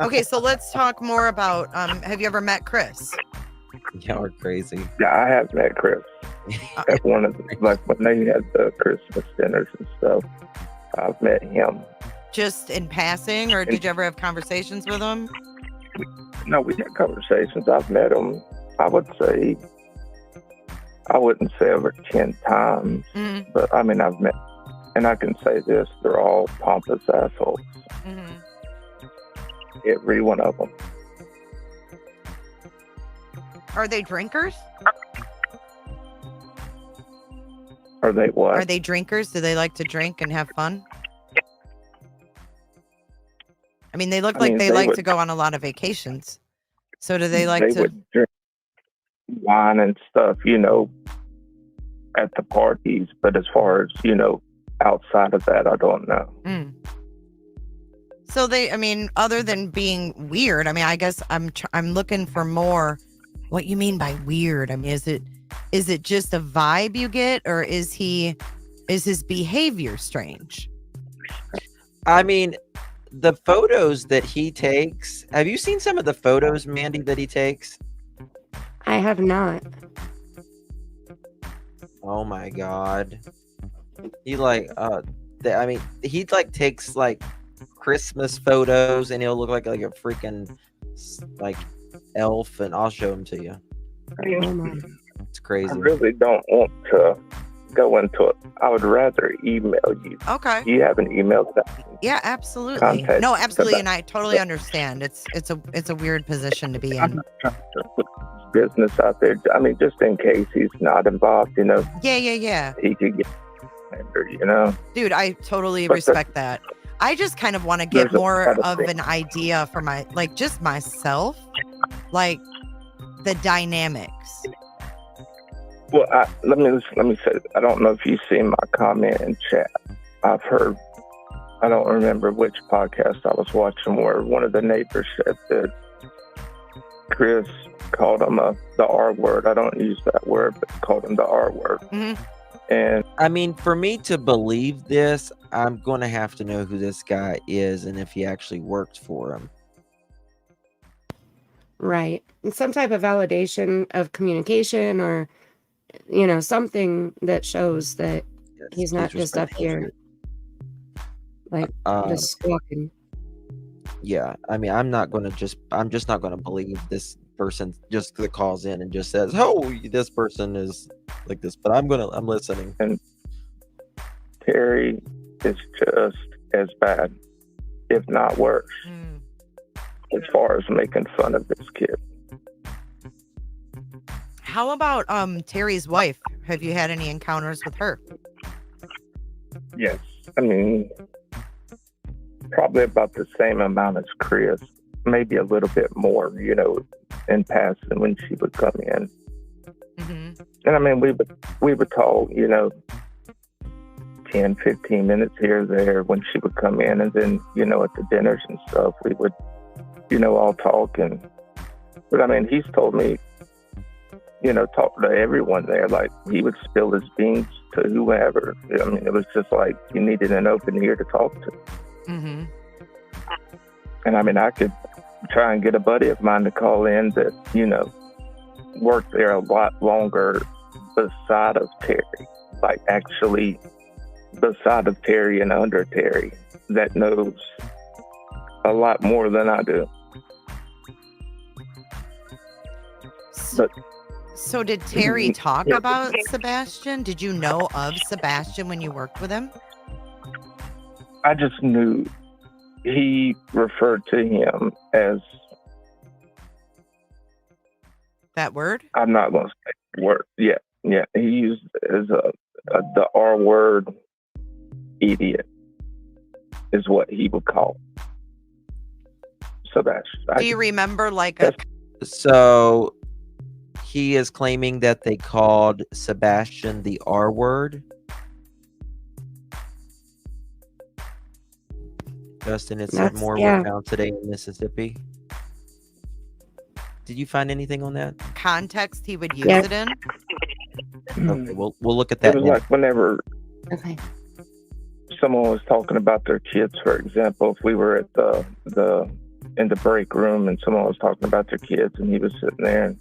L: Okay, so let's talk more about, have you ever met Chris?
C: Y'all are crazy.
M: Yeah, I have met Chris. At one of the, like when they had the Christmas dinners and stuff, I've met him.
L: Just in passing, or did you ever have conversations with him?
M: No, we had conversations. I've met him, I wouldn't say over 10 times, but I mean, I've met, and I can say this, they're all pompous assholes. Every one of them.
L: Are they drinkers?
M: Are they what?
L: Are they drinkers? Do they like to drink and have fun? I mean, they look like they like to go on a lot of vacations. So do they like to...
M: They would drink wine and stuff, at the parties. But as far as, outside of that, I don't know.
L: So they, I mean, other than being weird, I mean, I guess I'm looking for more what you mean by weird. I mean, is it just a vibe you get, or is his behavior strange?
C: I mean, the photos that he takes, have you seen some of the photos, Mandy, that he takes?
D: I have not.
C: Oh my God. He he takes Christmas photos and he'll look like a freaking elf, and I'll show them to you.
D: Oh my.
C: It's
M: I
C: crazy.
M: really don't want to go into it. I would rather email you.
L: Okay.
M: Do you have an email that
L: Yeah, absolutely.
M: contact
L: No, absolutely,
M: about-
L: and I totally understand. It's a weird position to be
M: I'm
L: in.
M: not trying to put business out there. I mean, just in case he's not involved,
L: Yeah.
M: he could get under,
L: Dude, I totally
M: But
L: respect that. I just kind of want to get
M: there's a
L: more
M: lot of
L: of
M: things.
L: an idea for just myself, like the dynamics.
M: Well, let me say, I don't know if you've seen my comment in chat. I've heard, I don't remember which podcast I was watching where one of the neighbors said that Chris called him the R word. I don't use that word, but called him the R word.
L: Mm-hmm.
M: And
C: I mean, for me to believe this, I'm going to have to know who this guy is and if he actually worked for him.
D: Right. And some type of validation of communication or, something that shows that
C: Yes,
D: he's not
C: please
D: just
C: respect
D: up
C: the
D: here, like, just squawking.
C: Yeah, I mean, I'm just not going to believe this person just that calls in and just says, "Oh, this person is like this," but I'm listening.
M: And Terry is just as bad, if not worse, as far as making fun of this kid.
L: How about Terry's wife? Have you had any encounters with her?
M: Yes. I mean, probably about the same amount as Chris, maybe a little bit more, in passing when she would come in.
L: Mm-hmm.
M: And I mean, we would talk, 10, 15 minutes here or there when she would come in. And then, at the dinners and stuff, we would, all talk. But I mean, he's told me, talk to everyone there. Like, he would spill his beans to whoever. I mean, it was just like you needed an open ear to talk to.
L: Mm-hmm.
M: And I mean, I could try and get a buddy of mine to call in that, worked there a lot longer beside of Terry. Like, actually beside of Terry and under Terry, that knows a lot more than I do.
L: So did Terry talk about Sebastian? Did you know of Sebastian when you worked with him?
M: I just knew he referred to him as
L: that word.
M: I'm not going to say the word. Yeah. He used it as the R word, idiot, is what he would call Sebastian.
L: Do you remember
C: So he is claiming that they called Sebastian the R word. Justin, it said more were found today in Mississippi. Did you find anything on that?
L: Context he would use it in?
C: Okay, we'll look at that.
M: It was like whenever
D: Okay.
M: someone was talking about their kids, for example, if we were at in the break room and someone was talking about their kids and he was sitting there and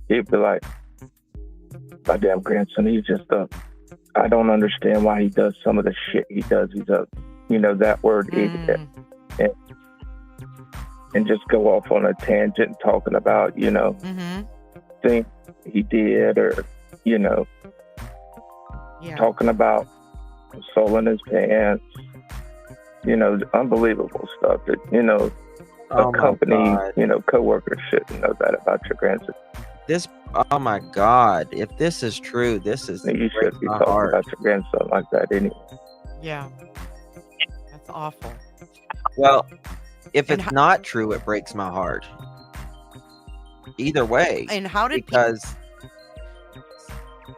M: he'd be like, my damn grandson, he's just I don't understand why he does some of the shit he does. He's that word idiot. And just go off on a tangent talking about, things he did or, talking about soiling his pants, unbelievable stuff that, a company, coworkers shouldn't know that about your grandson.
C: Oh my God! If this is true, this is
M: you should be talking about your grandson like that anyway.
L: Yeah, that's awful.
C: Well, if it's not true, it breaks my heart. Either way.
L: And how did
C: because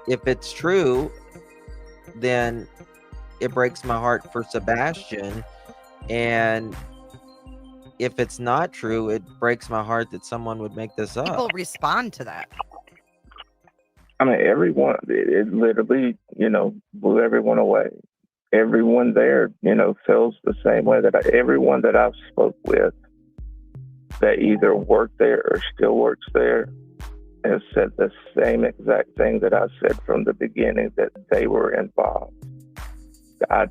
C: if it's true, then it breaks my heart for Sebastian, and if it's not true, it breaks my heart that someone would make this up.
L: People respond to that.
M: I mean, everyone, it literally, blew everyone away. Everyone there, feels the same way that everyone that I've spoke with that either worked there or still works there has said the same exact thing that I said from the beginning, that they were involved. I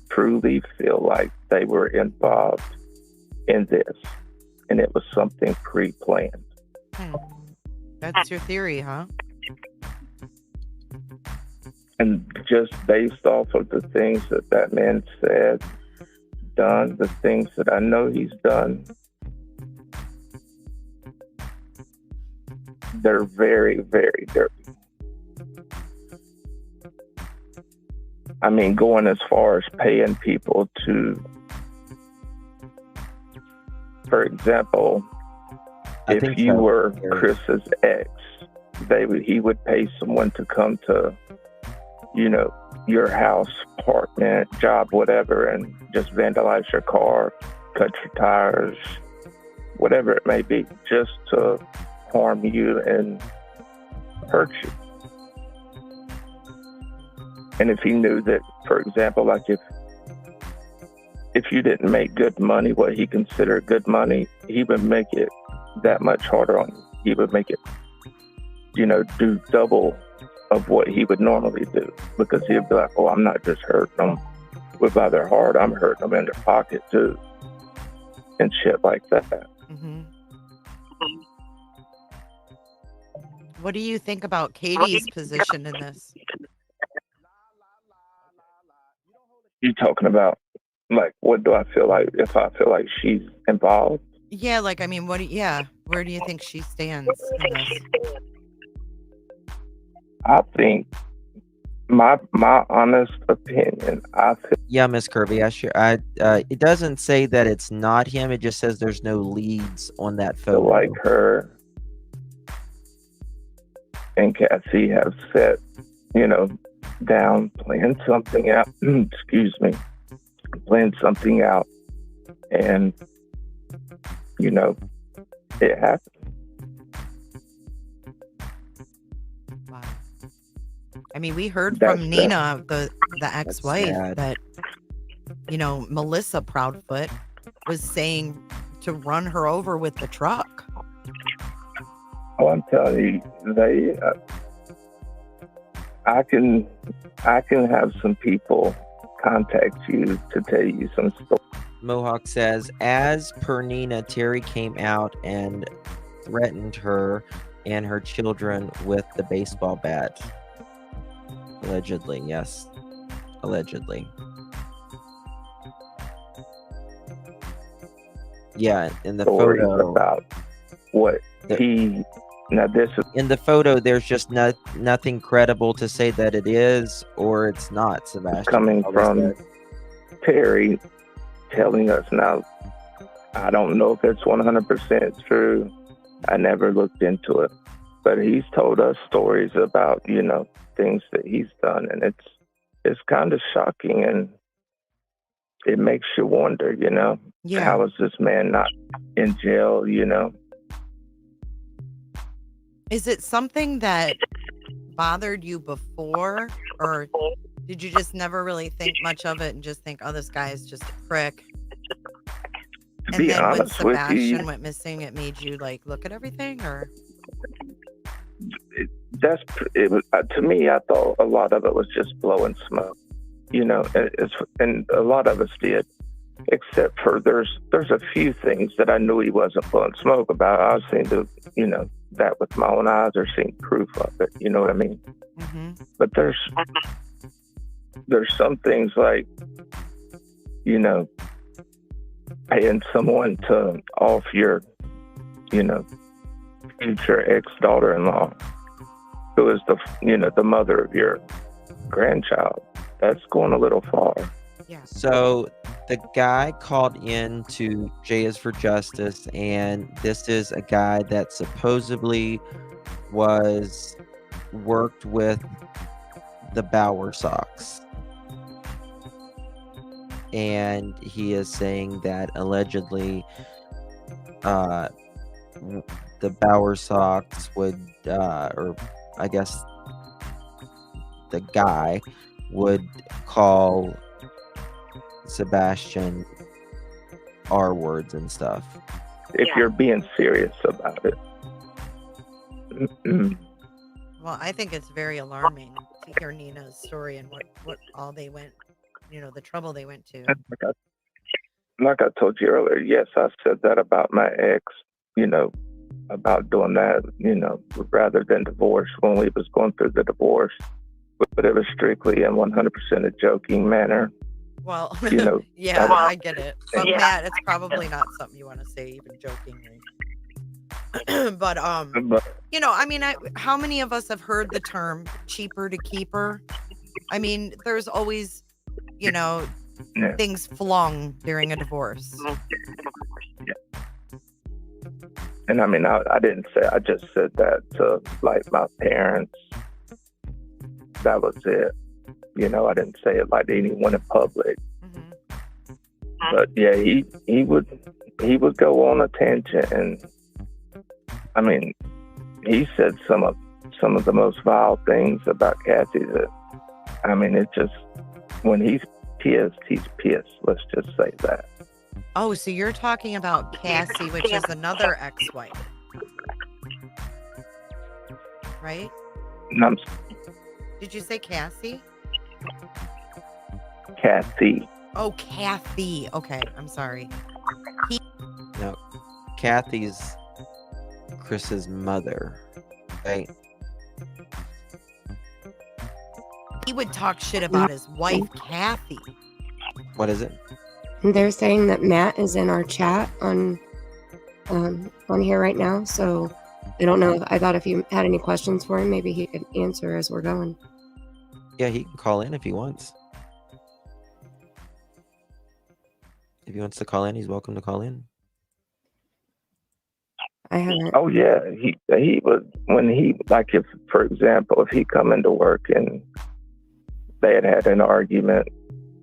M: truly feel like they were involved in this, and it was something pre-planned.
L: That's your theory, huh?
M: And just based off of the things that that man said, done, the things that I know he's done, they're very, very dirty. I mean, going as far as paying people to, for example, if you were Chris's ex, he would pay someone to come to, you know, your house, apartment, job, whatever, and just vandalize your car, cut your tires, whatever it may be, just to harm you and hurt you. And if he knew that, for example, like if you didn't make good money, what he considered good money, he would make it that much harder on you. He would make it, you know, do double of what he would normally do, because he'd be like, oh, I'm not just hurting them with by their heart, I'm hurting them in their pocket too, and shit like that.
L: Mm-hmm. What do you think about Katie's position in this?
M: You talking about, like, what do I feel like if I feel like she's involved?
L: Yeah, like, I mean, where do you think she stands in this?
M: I think my honest opinion, I feel
C: Yeah, Miss Kirby, it doesn't say that it's not him. It just says there's no leads on that photo.
M: like her and Cassie have set, you know, down, playing something out. Excuse me, playing something out, and you know, it happened.
L: Wow. I mean, we heard from Nina, the ex-wife, that, you know, Melissa Proudfoot was saying to run her over with the truck.
M: Oh, I'm telling you, I can have some people contact you to tell you some stories.
C: Mohawk says, as per Nina, Terry came out and threatened her and her children with the baseball bat. Allegedly, yes. Allegedly. Yeah, in the photo
M: about what now this is
C: in the photo, there's just nothing credible to say that it is or it's not, Sebastian.
M: Coming from Terry telling us. Now, I don't know if it's 100% true. I never looked into it, but he's told us stories about, you know, things that he's done, and it's kind of shocking, and it makes you wonder, you know, how is this man not in jail, you know?
L: Is it something that bothered you before, or did you just never really think much of it and just think, oh, this guy is just a prick? And then when Sebastian went missing, it made you like look at everything, or?
M: It was, to me, I thought a lot of it was just blowing smoke, you know, and a lot of us did, except for there's a few things that I knew he wasn't blowing smoke about. I've seen that with my own eyes, or seen proof of it, you know what I mean?
L: Mm-hmm.
M: But there's some things like, you know, paying someone to off your, you know, future ex-daughter-in-law, who is the mother of your grandchild. That's going a little far.
L: Yeah.
C: So the guy called in to J is for Justice, and this is a guy that supposedly worked with the Bauer Sox. And he is saying that allegedly the Bauer Sox would, or I guess the guy would call Sebastian R words and stuff.
M: If you're being serious about it.
L: Well, I think it's very alarming to hear Nina's story and what all they went, you know, the trouble they went to.
M: Like I told you earlier, yes, I said that about my ex, you know, about doing that, rather than divorce when we was going through the divorce. But it was strictly in 100% a joking manner.
L: Well,
M: Yeah,
L: I get it. But Matt, it's probably not something you want to say even jokingly. But how many of us have heard the term cheaper to keep her? I mean, there's always, things flung during a divorce.
M: And I mean, I didn't say, I just said that to like my parents. That was it. I didn't say it like anyone in public. But yeah, he would go on a tangent, and I mean, he said some of the most vile things about Kathy that, I mean, it just, when he's pissed. Let's just say that.
L: Oh, so you're talking about Cassie, which is another ex-wife, right?
M: And
L: Did you say Cassie?
M: Kathy.
L: Oh, Kathy. Okay, I'm sorry.
C: No, Kathy's Chris's mother, right?
L: He would talk shit about his wife, Kathy.
C: What is it?
D: They're saying that Matt is in our chat on here right now. So I don't know. I thought if you had any questions for him, maybe he could answer as we're going.
C: Yeah, he can call in if he wants. If he wants to call in, he's welcome to call in.
D: I haven't.
M: Oh yeah, he would, when he, like, if, for example, if he come into work and they had an argument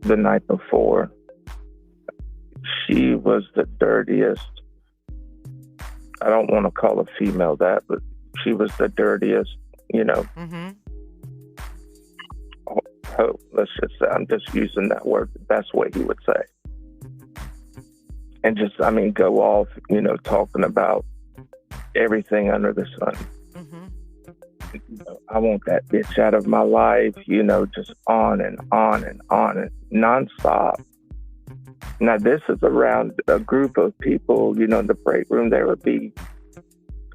M: the night before, she was the dirtiest. I don't want to call a female that, but she was the dirtiest, let's just say, I'm just using that word, that's what he would say. And just, I mean, go off, talking about everything under the sun. I want that bitch out of my life, just on and on and on and nonstop. Now, this is around a group of people, in the break room. There would be,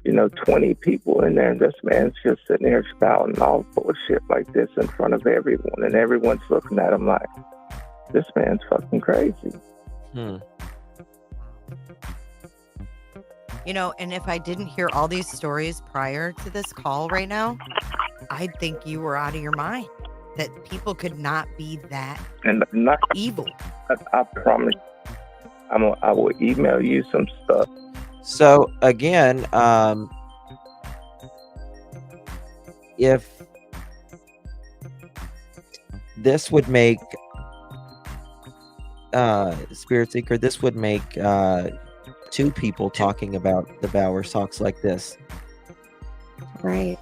M: 20 people in there, and this man's just sitting there spouting all bullshit like this in front of everyone, and everyone's looking at him like, this man's fucking crazy.
L: And if I didn't hear all these stories prior to this call right now, I'd think you were out of your mind. That people could not be that evil.
M: I promise. I will email you some stuff.
C: So again, if this would make Spirit Seeker, this would make two people talking about the Bauer socks like this.
D: Right.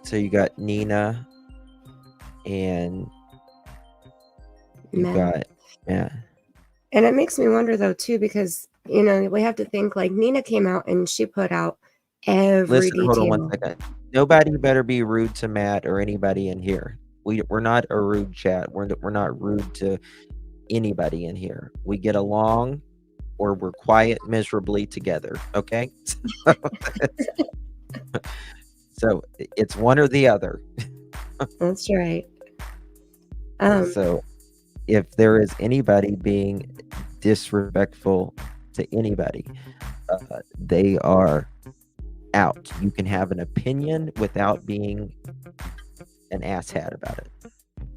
C: So you got Nina and you got Matt.
D: And it makes me wonder though too, because we have to think, like, Nina came out and she put out every detail.
C: Hold on one second. Nobody better be rude to Matt or anybody in here. We're not a rude chat. We're not rude to anybody in here. We get along, or we're quiet miserably together. Okay. So it's one or the other.
D: That's right.
C: So if there is anybody being disrespectful to anybody, they are out. You can have an opinion without being an asshat about it.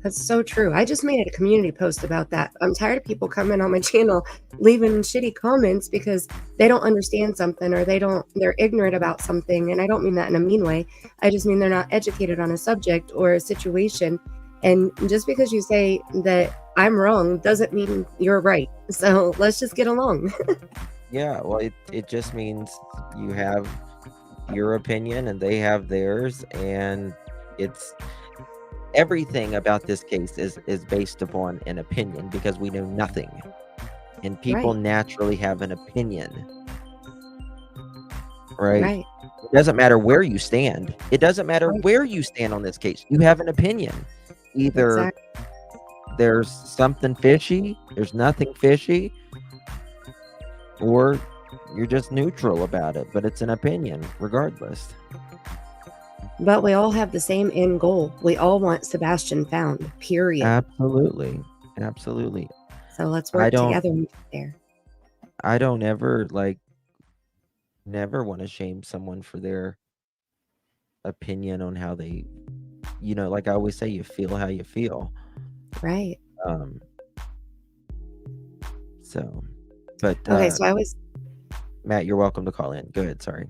D: That's so true. I just made a community post about that. I'm tired of people coming on my channel leaving shitty comments because they don't understand something, or they're ignorant about something. And I don't mean that in a mean way. I just mean they're not educated on a subject or a situation. And just because you say that I'm wrong doesn't mean you're right. So let's just get along.
C: Yeah, well, it just means you have your opinion and they have theirs, and it's everything about this case is based upon an opinion, because we know nothing, and people naturally have an opinion, right? It doesn't matter where you stand. It doesn't matter where you stand on this case. You have an opinion. Either there's something fishy, there's nothing fishy, or You're just neutral about it, but it's an opinion regardless.
D: But we all have the same end goal. We all want Sebastian found, period.
C: Absolutely. Absolutely.
D: So let's
C: I
D: work
C: don't
D: together and get there.
C: I don't ever never want to shame someone for their opinion on how they, like I always say, you feel how you feel.
D: Right.
C: So, but
D: Okay, so I was
C: Matt, you're welcome to call in. Go ahead. Sorry.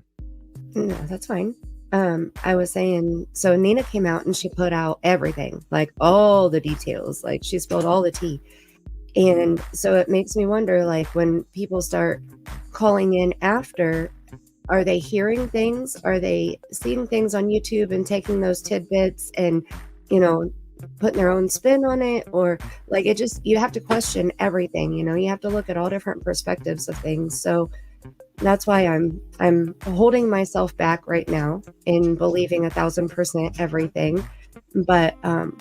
D: no, that's fine. I was saying, so Nina came out and she put out everything, like all the details, like she spilled all the tea. And so it makes me wonder, like when people start calling in after, are they hearing things? Are they seeing things on YouTube and taking those tidbits and, putting their own spin on it? Or like it just, you have to question everything, you have to look at all different perspectives of things. So that's why I'm holding myself back right now in believing 1,000% everything. But I'm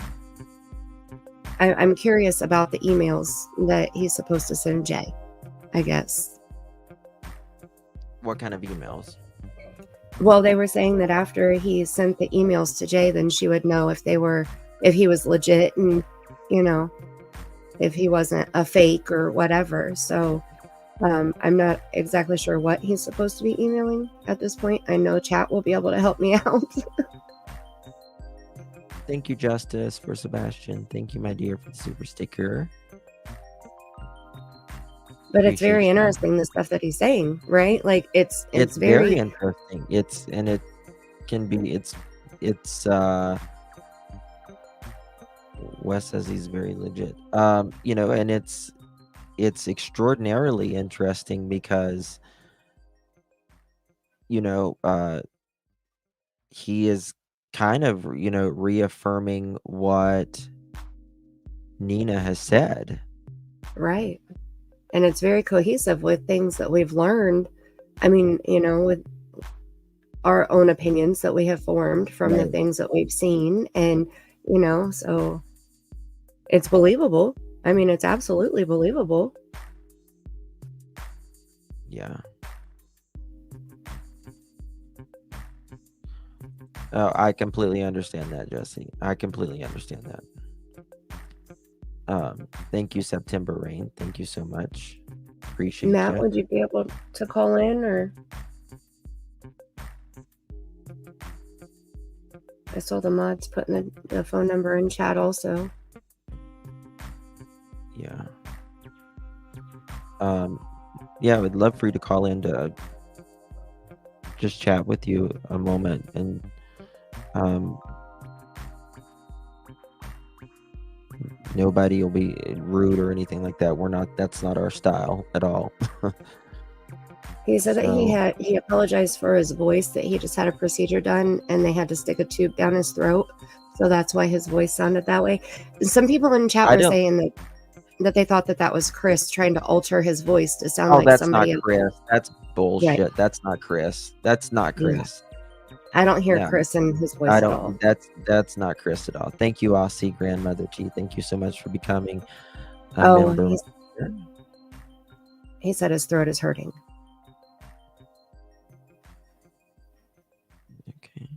D: curious about the emails that he's supposed to send Jay, I guess.
C: What kind of emails?
D: Well, they were saying that after he sent the emails to Jay, then she would know if he was legit and, if he wasn't a fake or whatever. So I'm not exactly sure what he's supposed to be emailing at this point. I know chat will be able to help me out.
C: Thank you, Justice, for Sebastian. Thank you, my dear, for the super sticker.
D: But it's very interesting, the stuff that he's saying, right? Like it's
C: very interesting. It's Wes says he's very legit. And it's extraordinarily interesting because he is kind of reaffirming what Nina has said.
D: Right. And it's very cohesive with things that we've learned. I mean, with our own opinions that we have formed from the things that we've seen. And, so it's believable. I mean, it's absolutely believable.
C: Yeah. Oh, I completely understand that, Jesse. I completely understand that. Thank you, September Rain. Thank you so much. Appreciate it.
D: Matt, would you be able to call in, or? I saw the mods putting the phone number in chat also.
C: Yeah. Yeah, I would love for you to call in to just chat with you a moment, and nobody will be rude or anything like that. That's not our style at all.
D: He said that he apologized for his voice, that he just had a procedure done and they had to stick a tube down his throat. So that's why his voice sounded that way. Some people in chat were saying that they thought that was Chris trying to alter his voice to sound like somebody.
C: Not Chris. That's bullshit.
D: Right.
C: That's not Chris. That's not Chris.
D: Yeah. I don't hear Chris in his voice at all.
C: That's not Chris at all. Thank you, Aussie Grandmother G. Thank you so much for becoming a member.
D: He said his throat is hurting.
C: Okay.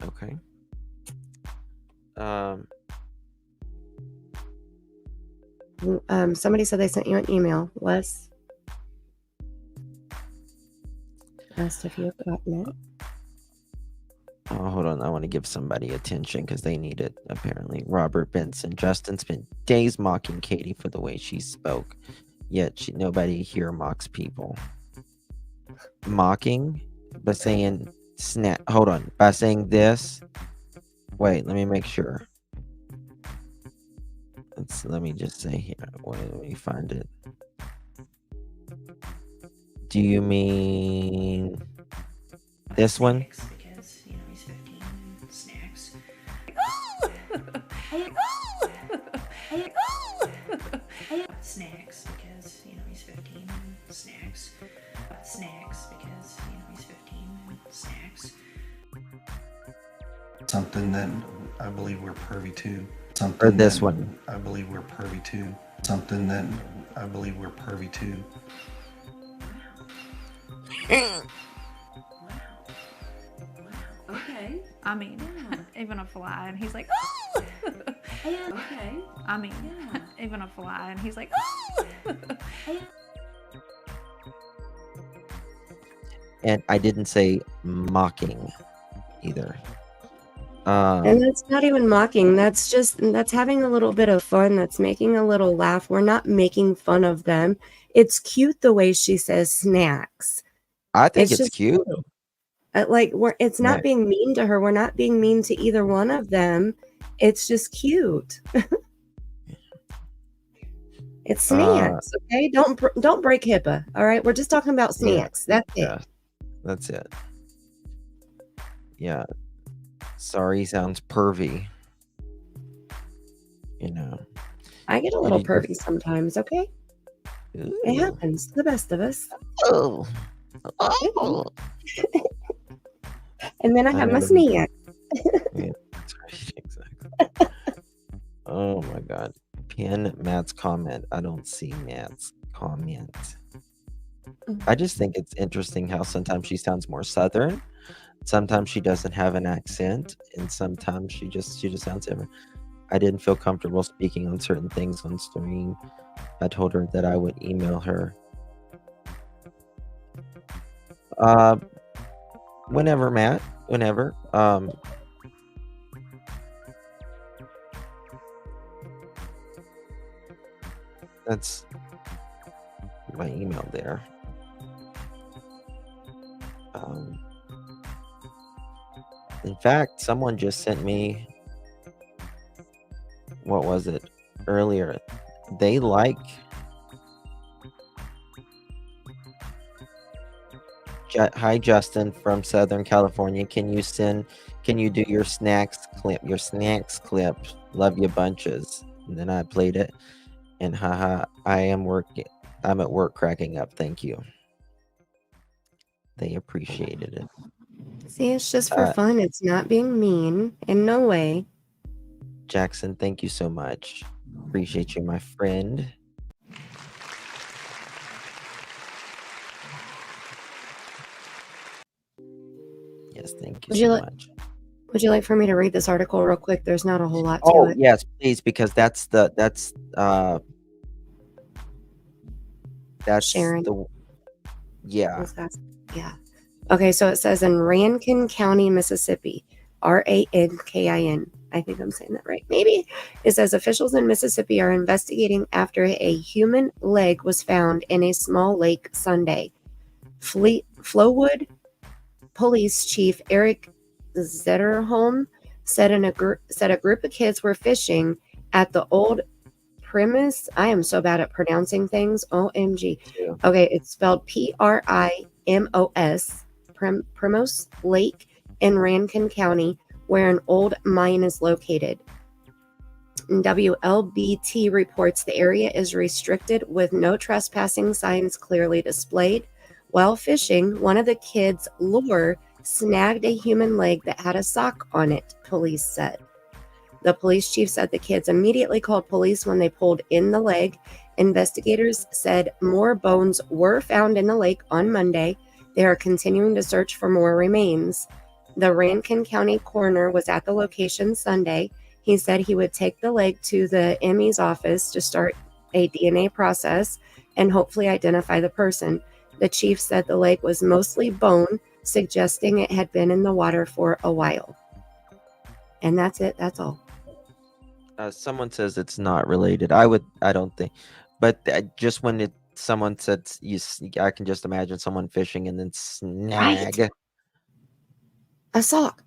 C: Okay.
D: Somebody said they sent you an email, Wes. Asked if you had gotten it.
C: Oh, hold on. I want to give somebody attention because they need it, apparently. Robert Benson. Justin spent days mocking Katie for the way she spoke, yet nobody here mocks people. Mocking by saying snap. Hold on. By saying this. Wait, let me make sure. Let me just say here. Wait, let me find it. Do you mean this one?
K: Because, he's 15 and snacks. Snacks because, he's 15 and snacks. Snacks because, he's 15 and snacks.
J: Something that I believe we're privy to.
C: Or this one?
J: I believe we're privy to. Something that I believe we're privy to.
K: Okay.
I: I mean, even a fly, and he's like, oh!
K: Okay.
I: I mean, even a fly, and he's like, oh!
C: And I didn't say mocking either.
D: And that's not even mocking. That's having a little bit of fun. That's making a little laugh. We're not making fun of them. It's cute the way she says snacks.
C: I think it's
D: just
C: cute.
D: It's not
C: Right.
D: being mean to her. We're not being mean to either one of them. It's just cute. It's snacks, okay? Don't break HIPAA, all right? We're just talking about
C: Yeah.
D: snacks. That's it.
C: Yeah. That's it. Yeah. Sorry sounds pervy. You know.
D: I get a
C: You
D: little
C: need to-
D: pervy sometimes, okay? It
C: Ooh.
D: happens to the best of us.
C: Oh. Oh.
D: And then I have my
C: know.
D: snack.
C: Yeah, that's right. Exactly. Oh my God. Pin Matt's comment. I don't see Matt's comment. I just think it's interesting how sometimes she sounds more Southern. Sometimes she doesn't have an accent, and sometimes she just sounds different. I didn't feel comfortable speaking on certain things on stream. I told her that I would email her. Whenever, Matt. Whenever. That's my email there. In fact, someone just sent me, what was it earlier? They like hi Justin from Southern California. Can you do your snacks clip? Love you bunches. And then I played it, and haha, I'm at work cracking up. Thank you. They appreciated it.
D: See, it's just for fun. It's not being mean in no way.
C: Jackson, thank you so much. Appreciate you, my friend. Yes, thank you so much.
D: Would you like for me to read this article real quick? There's not a whole lot to it.
C: Yes, please, because that's
D: Sharon.
C: Yeah.
D: Yeah. Okay, so it says in Rankin County, Mississippi, Rankin. I think I'm saying that right. Maybe. It says officials in Mississippi are investigating after a human leg was found in a small lake Sunday. Flowood Police Chief Eric Zetterholm said a group of kids were fishing at the old premise. I am so bad at pronouncing things. OMG. Okay, it's spelled Primos, Primos Lake in Rankin County, where an old mine is located. WLBT reports the area is restricted with no trespassing signs clearly displayed. While fishing, one of the kids' lure snagged a human leg that had a sock on it, police said. The police chief said the kids immediately called police when they pulled in the leg. Investigators said more bones were found in the lake on Monday. They are continuing to search for more remains. The Rankin County coroner was at the location Sunday. He said he would take the leg to the ME's office to start a DNA process and hopefully identify the person. The chief said the leg was mostly bone, suggesting it had been in the water for a while. And that's it. That's all.
C: Someone says it's not related. I don't think, but just when someone said I can just imagine someone fishing and then snag
D: a sock.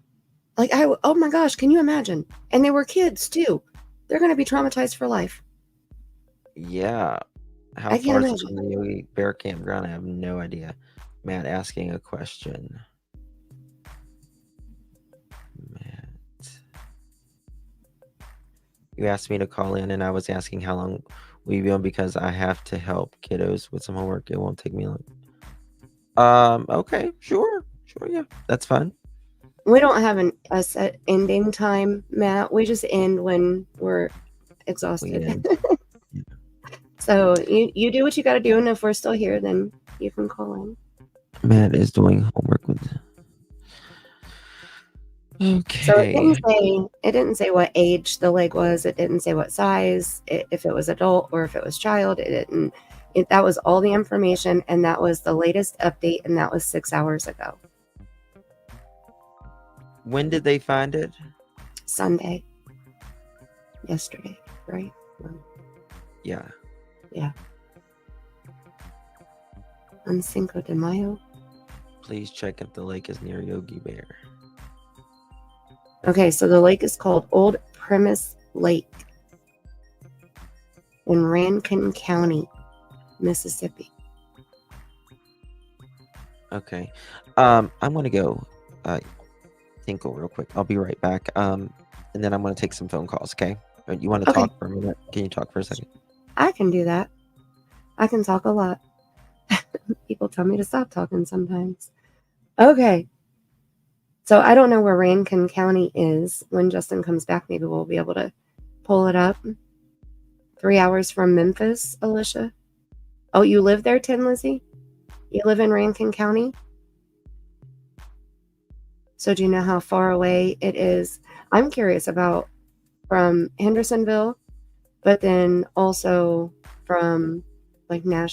D: Oh my gosh, can you imagine? And they were kids too. They're going to be traumatized for life.
C: Yeah. How far is it from the Yogi Bear campground? I have no idea. Matt asking a question. Matt. You asked me to call in, and I was asking how long we've been because I have to help kiddos with some homework. It won't take me long. Okay, sure, yeah, that's fine.
D: We don't have a set ending time, Matt. We just end when we're exhausted.
C: end.
D: So you do what you got to do, and if we're still here, then you can call in.
C: Matt is doing homework with. Okay.
D: So it didn't say what age the leg was. It didn't say what size, if it was adult or if it was child. It didn't. That was all the information, and that was the latest update, and that was 6 hours ago.
C: When did they find it?
D: Sunday. Yesterday, right?
C: Yeah.
D: Yeah. On Cinco de Mayo.
C: Please check if the lake is near Yogi Bear.
D: Okay, so the lake is called Old Premise Lake in Rankin County, Mississippi.
C: Okay. I'm gonna go tinkle real quick. I'll be right back. And then I'm gonna take some phone calls, okay? You want to
D: Okay.
C: talk for a minute? Can you talk for a second?
D: I can do that. I can talk a lot. People tell me to stop talking sometimes. Okay. So I don't know where Rankin County is. When Justin comes back, maybe we'll be able to pull it up. 3 hours from Memphis, Alicia. Oh, you live there, Tin Lizzie? You live in Rankin County? So do you know how far away it is? I'm curious about from Hendersonville, but then also from like not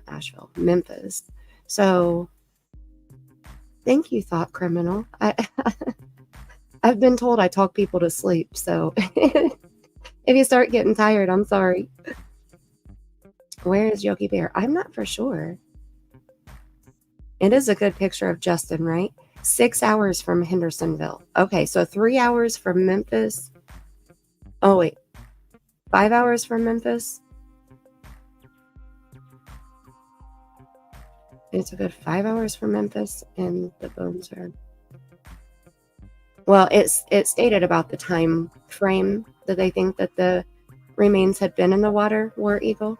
D: Nashville, Memphis. So thank you, Thought Criminal. I've been told I talk people to sleep, so if you start getting tired, I'm sorry. Where is Yogi Bear? I'm not for sure. It is a good picture of Justin, right? 6 hours from Hendersonville. Okay, so 3 hours from Memphis. Oh, wait. 5 hours from Memphis. It's a good 5 hours from Memphis, and the bones are... Well, it stated about the time frame that they think that the remains had been in the water, War Eagle.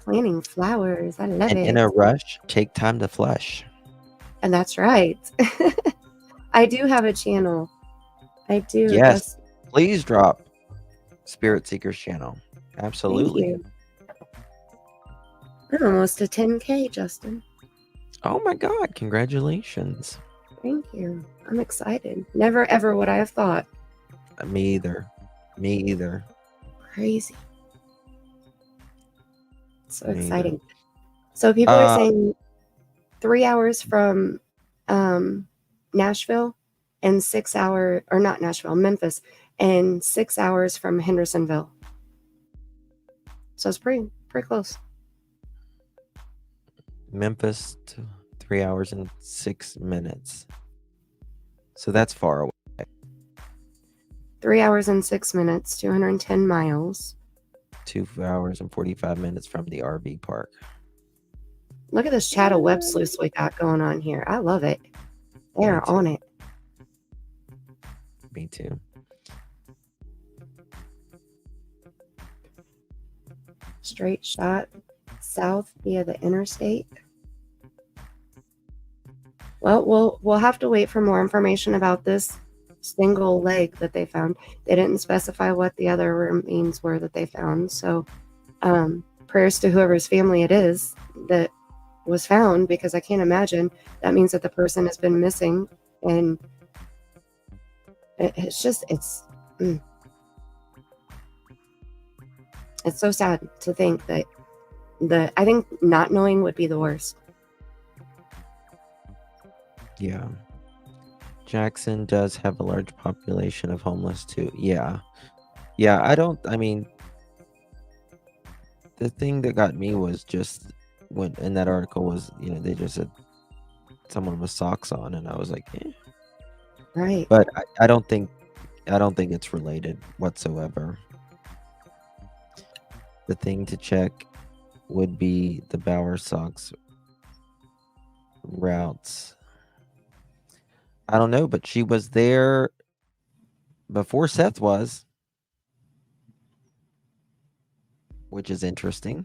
D: Planting flowers. I love
C: And
D: it.
C: in a rush, take time to flush.
D: And that's right. I do have a channel. I do.
C: Yes. Please drop Spirit Seekers channel.
D: Thank
C: Absolutely.
D: you. We're almost to 10K, Justin.
C: Oh my God. Congratulations.
D: Thank you. I'm excited. Never ever would I have thought.
C: Me either. Me either.
D: Crazy. So
C: Me either.
D: exciting. So people are saying 3 hours from Nashville and 6 hours, or not Nashville, Memphis, and 6 hours from Hendersonville. So it's pretty close.
C: Memphis to 3 hours and 6 minutes. So that's far away.
D: 3 hours and 6 minutes, 210 miles.
C: 2 hours and 45 minutes from the RV park.
D: Look at this chattel web sleuths we got going on here. I love it. They're on it.
C: Me too.
D: Straight shot south via the interstate. Well, we'll have to wait for more information about this single leg that they found. They didn't specify what the other remains were that they found. So prayers to whoever's family it is that was found, because I can't imagine that means that the person has been missing, and it's so sad to think that I think not knowing would be the worst.
C: Yeah. Jackson does have a large population of homeless too. Yeah. I mean, the thing that got me was just when in that article was, they just said someone with socks on, and I was like, eh.
D: Right.
C: But I don't think it's related whatsoever. The thing to check would be the Bauer socks routes. I don't know, but she was there before Seth was, which is interesting.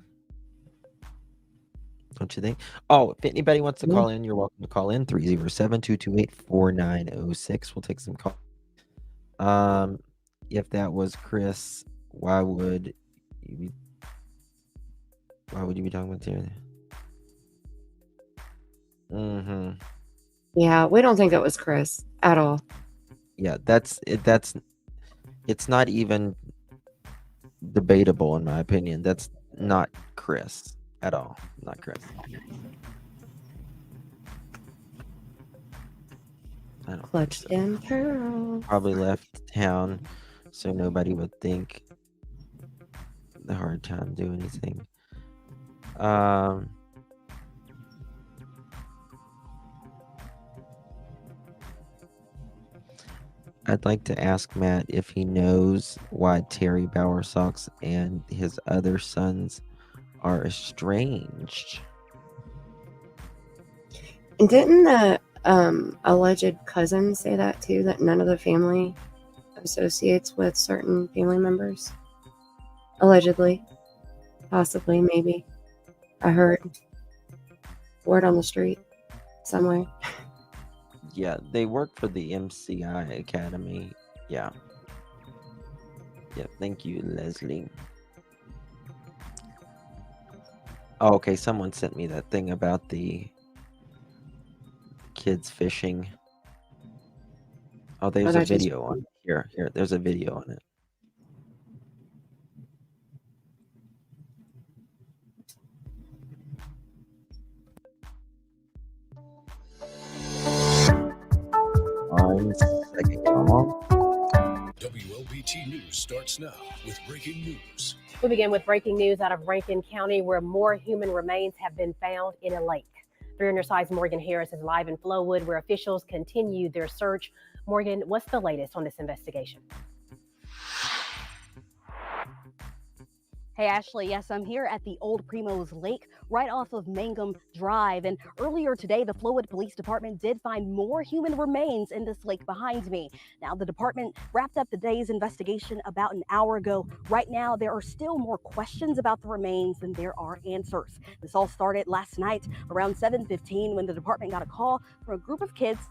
C: don't you think? Oh, if anybody wants to
D: Yeah.
C: call in, you're welcome to call in 307-228-4906. We'll take some calls. If that was Chris, why would you be talking about Terry? Mm-hmm.
D: Yeah, we don't think it was Chris at all.
C: Yeah, it's not even debatable in my opinion. That's not Chris at all. Not Chris. I don't think
D: Clutched
C: so.
D: in pearls.
C: Probably left town so nobody would think the hard time do anything. I'd like to ask Matt if he knows why Terry Bowersox and his other sons are estranged.
D: And didn't the alleged cousin say that too? That none of the family associates with certain family members? Allegedly. Possibly, maybe. I heard word on the street somewhere.
C: Yeah, they work for the MCI Academy. Yeah. Yeah, thank you, Leslie. Oh, okay, someone sent me that thing about the kids fishing. Oh, there's a video on it. Here, there's a video on it. One second, come on.
N: WLBT News starts now with breaking news.
O: We begin with breaking news out of Rankin County, where more human remains have been found in a lake. 3 on your side's Morgan Harris is live in Flowood, where officials continue their search. Morgan, what's the latest on this investigation?
P: Hey, Ashley. Yes, I'm here at the Old Primos Lake, right off of Mangum Drive. And earlier today, the Flowood Police Department did find more human remains in this lake behind me. Now, the department wrapped up the day's investigation about an hour ago. Right now, there are still more questions about the remains than there are answers. This all started last night around 7:15 when the department got a call from a group of kids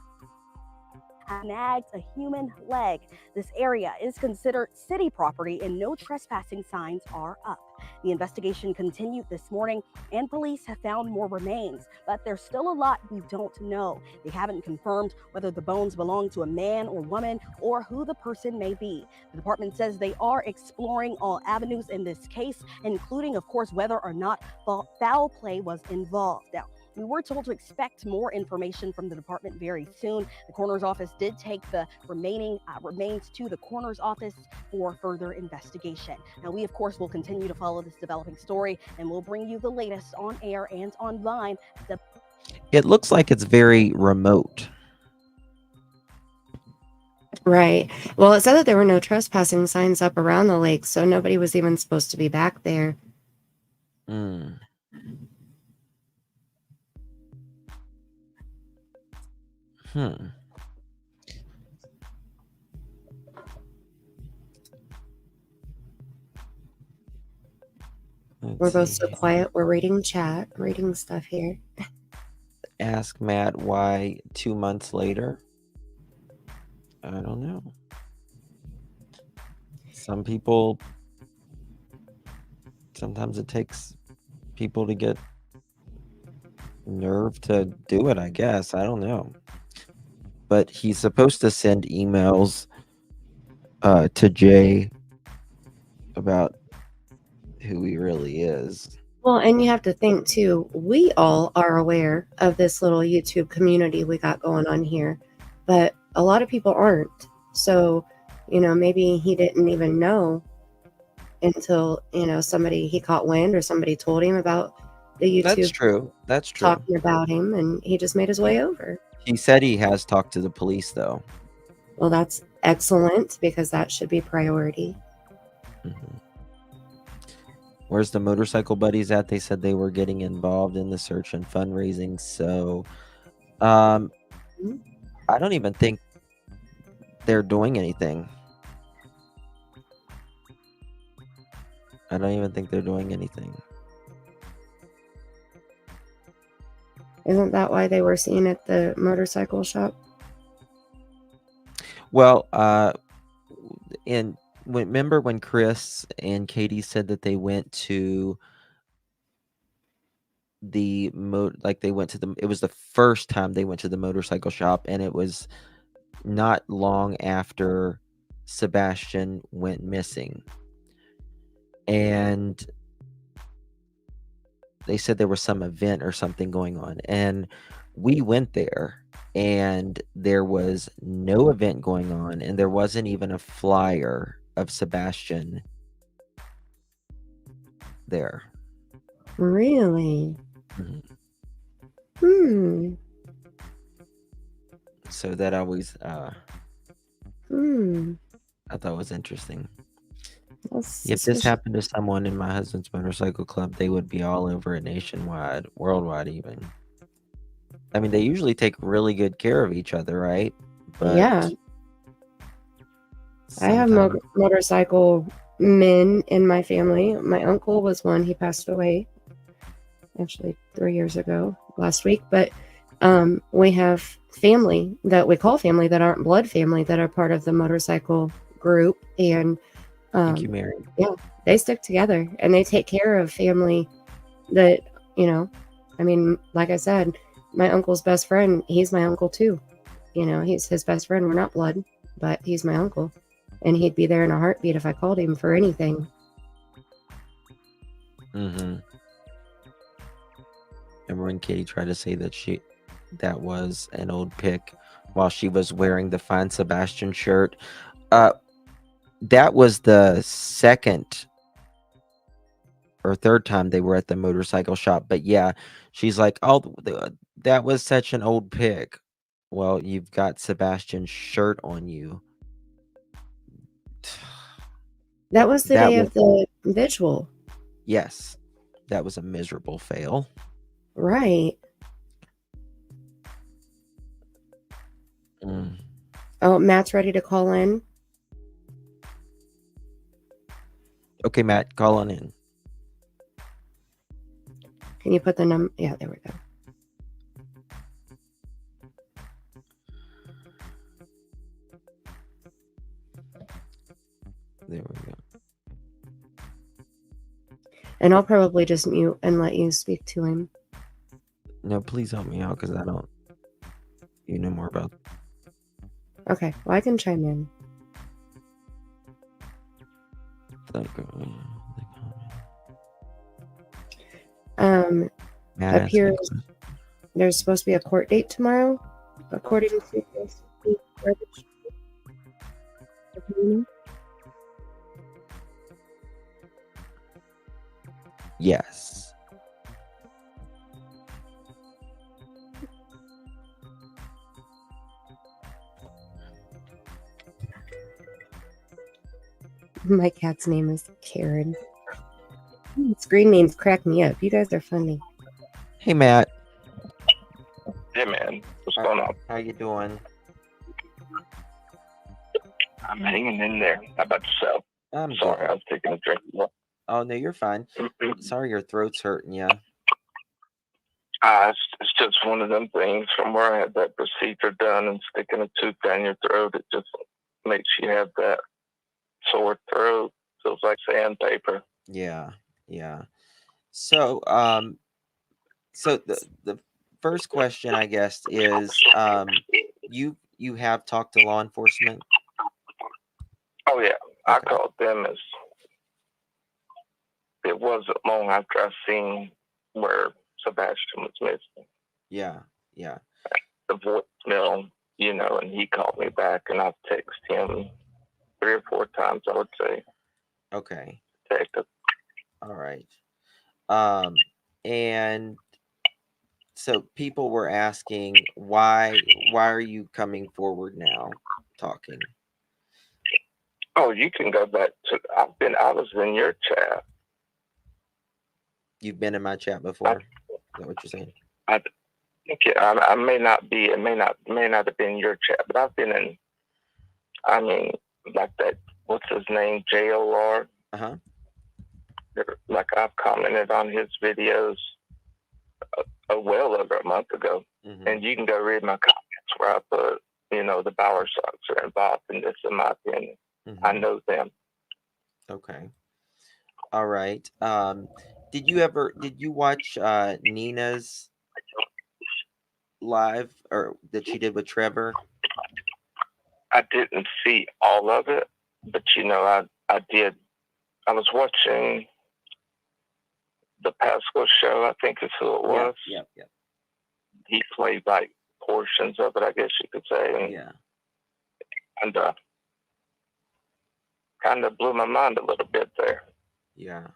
P: snagged a human leg. This area is considered city property and no trespassing signs are up. The investigation continued this morning and police have found more remains, but there's still a lot we don't know. They haven't confirmed whether the bones belong to a man or woman or who the person may be. The department says they are exploring all avenues in this case, including, of course, whether or not foul play was involved. Now, we were told to expect more information from the department very soon. The coroner's office did take the remaining remains to the coroner's office for further investigation. Now, we, of course, will continue to follow this developing story, and we'll bring you the latest on air and online.
C: It looks like it's very remote.
D: Right. Well, it said that there were no trespassing signs up around the lake, so nobody was even supposed to be back there.
C: Mm. We're
D: both so quiet. We're reading chat, reading stuff here.
C: Ask Matt why 2 months later. I don't know. Some people, sometimes it takes people to get nerve to do it, I guess. I don't know. But he's supposed to send emails to Jay about who he really is.
D: Well, and you have to think too, we all are aware of this little YouTube community we got going on here, but a lot of people aren't. So, maybe he didn't even know until, somebody he caught wind or somebody told him about the YouTube.
C: That's true. That's true.
D: Talking about him, and he just made his way over.
C: He said he has talked to the police, though.
D: Well, that's excellent because that should be priority.
C: Mm-hmm. Where's the motorcycle buddies at? They said they were getting involved in the search and fundraising. So, I don't even think they're doing anything. I don't even think they're doing anything.
D: Isn't that why they were seen at the motorcycle shop?
C: Well, and remember when Chris and Katie said that they went to the it was the first time they went to the motorcycle shop, and it was not long after Sebastian went missing. And they said there was some event or something going on, and we went there, and there was no event going on, and there wasn't even a flyer of Sebastian there.
D: Really?
C: Mhm.
D: Hmm.
C: So that always
D: Hmm.
C: I thought was interesting.
D: That's
C: If this
D: suspicious.
C: happened to someone in my husband's motorcycle club, they would be all over it nationwide, worldwide even. I mean, they usually take really good care of each other, right? But
D: Yeah. I have
C: sometimes
D: motorcycle men in my family. My uncle was one. He passed away actually 3 years ago last week. But we have family that we call family that aren't blood family that are part of the motorcycle group. And
C: thank you, Mary.
D: yeah, they stick together and they take care of family that, you know, I mean, like I said, my uncle's best friend, he's my uncle too. You know, he's his best friend. We're not blood, but he's my uncle. And he'd be there in a heartbeat if I called him for anything.
C: Mm-hmm. Remember when Katie tried to say that was an old pic while she was wearing the Fine Sebastian shirt? That was the second or third time they were at the motorcycle shop. But yeah, she's like, "Oh, that was such an old pic." Well, you've got Sebastian's shirt on you.
D: That was the
C: That
D: day
C: was
D: of the vigil.
C: Yes, that was a miserable fail.
D: Right.
C: Mm.
D: Oh, Matt's ready to call in.
C: Okay, Matt, call on in.
D: Can you put the number? Yeah, there we go.
C: There we go.
D: And I'll probably just mute and let you speak to him.
C: No, please help me out because I don't. You know more about.
D: Okay, well, I can chime in.
C: Matt
D: Appears there's supposed to be a court date tomorrow, according to this registry.
C: Yes.
D: My cat's name is Karen. Screen names crack me up. You guys are funny.
C: Hey, Matt.
M: Hey, man. What's going on?
C: How you doing?
M: I'm hanging in there. How about yourself?
C: I'm
M: sorry.
C: good.
M: I was taking a drink.
C: Oh, no, you're fine. Sorry your throat's hurting you.
M: It's just one of them things from where I had that procedure done and sticking a tooth down your throat. It just makes you have that sore throat. Feels like sandpaper.
C: Yeah, yeah. So, so the first question, I guess, is you have talked to law enforcement?
M: Oh yeah, I called them as it wasn't long after I seen where Sebastian was missing.
C: Yeah, yeah.
M: The voicemail, and he called me back, and I've texted him 3 or 4 times, I would say.
C: Okay.
M: Detective.
C: All right. And so people were asking why are you coming forward now talking?
M: Oh, you can go back to I was in your chat.
C: You've been in my chat before? Is that what you're saying?
M: I may not be. It may not have been your chat, but I've been in. I mean, like that. What's his name? JOR.
C: Uh-huh.
M: Like I've commented on his videos. well over a month ago.
C: Mhm.
M: And you can go read my comments where I put, the Bauer Sox are involved in this, in my opinion. I
C: Mhm.
M: know them.
C: Okay. All right. Did you watch Nina's live or that she did with Trevor?
M: I didn't see all of it, but I did. I was watching the Pascal show, I think is who it was.
C: Yeah.
M: He played like portions of it, I guess you could say.
C: Yeah.
M: And kind of blew my mind a little bit there.
C: Yeah.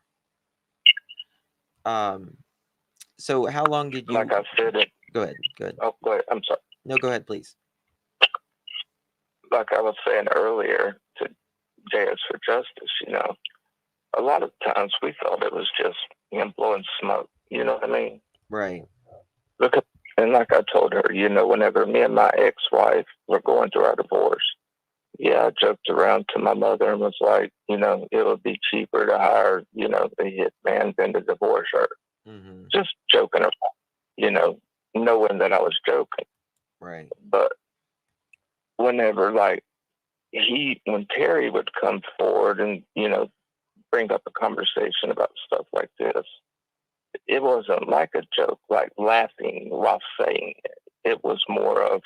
C: So how long did you?
M: Like I said,
C: Go ahead.
M: Oh, go ahead. I'm sorry.
C: No, go ahead, please.
M: Like I was saying earlier to JS for Justice, a lot of times we thought it was just him blowing smoke. You know what I mean?
C: Right.
M: And like I told her, whenever me and my ex-wife were going through our divorce, I joked around to my mother and was like, it would be cheaper to hire, a hitman than to divorce her.
C: Mm-hmm.
M: Just joking around, knowing that I was joking.
C: Right.
M: But whenever, when Terry would come forward and, bring up a conversation about stuff like this, it wasn't like a joke, like laughing while saying it. It was more of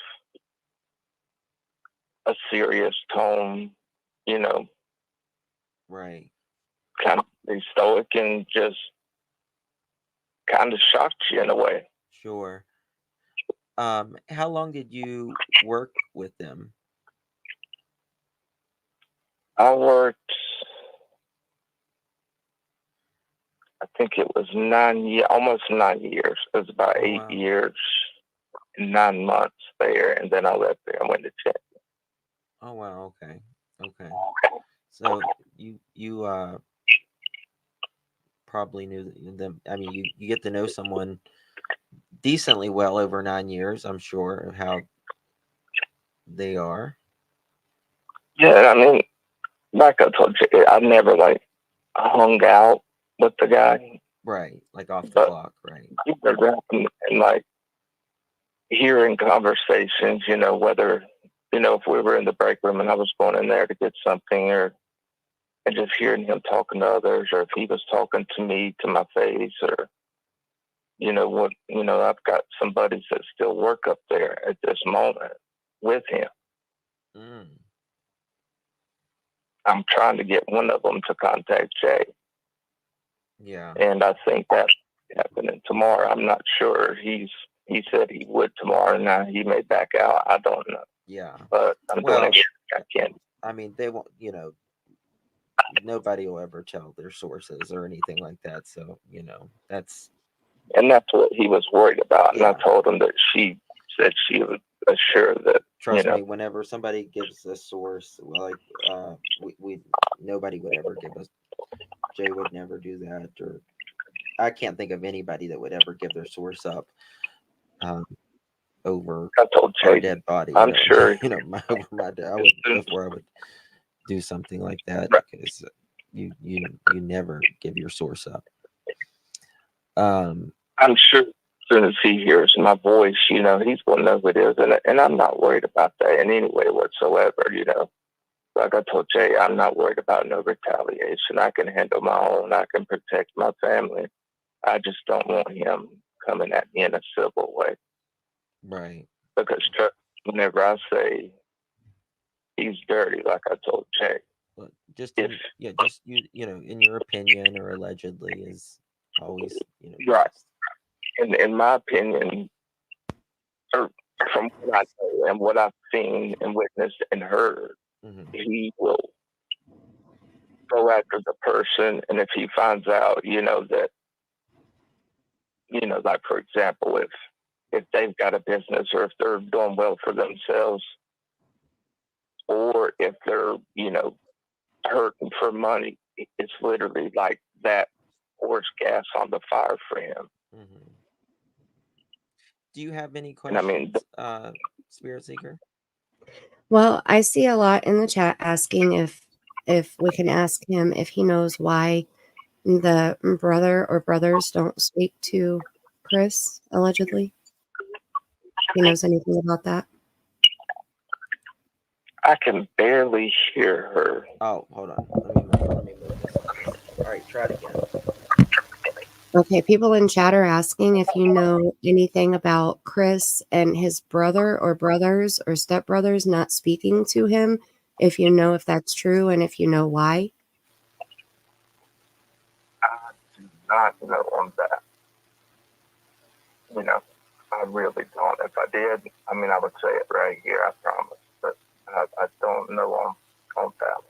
M: a serious tone,
C: Right.
M: kind of be stoic and just kind of shocked you in a way.
C: Sure. How long did you work with them?
M: I worked, I think it was almost 9 years. It was about 8 years and 9 months there, and then I left there and went to check.
C: Oh wow. Okay. So you probably knew them. I mean, you get to know someone decently well over 9 years. I'm sure of how they are.
M: Yeah, I mean, like I told you, I never hung out with the guy.
C: Right, like off the clock, right?
M: And hearing conversations, whether if we were in the break room and I was going in there to get something, and just hearing him talking to others, or if he was talking to me to my face, or I've got some buddies that still work up there at this moment with him. I'm trying to get one of them to contact Jay.
C: Yeah.
M: And I think that's happening tomorrow. I'm not sure. He said he would tomorrow. Now he may back out. I don't know.
C: Yeah.
M: But I'm doing everything I can.
C: I mean, they won't, nobody will ever tell their sources or anything like that. So, that's.
M: And that's what he was worried about. And I told him that she said she would assure that.
C: Trust me, whenever somebody gives a source, we nobody would ever give us. Jay would never do that, or I can't think of anybody that would ever give their source up over our dead body.
M: I'm sure.
C: Over my dead. I would before I would do something like that because you never give your source up.
M: I'm sure as soon as he hears my voice, he's going to know who it is, and I'm not worried about that in any way whatsoever. Like I told Jay, I'm not worried about no retaliation. I can handle my own. I can protect my family. I just don't want him coming at me in a civil way.
C: Right.
M: Because whenever I say he's dirty, like I told Jay,
C: well, just in your opinion or allegedly is always
M: right. In my opinion, or from what I know and what I've seen and witnessed and heard, he will go after the person, and if he finds out, that, like for example, if they've got a business or if they're doing well for themselves, or if they're, hurting for money, it's literally like that pours gas on the fire for him.
C: Do you have any questions, Spirit Seeker?
D: Well, I see a lot in the chat asking if we can ask him if he knows why the brother or brothers don't speak to Chris, allegedly? He knows anything about that?
M: I can barely hear her.
C: Oh, hold on. Let me move this. All right, try it again.
D: Okay, people in chat are asking if you know anything about Chris and his brother or brothers or stepbrothers not speaking to him, if you know if that's true and if you know why.
M: I do not know on that. You know, I really don't. If I did, I mean, I would say it right here, I promise. But I don't know on that.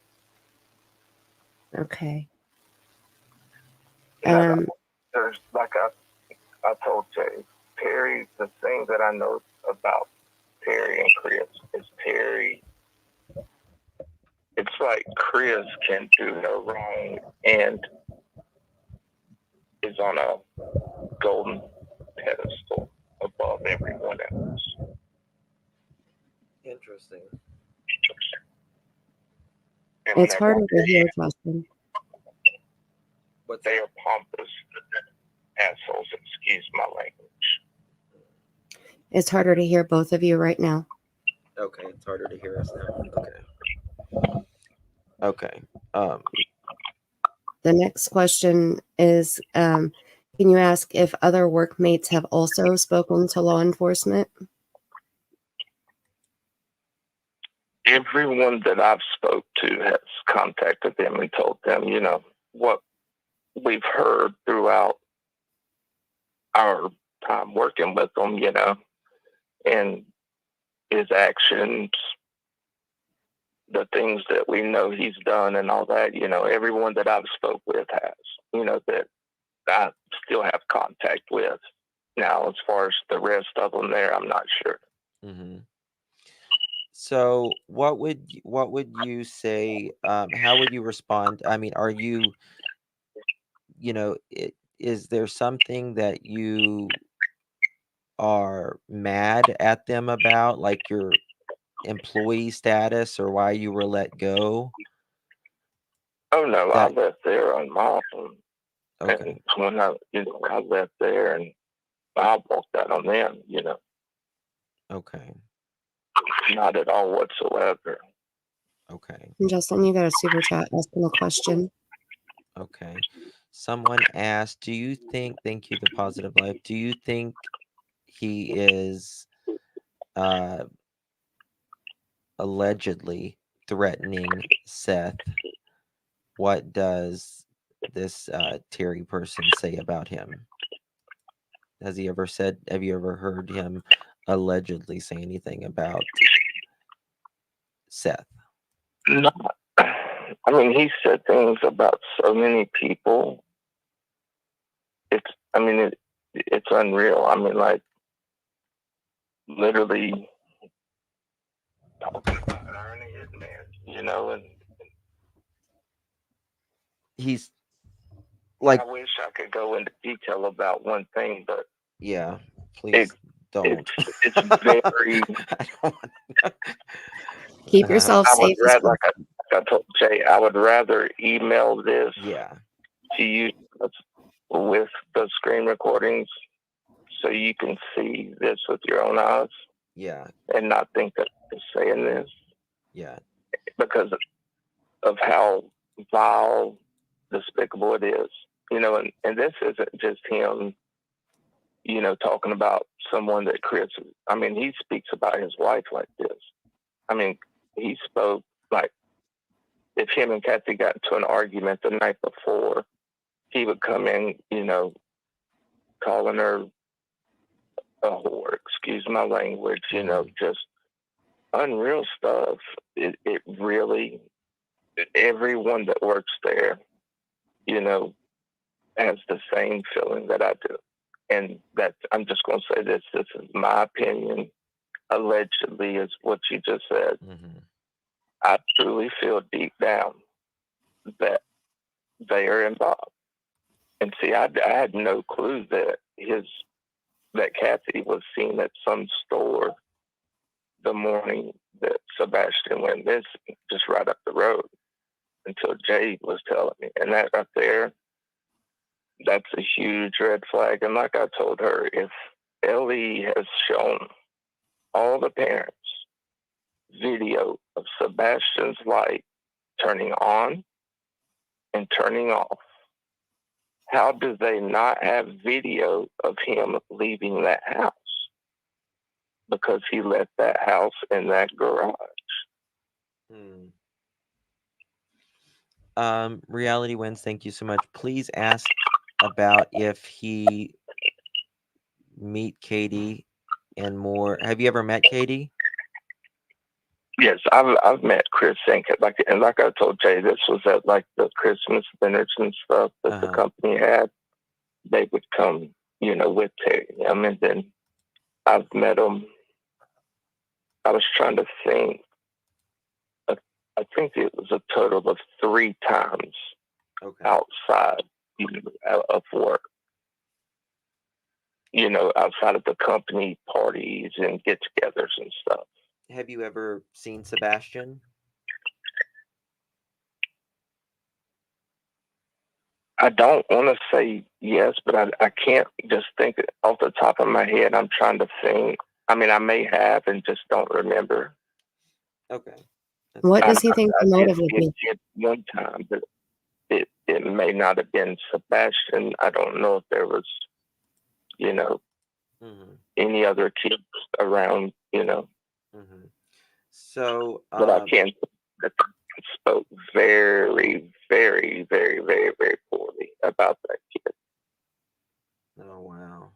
D: Okay.
M: There's like I told Jay, Terry, the thing that I know about Terry and Chris is Terry, it's like Chris can do no wrong and is on a golden pedestal above everyone else.
C: Interesting.
M: And
D: It's harder to hear, Justin.
M: But they are pompous assholes, excuse my language.
D: It's harder to hear both of you right now.
C: Okay, it's harder to hear us now. Okay.
D: The next question is, can you ask if other workmates have also spoken to law enforcement?
M: Everyone that I've spoke to has contacted them and told them, you know, what we've heard throughout our time working with them, you know, and his actions, the things that we know he's done and all that, you know, everyone that I've spoke with has, you know, that I still have contact with. Now, as far as the rest of them there, I'm not sure.
C: Mm-hmm. So what would you say, how would you respond? I mean, are you, you know, is there something that you are mad at them about, like your employee status or why you were let go?
M: Oh no, I left there on my own.
C: Okay.
M: And when I left there and I walked out on them, you know.
C: Okay.
M: Not at all whatsoever.
C: Okay.
D: Justin, you got a super chat asking a question.
C: Okay. Someone asked, do you think, thank you, The Positive Life, do you think he is allegedly threatening Seth? What does this Terry person say about him? Have you ever heard him allegedly say anything about Seth?
M: No. I mean, he said things about so many people. It's unreal. I mean, like, literally, irony is, man, you know, and
C: he's like,
M: I wish I could go into detail about one thing, but
C: yeah, please don't.
M: It's very.
D: Keep yourself
M: I would
D: safe.
M: rather, like I told Jay, I would rather email this to you with the screen recordings so you can see this with your own eyes.
C: Yeah.
M: And not think that I'm saying this.
C: Yeah.
M: Because of how vile, despicable it is. You know, and this isn't just him, you know, talking about someone that Chris, I mean, he speaks about his wife like this. I mean, he spoke like if him and Kathy got into an argument the night before, he would come in, you know, calling her a whore, excuse my language, you know, just unreal stuff. It really, everyone that works there, you know, has the same feeling that I do. And that I'm just going to say this is my opinion, allegedly, is what you just said.
C: Mm-hmm.
M: I truly feel deep down that they are involved. And see, I had no clue that Kathy was seen at some store the morning that Sebastian went missing, just right up the road, until Jay was telling me. And that right there, That's a huge red flag. And like I told her, if Ellie has shown all the parents video of Sebastian's light turning on and turning off, how do they not have video of him leaving that house? Because he left that house in that garage.
C: Reality Wins, thank you so much. Please ask about if he meet Katie and more. Have you ever met Katie?
M: Yes, I've met Chris and like I told Jay, this was at like the Christmas dinners and stuff that the company had. They would come, with Terry. And then I've met him. I was trying to think. I think it was a total of 3 times outside of work. Outside of the company parties and get-togethers and stuff.
C: Have you ever seen Sebastian?
M: I don't want to say yes, but I can't just think off the top of my head. I'm trying to think. I mean, I may have and just don't remember.
C: Okay.
D: What does he think the motive would be?
M: One time, but it may not have been Sebastian. I don't know if there was, any other kids around,
C: So,
M: but I can't. Spoke very, very, very, very, very poorly about that kid.
C: Oh wow!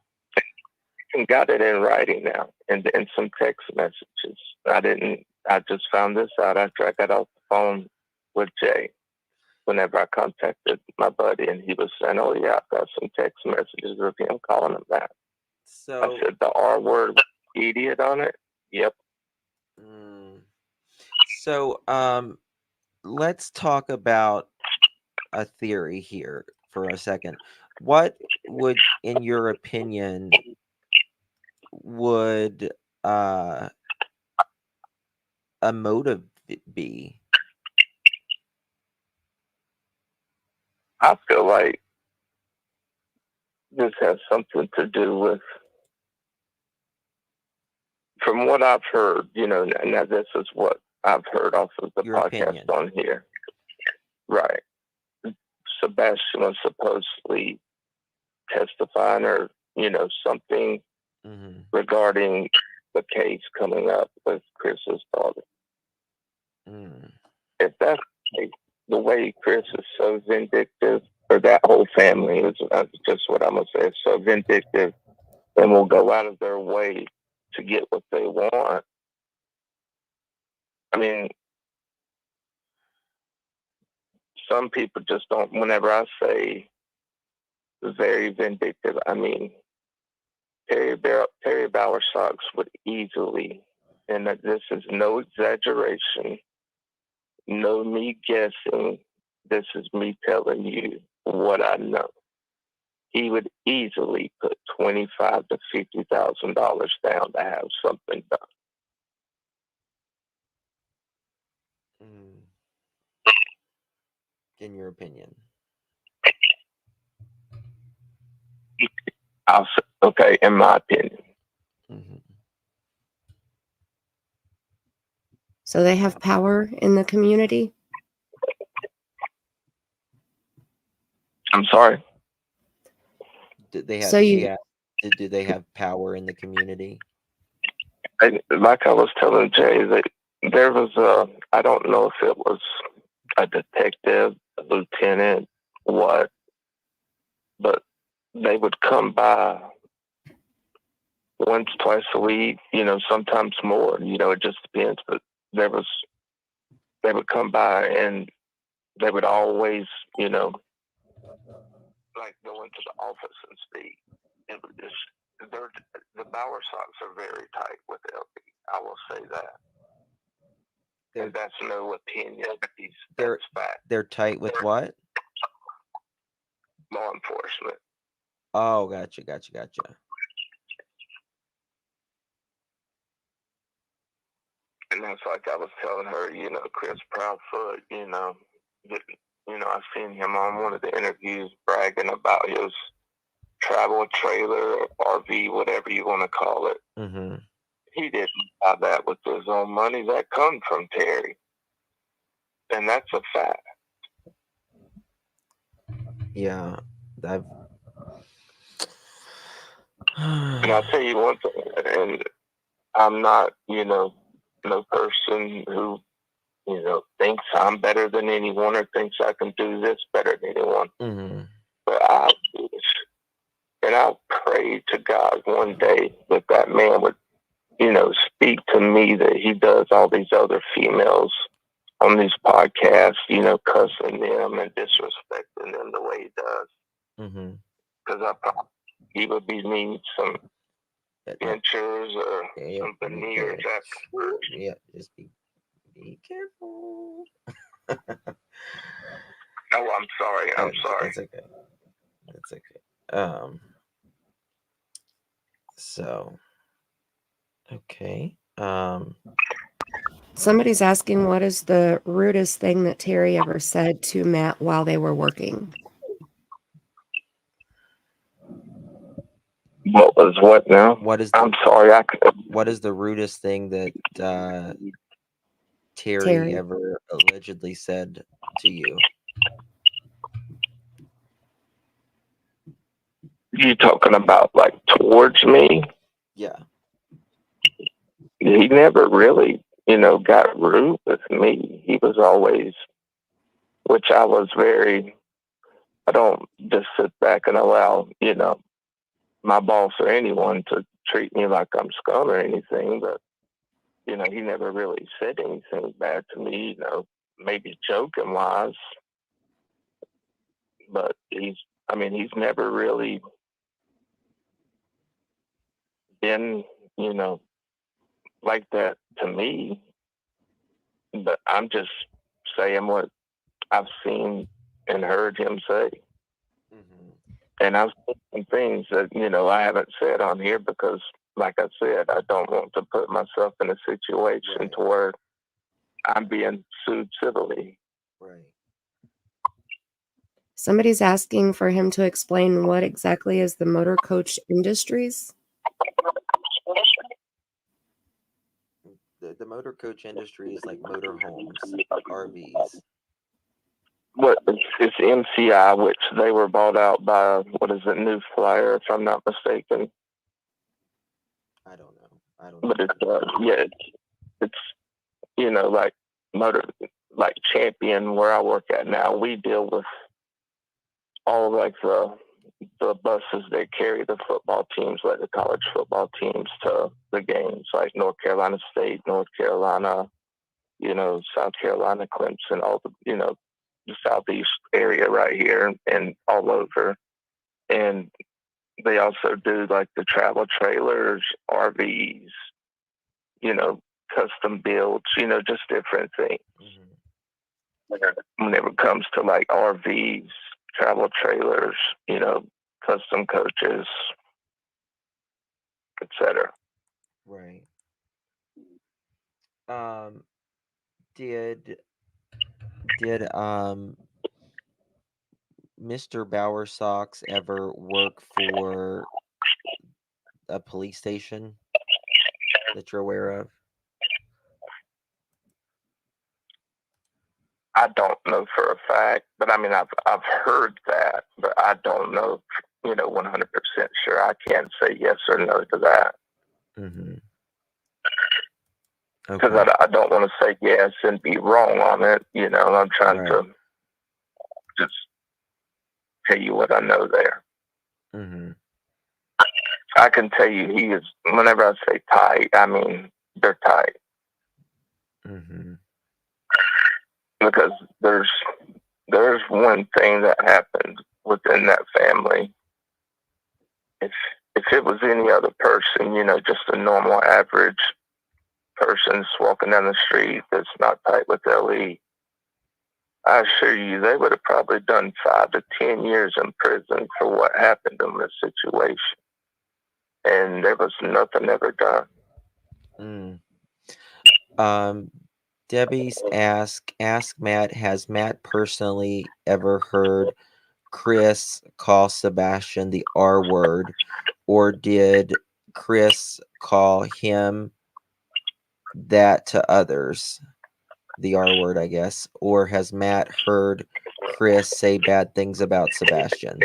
M: And got it in writing now, and some text messages. I just found this out after I got off the phone with Jay. Whenever I contacted my buddy, and he was saying, "Oh yeah, I've got some text messages of him calling him that."
C: So
M: I said the R word, idiot, on it. Yep.
C: So, let's talk about a theory here for a second. What would, in your opinion, would a motive be?
M: I feel like this has something to do with, from what I've heard, now this is what I've heard off of the podcast on here. Right. Sebastian was supposedly testifying or, something regarding the case coming up with Chris's father. If that's the way Chris is so vindictive, or that whole family is, just what I'm going to say, is so vindictive and will go out of their way to get what they want. I mean, some people just don't, whenever I say very vindictive, I mean, Terry Bowersox would easily, and that this is no exaggeration, no me guessing, this is me telling you what I know. He would easily put $25,000 to $50,000 down to have something done.
C: In your opinion?
M: I'll say, okay, in my opinion.
D: So they have power in the community?
M: I'm sorry?
C: Did they have,
D: So you-
C: do they have power in the community?
M: Like I was telling Jay, that there was I don't know if it was a detective, a lieutenant, what, but they would come by once, twice a week, sometimes more, it just depends. But they would come by and they would always, like go into the office and speak. It was just, the Bowersox are very tight with LB. I will say that. And that's no opinion. That's fact.
C: They're tight with what?
M: Law enforcement.
C: Oh, gotcha.
M: And that's like I was telling her, Chris Proudfoot, I've seen him on one of the interviews bragging about his travel trailer or RV, whatever you want to call it.
C: Mm-hmm.
M: He didn't buy that with his own money. That comes from Terry. And that's a fact.
C: Yeah. I've
M: And I'll tell you one thing, and I'm not, no person who, thinks I'm better than anyone or thinks I can do this better than anyone.
C: Mm-hmm.
M: But I wish, and I pray to God one day that man would, speak to me that he does all these other females on these podcasts, cussing them and disrespecting them the way he does.
C: Mm-hmm.
M: Because I probably he would be needing some dentures or something near afterwards.
C: Yeah, just be careful.
M: Oh, I'm sorry. I'm sorry.
C: It's okay. It's okay. So, okay.
D: Somebody's asking what is the rudest thing that Terry ever said to Matt while they were working?
M: What was what now? I'm sorry.
C: What is the rudest thing that Terry ever allegedly said to you?
M: You talking about like towards me?
C: Yeah.
M: He never really, got rude with me. He was always, which I was very. I don't just sit back and allow, my boss or anyone to treat me like I'm scum or anything. But he never really said anything bad to me. Maybe joking wise, but he's never really been, like that to me. But I'm just saying what I've seen and heard him say. And I've seen some things that, I haven't said on here because, like I said, I don't want to put myself in a situation to where I'm being sued civilly.
C: Right.
D: Somebody's asking for him to explain what exactly is the motor coach industries.
C: The motor coach industry is like motor homes, RVs.
M: What it's MCI, which they were bought out by New Flyer, if I'm not mistaken.
C: I don't know.
M: But it's like motor, like Champion, where I work at now. We deal with all like the buses that carry the football teams, like the college football teams, to the games, like North Carolina State, North Carolina, South Carolina, Clemson, all the the southeast area right here and all over. And they also do like the travel trailers, RVs, custom builds, just different things. Whenever it comes to like RVs, travel trailers, custom coaches, etc.
C: Right. Did Mr. Bowersox ever work for a police station that you're aware of?
M: I don't know for a fact, but I mean, I've heard that, but I don't know, 100% sure. I can't say yes or no to that.
C: Mm-hmm.
M: Because I don't want to say yes and be wrong on it. I'm trying to just tell you what I know there.
C: Mm-hmm.
M: I can tell you he is, whenever I say tight, I mean, they're tight.
C: Mm-hmm.
M: Because there's one thing that happened within that family. If it was any other person, just a normal average person walking down the street that's not tight with LE, I assure you they would have probably done 5 to 10 years in prison for what happened in this situation. And there was nothing ever done.
C: Debbie's ask Matt, has Matt personally ever heard Chris call Sebastian the R word, or did Chris call him that to others? The R word, I guess. Or has Matt heard Chris say bad things about Sebastian?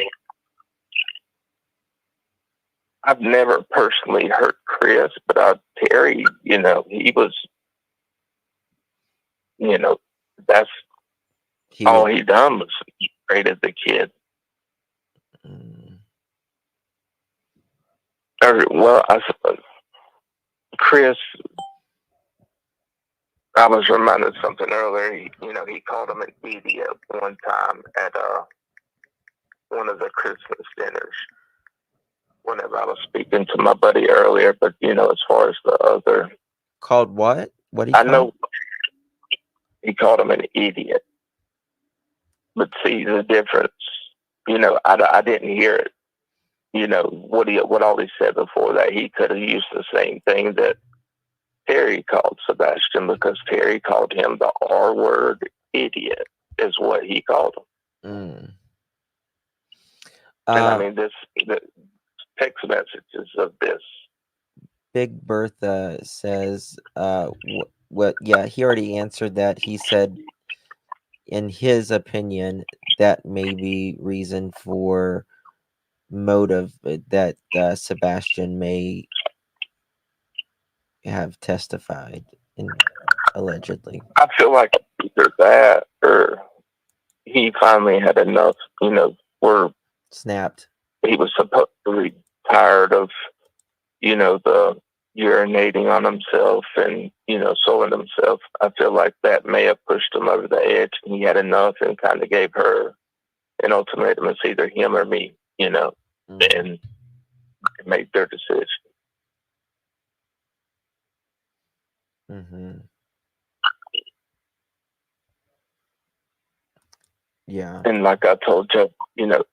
M: I've never personally hurt Chris, but Terry, he was, that's all he done was rated the kid. Well, I suppose Chris, I was reminded of something earlier. He called him an idiot one time at one of the Christmas dinners. Whenever I was speaking to my buddy earlier, but as far as the other,
C: called what? What
M: I know he called him an idiot, but see the difference. I didn't hear it. What all he said before that. He could have used the same thing that Terry called Sebastian, because Terry called him the R word, idiot, is what he called him. And I mean, the text messages of this.
C: Big Bertha says, yeah, he already answered that. He said, in his opinion, that may be reason for motive that Sebastian may have testified allegedly.
M: I feel like either that or he finally had enough, where
C: snapped.
M: He was supposed to be tired of, the urinating on himself and, soiling himself. I feel like that may have pushed him over the edge, and he had enough and kind of gave her an ultimatum. It's either him or me, and made their decision.
C: Mm-hmm. Yeah.
M: And like I told you,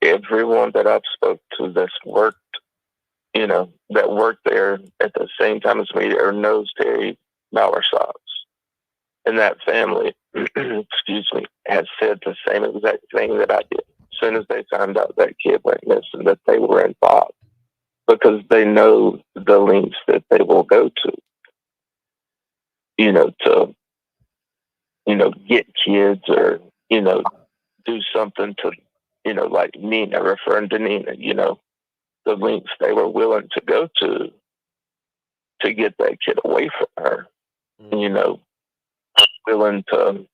M: everyone that I've spoke to that's worked, that worked there at the same time as me or knows Terry Bowersox, and that family, excuse me, has said the same exact thing that I did. As soon as they found out that kid went missing, that they were involved, because they know the links that they will go to, get kids or, do something to, like Nina, referring to Nina, the links they were willing to go to get that kid away from her, willing to,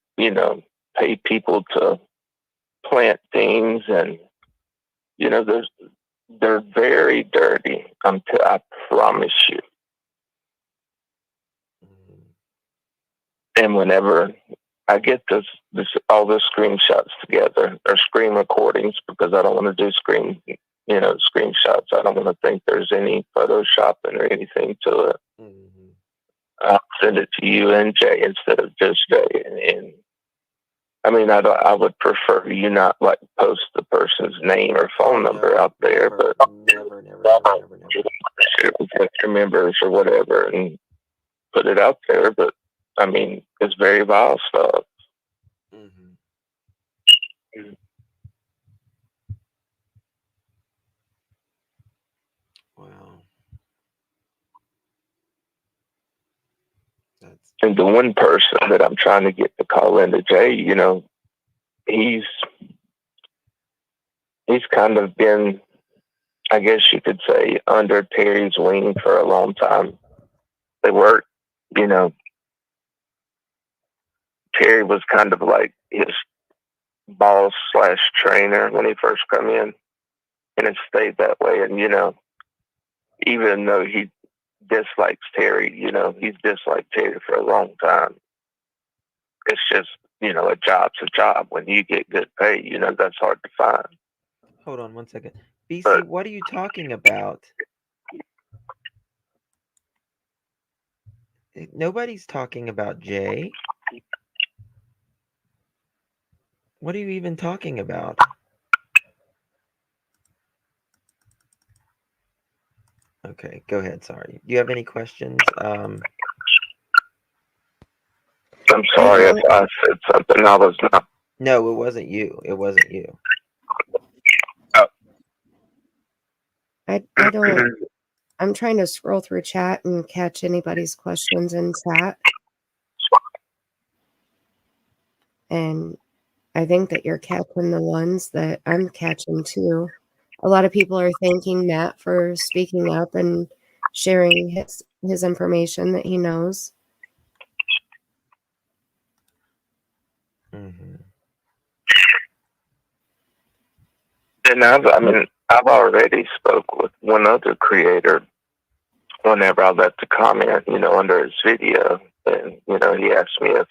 M: pay people to plant things, and, they're very dirty. I promise you. And whenever I get all the screenshots together, or screen recordings, because I don't want to do screenshots. I don't want to think there's any photoshopping or anything to it. I'll send it to you and Jay instead of just Jay. And I mean, I would prefer you not like post the person's name or phone number out there, but
C: never.
M: Share it with your members or whatever and put it out there. But I mean, it's very vile stuff.
C: Wow.
M: And the one person that I'm trying to get to call into Jay, he's kind of been, I guess you could say, under Terry's wing for a long time. They worked, Terry was kind of like his boss / trainer when he first come in, and it stayed that way. And, even though he dislikes Terry, he's disliked Terry for a long time. It's just, a job's a job. When you get good pay, that's hard to find.
C: Hold on one second. BC, what are you talking about? Nobody's talking about Jay. What are you even talking about? Okay, go ahead. Sorry. Do you have any questions?
M: I'm sorry if I said something I was not.
C: No, it wasn't you. It wasn't you.
D: I don't. I'm trying to scroll through chat and catch anybody's questions in chat. And I think that you're catching the ones that I'm catching too. A lot of people are thanking Matt for speaking up and sharing his information that he knows.
C: Mm-hmm.
M: And I've already spoke with one other creator whenever I left a comment, under his video. And, he asked me if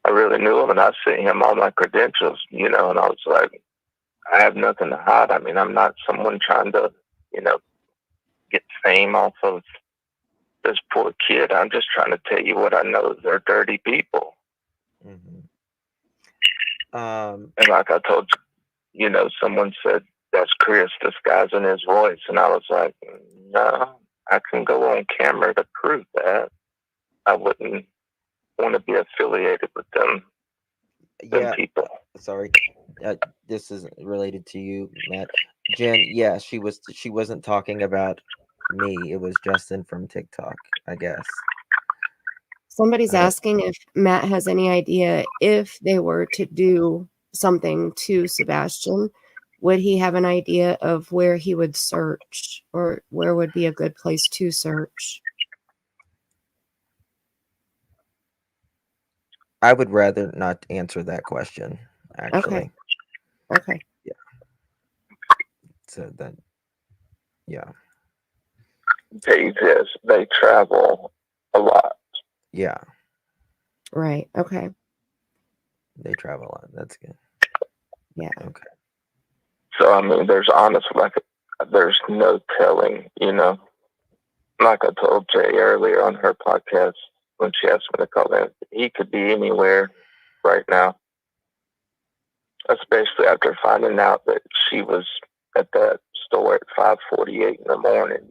M: I really knew him, and I sent him all my credentials, and I was like, I have nothing to hide. I'm not someone trying to, get fame off of this poor kid. I'm just trying to tell you what I know. They're dirty people.
C: Mm-hmm.
M: And like I told you, someone said, that's Chris disguising his voice. And I was like, no, I can go on camera to prove that. I wouldn't want to be affiliated with them people.
C: Sorry, this isn't related to you, Matt. Jen, yeah, she wasn't talking about me. It was Justin from TikTok, I guess.
D: Somebody's asking if Matt has any idea if they were to do something to Sebastian, would he have an idea of where he would search or where would be a good place to search?
C: I would rather not answer that question, actually.
D: Okay.
C: Yeah. So then, yeah.
M: They travel a lot.
C: Yeah.
D: Right. Okay.
C: They travel a lot. That's good.
D: Yeah.
C: Okay.
M: So, there's no telling, like I told Jay earlier on her podcast when she asked me to call in, he could be anywhere right now, especially after finding out that she was at that store at 5:48 in the morning,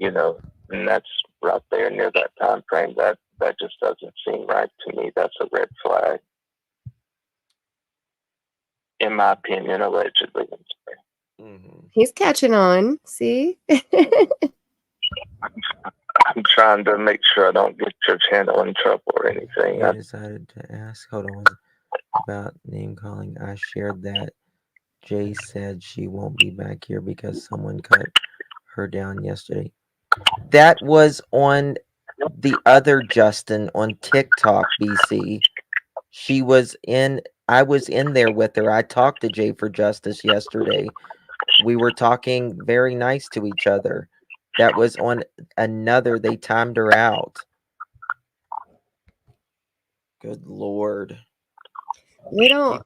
M: and that's right there near that time frame. That just doesn't seem right to me. That's a red flag, in my opinion, allegedly.
C: Mm-hmm.
D: He's catching on. See?
M: I'm trying to make sure I don't get your channel in trouble or anything.
C: I decided to ask, hold on, about name calling. I shared that Jay said she won't be back here because someone cut her down yesterday. That was on the other Justin on TikTok, BC. I was in there with her. I talked to Jay for Justice yesterday. We were talking very nice to each other. That was on another, they timed her out. Good Lord.
D: We don't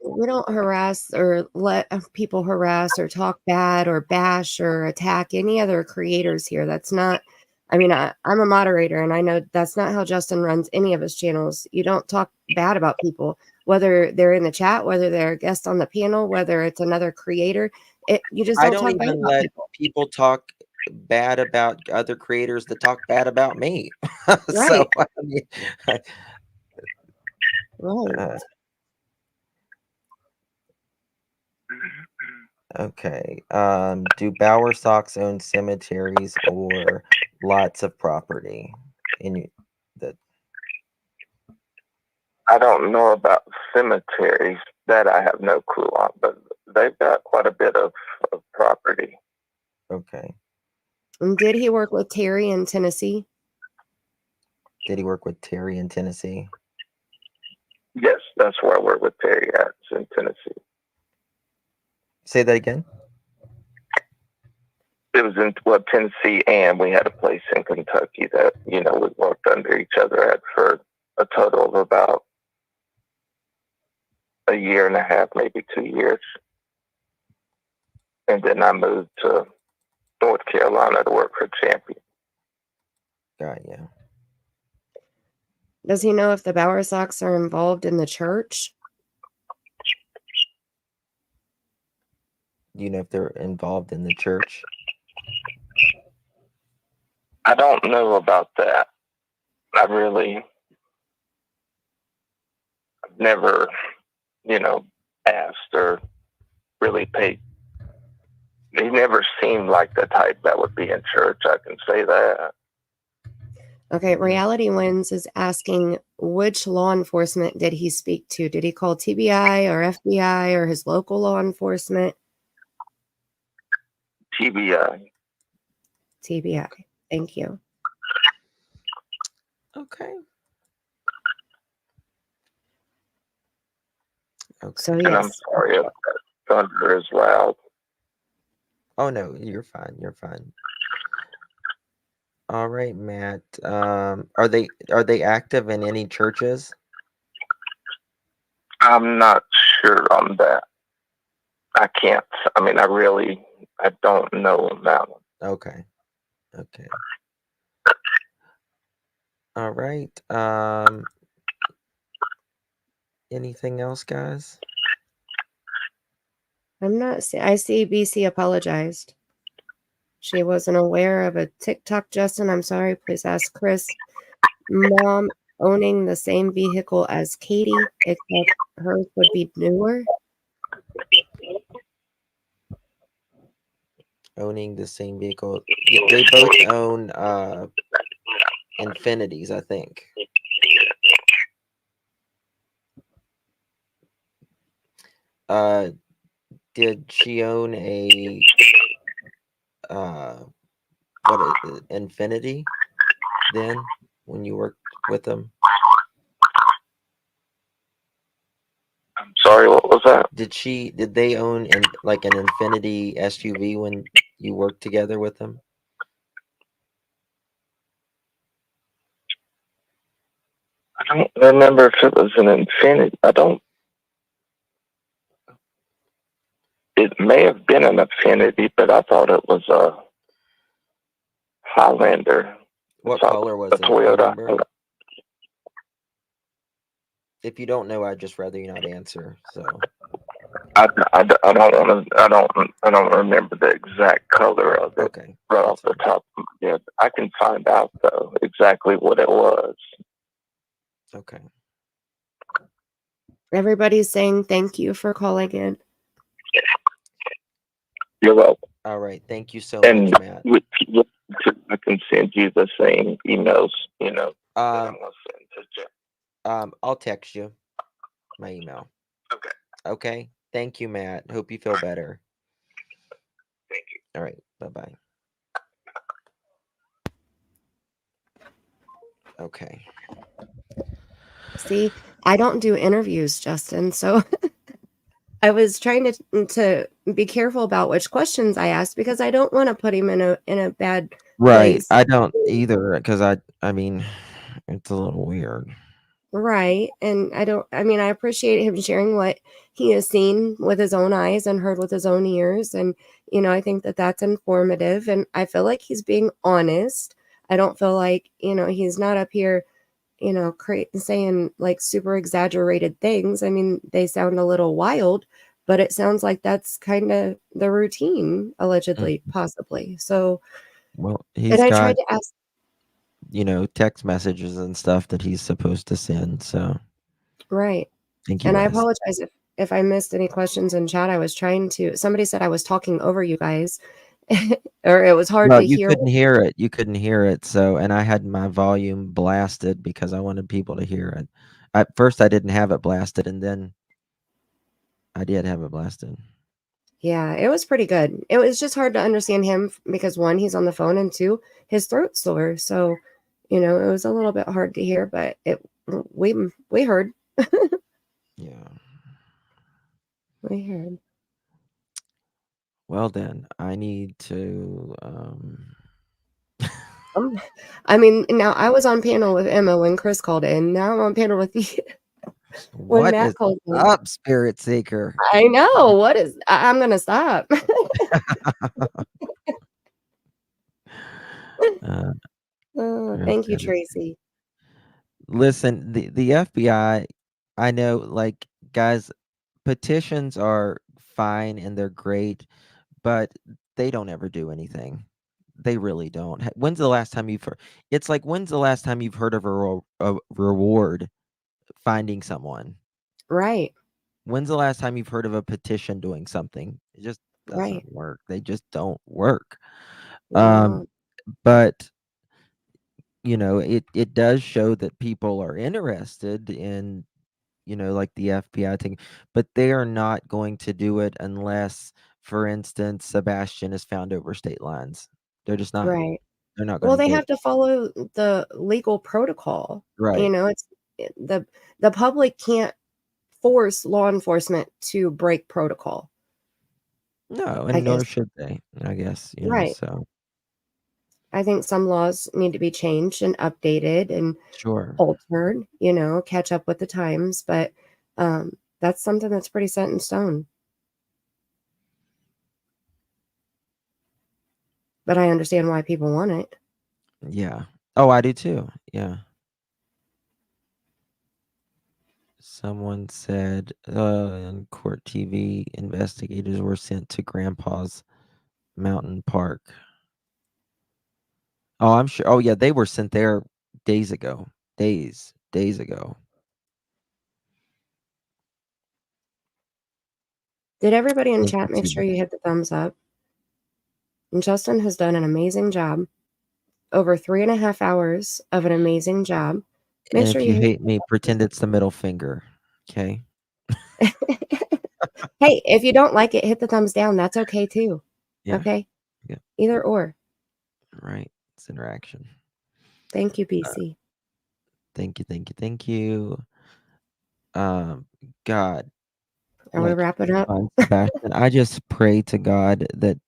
D: harass or let people harass or talk bad or bash or attack any other creators here. That's not, I'm a moderator and I know that's not how Justin runs any of his channels. You don't talk bad about people, whether they're in the chat, whether they're a guest on the panel, whether it's another creator. You just
C: I
D: don't
C: don't
D: talk bad
C: even
D: about
C: let
D: people.
C: people talk bad about other creators that talk bad about me.
D: Right.
C: So,
D: Right.
C: Okay. Do Bower Sox own cemeteries or lots of property?
M: I don't know about cemeteries. That I have no clue on, but they've got quite a bit of property.
C: Okay.
D: And did he work with Terry in Tennessee?
C: Did he work with Terry in Tennessee?
M: Yes, that's where I work with Terry at, in Tennessee.
C: Say that again.
M: It was in Tennessee, and we had a place in Kentucky that we worked under each other at for a total of about a year and a half, maybe 2 years. And then I moved to North Carolina to work for Champion.
C: Got you.
D: Does he know if the Bower Sox are involved in the church?
C: Do you know if they're involved in the church?
M: I don't know about that. I really never, asked or really paid. He never seemed like the type that would be in church. I can say that.
D: Okay, Reality Wins is asking which law enforcement did he speak to? Did he call TBI or FBI or his local law enforcement?
M: TBI.
D: TBI. Thank you.
C: Okay.
D: So
M: And I'm
D: yes.
M: sorry if that thunder is loud.
C: Oh no, you're fine. You're fine. All right, Matt. Are they active in any churches?
M: I'm not sure on that. I can't. I mean, I don't know about them.
C: Okay. Okay. All right. Anything else, guys?
D: I'm not I see BC apologized. She wasn't aware of a TikTok, Justin. I'm sorry. Please ask Chris. Mom owning the same vehicle as Katie, except hers would be newer.
C: Owning the same vehicle. Yeah, they both own Infinities, I think. Did she own a what is it, Infinity then when you worked with them?
M: I'm sorry, what was that?
C: Did they own like an Infinity SUV when you worked together with them?
M: I don't remember if it was an Infinity. It may have been an Infinity, but I thought it was a Highlander.
C: What color was
M: a
C: it?
M: Toyota?
C: If you don't know, I'd just rather you not answer. So
M: I don't remember the exact color of it.
C: Okay.
M: Right off the top of my head. I can find out though exactly what it was.
C: Okay.
D: Everybody's saying thank you for calling in.
M: You're welcome.
C: All right. Thank you so
M: And
C: much, Matt.
M: I can send you the same emails, that I'm gonna send to Jeff.
C: I'll text you my email.
M: Okay.
C: Okay. Thank you, Matt. Hope you feel better.
M: Thank you.
C: All right. Bye-bye. Okay.
D: See, I don't do interviews, Justin, so I was trying to be careful about which questions I asked because I don't want to put him in a bad
C: Right.
D: place.
C: I don't either because I mean, it's a little weird.
D: Right. And I appreciate him sharing what he has seen with his own eyes and heard with his own ears. And, I think that that's informative. And I feel like he's being honest. I don't feel like, he's not up here, saying like super exaggerated things. I mean, they sound a little wild, but it sounds like that's kind of the routine, allegedly, possibly. So,
C: Well,
D: and
C: he's
D: I tried
C: got,
D: to ask.
C: text messages and stuff that he's supposed to send. So
D: Right.
C: thank you
D: And I
C: guys.
D: apologize if I missed any questions in chat. I was trying to somebody said I was talking over you guys, or it was hard
C: Well,
D: to
C: you
D: hear.
C: couldn't hear it. You couldn't hear it. So, and I had my volume blasted because I wanted people to hear it. At first, I didn't have it blasted, and then I did have it blasted.
D: Yeah, it was pretty good. It was just hard to understand him because one, he's on the phone, and two, his throat's sore. So, it was a little bit hard to hear, but we heard.
C: Yeah.
D: We heard.
C: Well, then I need to.
D: I mean, now I was on panel with Emma when Chris called in. Now I'm on panel with you when
C: What
D: Matt
C: is
D: called in.
C: up, Spirit Seeker?
D: I know. What is? I'm gonna stop. Thank you, Tracy.
C: Listen, the FBI, I know, like, guys, petitions are fine and they're great, but they don't ever do anything. They really don't. When's the last time you've heard? It's like, when's the last time you've heard of a reward finding someone?
D: Right.
C: When's the last time you've heard of a petition doing something? It just
D: Right.
C: doesn't work. They just don't work.
D: No.
C: But it does show that people are interested in, like the FBI thing, but they are not going to do it unless, for instance, Sebastian is found over state lines. They're just not.
D: Right.
C: They're not
D: Well,
C: going to
D: they
C: do
D: have
C: it.
D: to follow the legal protocol.
C: Right.
D: It's the public can't force law enforcement to break protocol.
C: No,
D: I
C: and nor
D: guess.
C: should they, I guess,
D: Right.
C: so.
D: I think some laws need to be changed and updated and
C: Sure.
D: altered, catch up with the times, but that's something that's pretty set in stone. But I understand why people want it.
C: Yeah. Oh, I do too. Yeah. Someone said on court TV, investigators were sent to Grandpa's mountain park. Oh, I'm sure. Oh, yeah, they were sent there days ago. Days ago.
D: Did everybody in
C: Thank you
D: chat make
C: to
D: sure you hit the thumbs up? And Justin has done an amazing job. Over 3.5 hours of an amazing job. Make
C: And
D: sure
C: if
D: you
C: you
D: hit
C: hate me, pretend it's the middle finger. Okay.
D: Hey, if you don't like it, hit the thumbs down. That's okay too.
C: Yeah.
D: Okay?
C: Yeah.
D: Either or.
C: Right. It's interaction.
D: Thank you, BC.
C: Thank you. God.
D: Are we wrapping up?
C: on Sebastian, I just pray to God that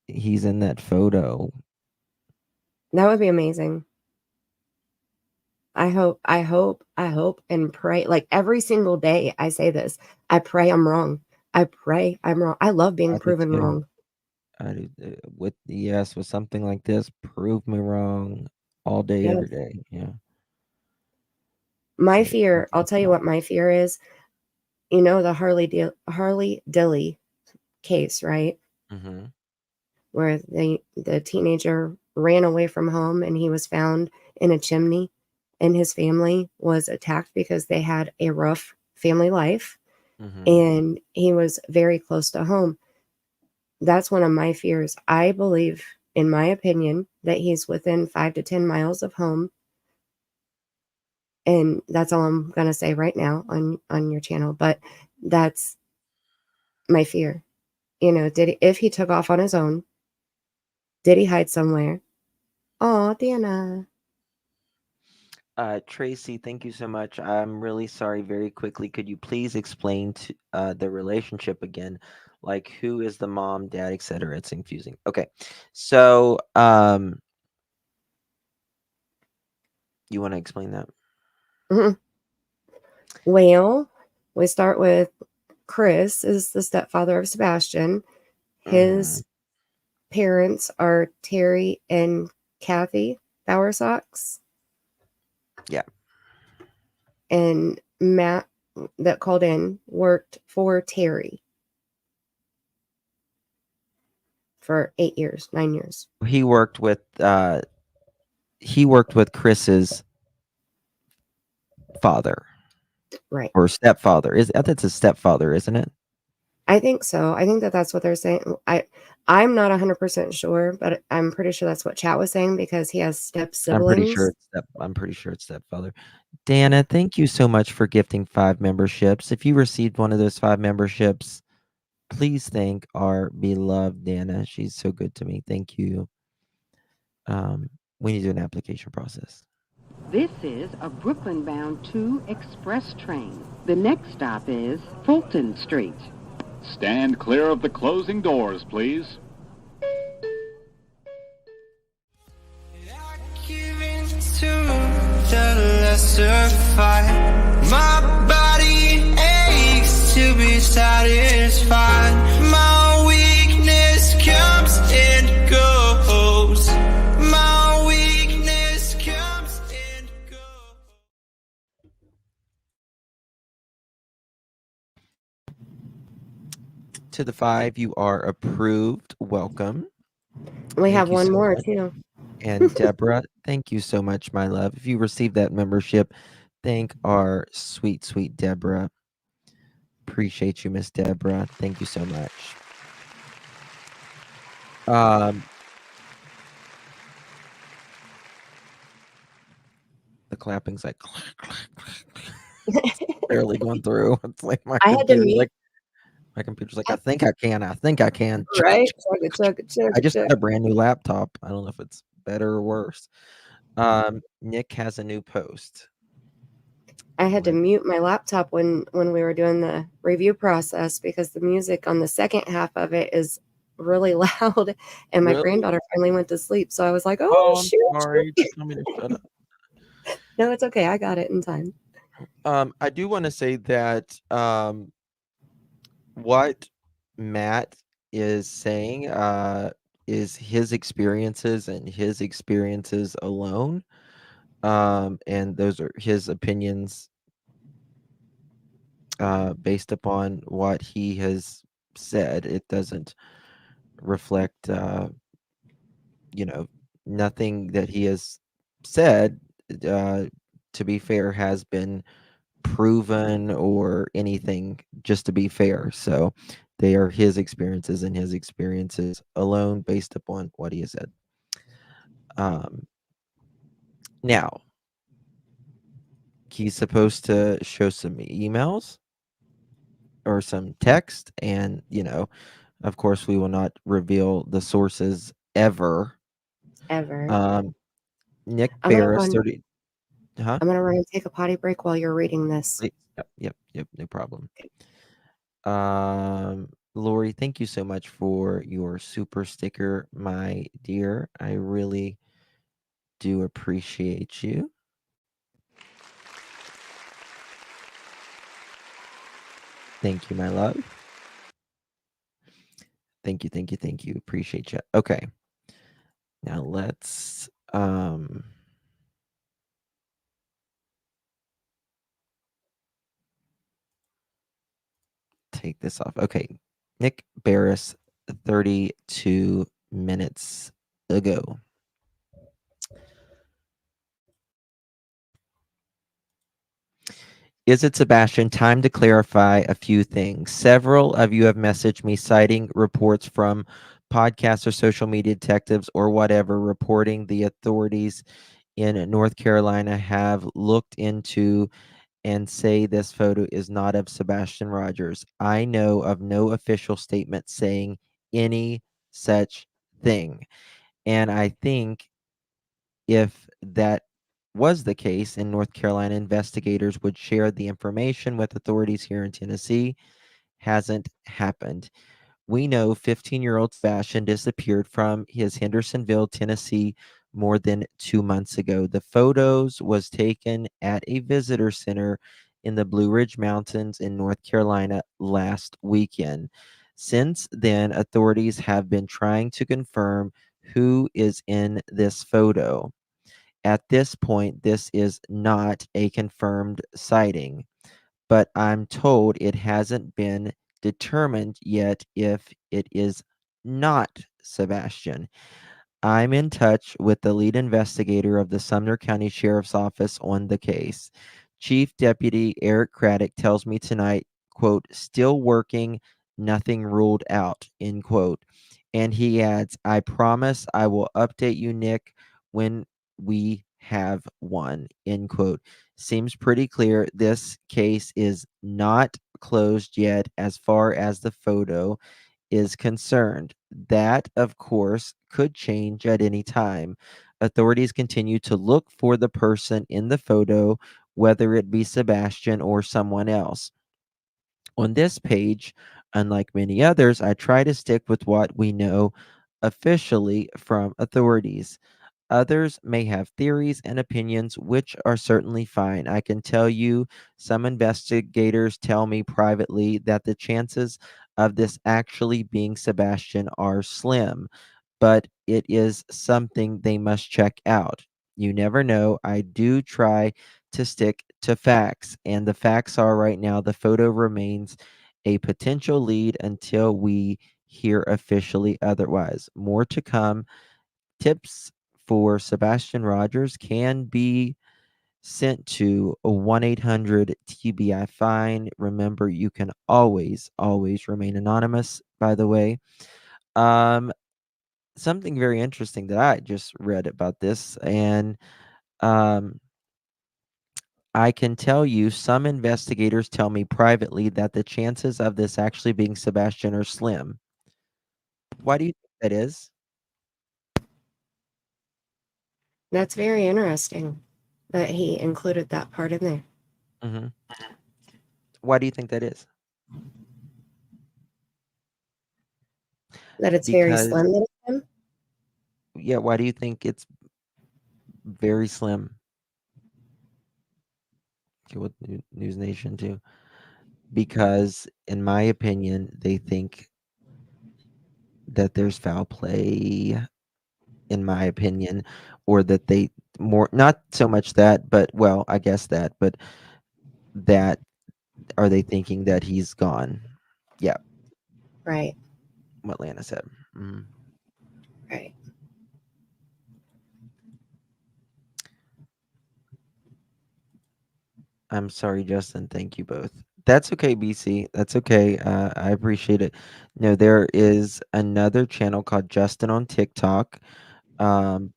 C: he's in that photo.
D: That would be amazing. I hope and pray. Like every single day I say this. I pray I'm wrong. I pray I'm wrong. I love being
C: I do
D: proven
C: too.
D: wrong.
C: I do, with something like this, prove me wrong all day,
D: Yes.
C: every day. Yeah.
D: My
C: So,
D: fear, I'll tell you what my fear is. The Harley Dilly case, right?
C: Mm-hmm.
D: Where the teenager ran away from home and he was found in a chimney, and his family was attacked because they had a rough family life, and he was very close to home. That's one of my fears. I believe, in my opinion, that he's within 5 to 10 miles of home. And that's all I'm going to say right now on your channel. But that's my fear. If he took off on his own, did he hide somewhere? Oh, Diana.
C: Tracy, thank you so much. I'm really sorry. Very quickly, could you please explain the relationship again? Like, who is the mom, dad, etc.? It's confusing. Okay, so you want to explain that?
D: Mm-hmm. Well, we start with Chris is the stepfather of Sebastian. His parents are Terry and Kathy Bowersox.
C: Yeah.
D: And Matt, that called in, worked for Terry for 9 years.
C: He worked with Chris's father.
D: Right.
C: Or stepfather. That's a stepfather, isn't it?
D: I think so. I think that's what they're saying. I'm not 100% sure, but I'm pretty sure that's what chat was saying because he has step siblings.
C: I'm pretty sure it's stepfather. Dana, thank you so much for gifting 5 memberships. If you received one of those 5 memberships, please thank our beloved Dana. She's so good to me. Thank you. We need to do an application process.
Q: This is a Brooklyn-bound 2 express train. The next stop is Fulton Street.
R: Stand clear of the closing doors, please.
A: To the lesser fight, my body aches to be satisfied. My weakness comes and goes. My weakness comes and goes.
C: To the 5, you are approved. Welcome.
D: We have one more too.
C: And Deborah, thank you so much, my love. If you received that membership, thank our sweet, sweet Deborah. Appreciate you, Miss Deborah. Thank you so much. The clapping's like barely going through. It's like my
D: I had to
C: computer's
D: mute.
C: like I think I can. I think I can.
D: Right? Chugga, chugga,
C: I
D: chugga,
C: just
D: chugga.
C: got a brand new laptop. I don't know if it's better or worse. Nick has a new post.
D: I had to mute my laptop when we were doing the review process because the music on the second half of it is really loud, and my
C: Really?
D: granddaughter finally went to sleep. So I was like, "Oh,
C: Oh, I'm
D: shoot."
C: sorry. Just tell me to shut up.
D: No, it's okay. I got it in time.
C: I do want to say that what Matt is saying is his experiences and his experiences alone. And those are his opinions based upon what he has said. It doesn't reflect, nothing that he has said, to be fair, has been proven or anything, just to be fair. So they are his experiences and his experiences alone based upon what he has said. Now, he's supposed to show some emails or some text, and of course we will not reveal the sources ever.
D: Ever.
C: Nick
D: I'm gonna
C: Barris,
D: run
C: 30. Huh?
D: I'm gonna run and take a potty break while you're reading this.
C: Yep, no problem. Lori, thank you so much for your super sticker, my dear. I really do appreciate you. Thank you, my love. Thank you. Appreciate you. Okay. Now let's take this off. Okay. Nick Barris, 32 minutes ago. Is it, Sebastian? Time to clarify a few things. Several of you have messaged me citing reports from podcasts or social media detectives or whatever reporting the authorities in North Carolina have looked into and say this photo is not of Sebastian Rogers. I know of no official statement saying any such thing. And I think if that was the case in North Carolina, investigators would share the information with authorities here in Tennessee. Hasn't happened. We know 15-year-old Sebastian disappeared from his Hendersonville, Tennessee more than 2 months ago. The photos was taken at a visitor center in the Blue Ridge Mountains in North Carolina last weekend. Since then, authorities have been trying to confirm who is in this photo. At this point, this is not a confirmed sighting, but I'm told it hasn't been determined yet if it is not Sebastian. I'm in touch with the lead investigator of the Sumner County Sheriff's Office on the case. Chief Deputy Eric Craddock tells me tonight, quote, still working, nothing ruled out, end quote. And he adds, I promise I will update you, Nick, when we have one, end quote. Seems pretty clear this case is not closed yet as far as the photo is concerned. That, of course, could change at any time. Authorities continue to look for the person in the photo, whether it be Sebastian or someone else. On this page, unlike many others, I try to stick with what we know officially from authorities. Others may have theories and opinions, which are certainly fine. I can tell you some investigators tell me privately that the chances of this actually being Sebastian are slim, but it is something they must check out. You never know. I do try to stick to facts, and the facts are right now the photo remains a potential lead until we hear officially otherwise. More to come. Tips for Sebastian Rogers can be sent to a 1-800-TBI-FINE. Remember, you can always remain anonymous, by the way. Something very interesting that I just read about this, and I can tell you some investigators tell me privately that the chances of this actually being Sebastian are slim. Why do you think that is?
D: That's very interesting that he included that part in there.
C: Mhm. Why do you think that is?
D: That it's very
C: Because
D: slim that it's him?
C: yeah, why do you think it's very slim? Okay, with News Nation too. Because in my opinion, they think that there's foul play, in my opinion, or that they more not so much that, but well, I guess that, but that are they thinking that he's gone? Yeah.
D: Right.
C: What Lana said. Mhm.
D: Right.
C: I'm sorry, Justin. Thank you both. That's okay, BC. That's okay. I appreciate it. No, there is another channel called Justin on TikTok. Um,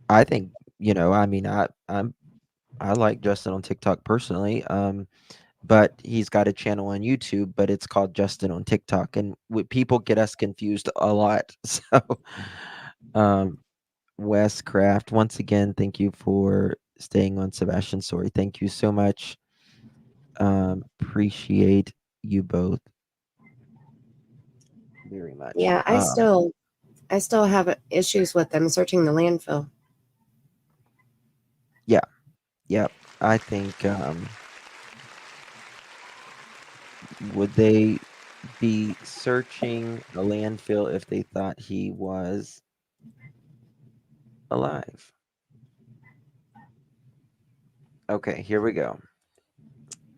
C: I think I mean, I like Justin on TikTok personally. But he's got a channel on YouTube, but it's called Justin on TikTok, and people get us confused a lot. So, um, Wes Craft, once again, thank you for staying on Sebastian's story. Thank you so much. Appreciate you both very much.
D: Yeah, I still have issues with them searching the landfill.
C: Yeah. Yep. I think would they be searching the landfill if they thought he was alive? Okay, here we go.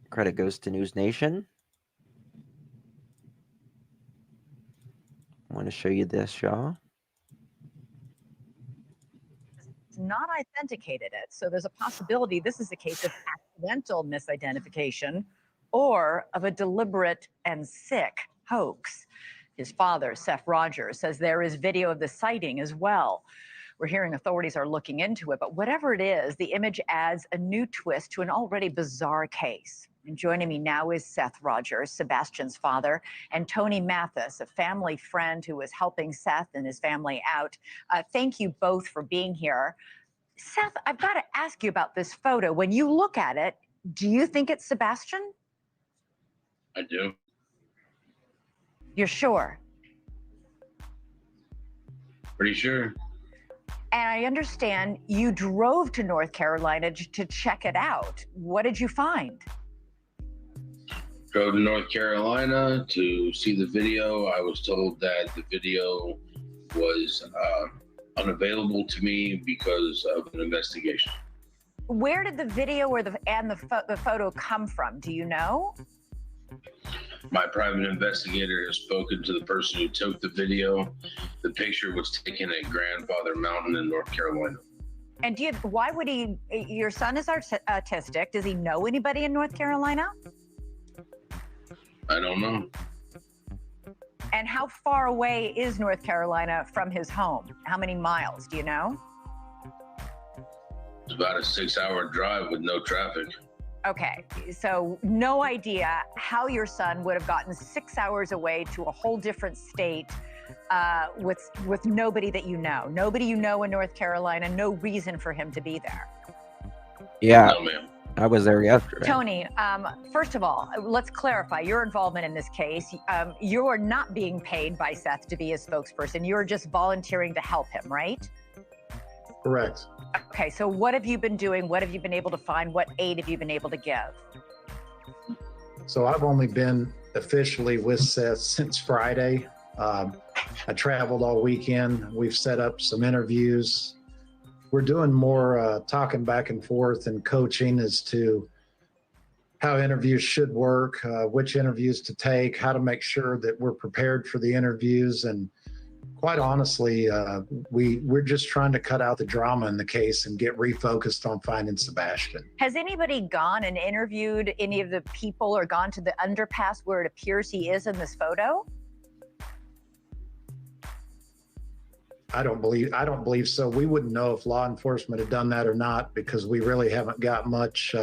C: Credit goes to News Nation. I want to show you this, y'all.
S: Not authenticated it. So there's a possibility this is a case of accidental misidentification or of a deliberate and sick hoax. His father, Seth Rogers, says there is video of the sighting as well. We're hearing authorities are looking into it, but whatever it is, the image adds a new twist to an already bizarre case. And joining me now is Seth Rogers, Sebastian's father, and Tony Mathis, a family friend who was helping Seth and his family out. Thank you both for being here. Seth, I've got to ask you about this photo. When you look at it, do you think it's Sebastian?
T: I do.
S: You're sure?
T: Pretty sure.
S: And I understand you drove to North Carolina to check it out. What did you find?
T: Drove to North Carolina to see the video. I was told that the video was unavailable to me because of an investigation.
S: Where did the video or the photo come from? Do you know?
T: My private investigator has spoken to the person who took the video. The picture was taken at Grandfather Mountain in North Carolina.
S: And why would he? Your son is autistic. Does he know anybody in North Carolina?
T: I don't know.
S: And how far away is North Carolina from his home? How many miles? Do you know?
T: It's about a 6-hour drive with no traffic.
S: Okay, so no idea how your son would have gotten 6 hours away to a whole different state with nobody that you know. Nobody you know in North Carolina, no reason for him to be there.
C: Yeah,
T: No, ma'am.
C: I was there yesterday.
S: Tony, first of all, let's clarify your involvement in this case. You are not being paid by Seth to be his spokesperson. You're just volunteering to help him, right?
U: Correct.
S: Okay, so what have you been doing? What have you been able to find? What aid have you been able to give?
U: So I've only been officially with Seth since Friday. I traveled all weekend. We've set up some interviews. We're doing more talking back and forth and coaching as to how interviews should work, which interviews to take, how to make sure that we're prepared for the interviews. And of quite honestly, we're just trying to cut out the drama in the case and get refocused on finding Sebastian.
S: Has anybody gone and interviewed any of the people or gone to the underpass where it appears he is in this photo?
U: I don't believe so. We wouldn't know if law enforcement had done that or not, because we really haven't got much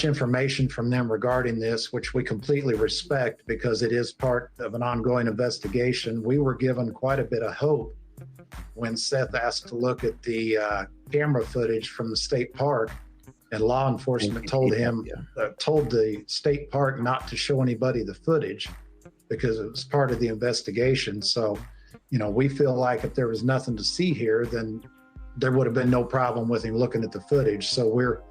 U: information from them regarding this, which we completely respect because it is part of an ongoing investigation. We were given quite a bit of hope when Seth asked to look at the camera footage from the state park, and law enforcement told the state park not to show anybody the footage because it was part of the investigation. So, we feel like if there was nothing to see here, then there would have been no problem with him looking at the footage. So we're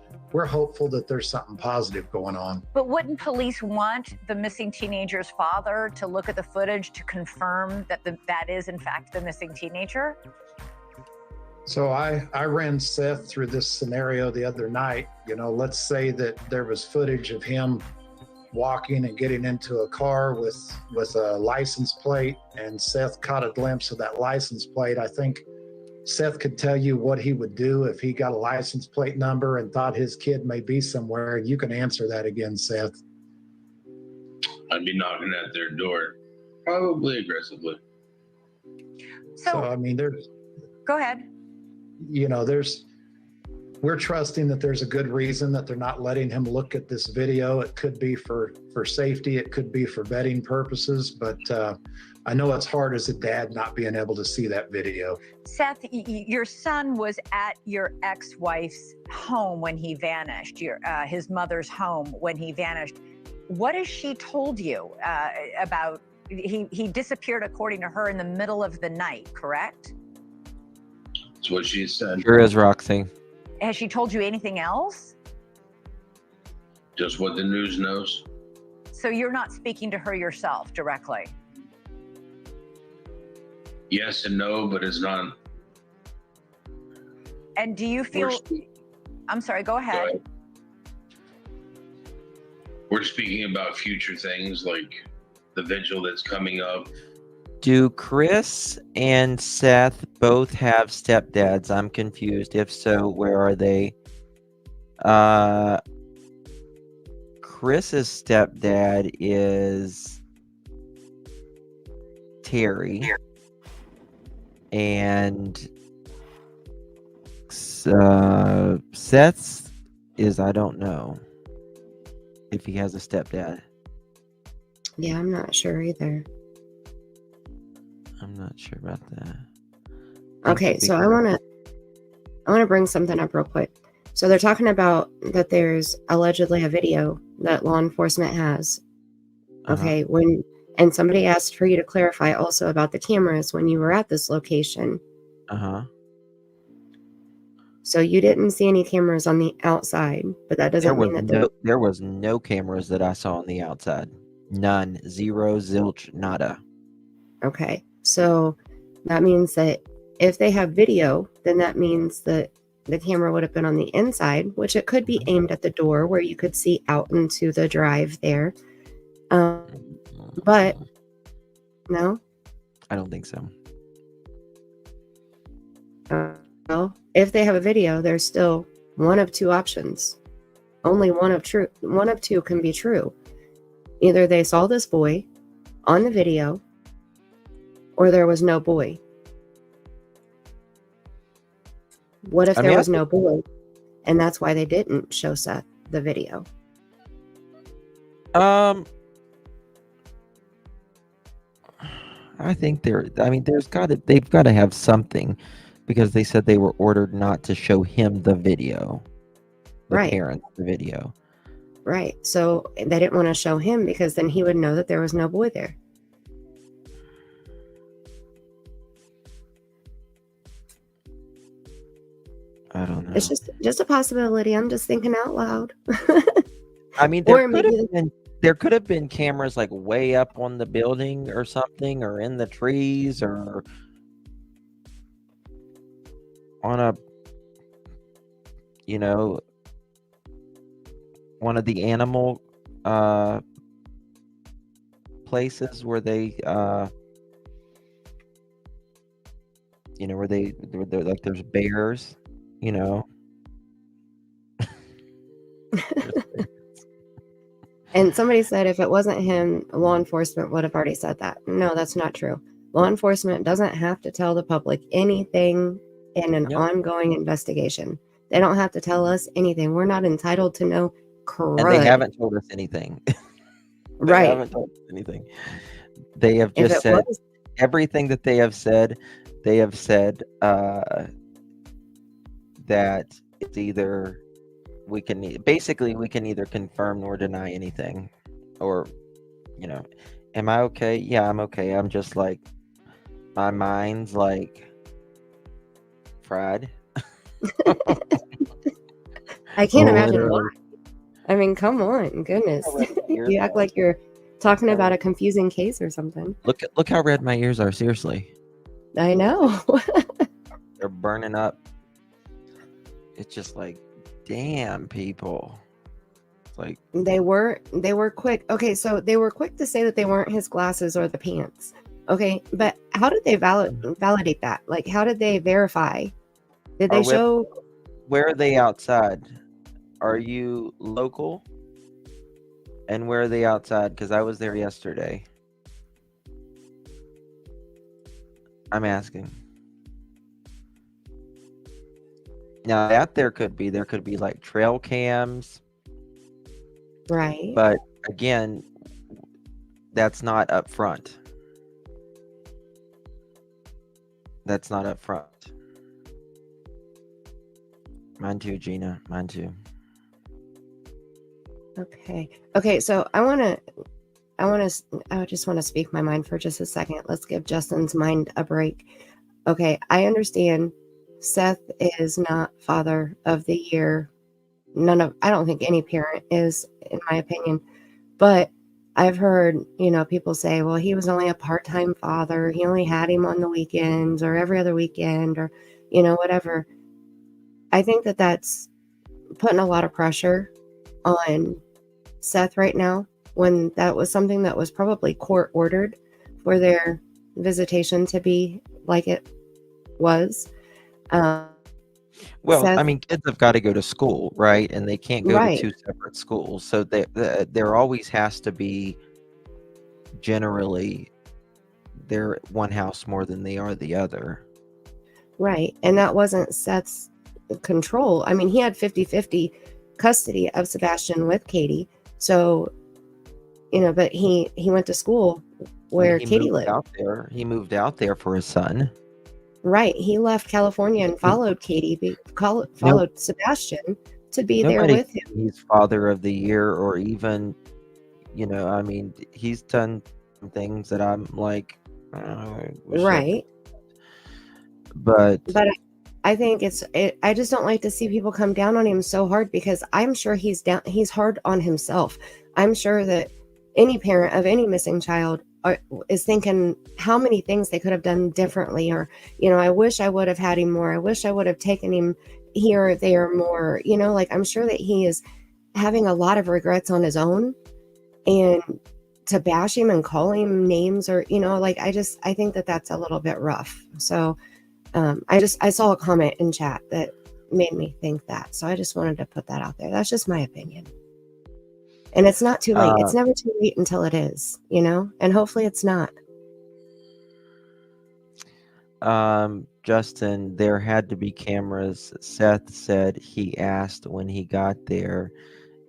U: hopeful that there's something positive going on.
S: But wouldn't police want the missing teenager's father to look at the footage to confirm that that is in fact the missing teenager?
U: So I ran Seth through this scenario the other night. Let's say that there was footage of him walking and getting into a car with a license plate, and Seth caught a glimpse of that license plate. I think Seth could tell you what he would do if he got a license plate number and thought his kid may be somewhere. You can answer that again, Seth.
T: I'd be knocking at their door, probably aggressively.
U: So I mean,
S: Go ahead.
U: We're trusting that there's a good reason that they're not letting him look at this video. It could be for safety. It could be for vetting purposes, but I know it's hard as a dad not being able to see that video.
S: Seth, your son was at your ex-wife's home when he vanished, his mother's home when he vanished. What has she told you about, he disappeared according to her in the middle of the night, correct?
T: That's what she said.
C: Sure is, Roxy.
S: Has she told you anything else?
T: Just what the news knows.
S: So you're not speaking to her yourself directly?
T: Yes and no, but it's not.
S: And do you feel, I'm sorry, go ahead.
T: We're speaking about future things like the vigil that's coming up.
C: Do Chris and Seth both have stepdads? I'm confused. If so, where are they? Chris's stepdad is Terry. And Seth's is, I don't know if he has a stepdad.
D: Yeah, I'm not sure either.
C: I'm not sure about that.
D: Okay, so I want to bring something up real quick. So they're talking about that there's allegedly a video that law enforcement has. Okay, and somebody asked for you to clarify also about the cameras when you were at this location. So you didn't see any cameras on the outside, but that doesn't mean that
C: there was no cameras that I saw on the outside. None. Zero, zilch, nada.
D: Okay, so that means that if they have video, then that means that the camera would have been on the inside, which it could be aimed at the door where you could see out into the drive there. But no,
C: I don't think so.
D: Well, if they have a video, there's still one of two options. Only one of two can be true. Either they saw this boy on the video, or there was no boy. What if there was no boy, and that's why they didn't show Seth the video?
C: I think they've got to have something, because they said they were ordered not to show him the video. The parents the video.
D: Right. So they didn't want to show him because then he would know that there was no boy there.
C: I don't know.
D: It's just a possibility. I'm just thinking out loud.
C: I mean, there could have been cameras like way up on the building or something, or in the trees, or on a, one of the animal places where they You know, where they're like there's bears, you know.
D: And somebody said if it wasn't him, law enforcement would have already said that. No, that's not true. Law enforcement doesn't have to tell the public anything in an ongoing investigation. They don't have to tell us anything. We're not entitled to know crud.
C: And they haven't told us anything. They
D: Right.
C: haven't told us anything. They have
D: If
C: just
D: it
C: said
D: was,
C: everything that they have said. They have said that it's either we can either confirm or deny anything, or you know, am I okay? Yeah, I'm okay. I'm just like my mind's like fried.
D: I can't imagine
C: Literally.
D: why. I mean, come on, goodness.
C: How red my ears
D: You act
C: are.
D: like you're talking
C: How
D: about
C: red-
D: a confusing case or something.
C: Look how red my ears are. Seriously,
D: I know.
C: they're burning up. It's just like, damn, people. It's like,
D: They were quick. Okay, so they were quick to say that they weren't his glasses or the pants. Okay, but how did they validate that? Like, how did they verify? Did they show?
C: where are they outside? Are you local? And where are they outside? Because I was there yesterday. I'm asking. Now that there could be like trail cams,
D: Right.
C: but again, that's not up front. That's not up front. Mine too, Gina. Mine too.
D: Okay, so I just want to speak my mind for just a second. Let's give Justin's mind a break. Okay, I understand Seth is not father of the year. I don't think any parent is, in my opinion. But I've heard, people say, well, he was only a part-time father. He only had him on the weekends or every other weekend or, whatever. I think that that's putting a lot of pressure on Seth right now, when that was something that was probably court ordered for their visitation to be like it was.
C: Well, I
D: Seth,
C: mean, kids have got to go to school, right? And they can't go
D: Right.
C: to two separate schools. So there always has to be, generally, they're at one house more than they are the other.
D: Right. And that wasn't Seth's control. I mean, he had 50-50 custody of Sebastian with Katie. So, but he went to school where
C: He
D: Katie
C: moved
D: lived.
C: out there. He moved out there for his son.
D: Right. He left California and followed Katie, followed Sebastian to be there
C: Nobody
D: with him.
C: thinks he's father of the year, or even, I mean, he's done some things that I'm like, wish I
D: Right.
C: But
D: I think I just don't like to see people come down on him so hard, because I'm sure he's hard on himself. I'm sure that any parent of any missing child is thinking how many things they could have done differently, or, I wish I would have had him more. I wish I would have taken him here or there more, like I'm sure that he is having a lot of regrets on his own, and to bash him and call him names, or, I think that that's a little bit rough. So, I saw a comment in chat that made me think that. So I just wanted to put that out there. That's just my opinion. And it's not too late. It's never too late until it is, and hopefully it's not.
C: Justin, there had to be cameras. Seth said he asked when he got there,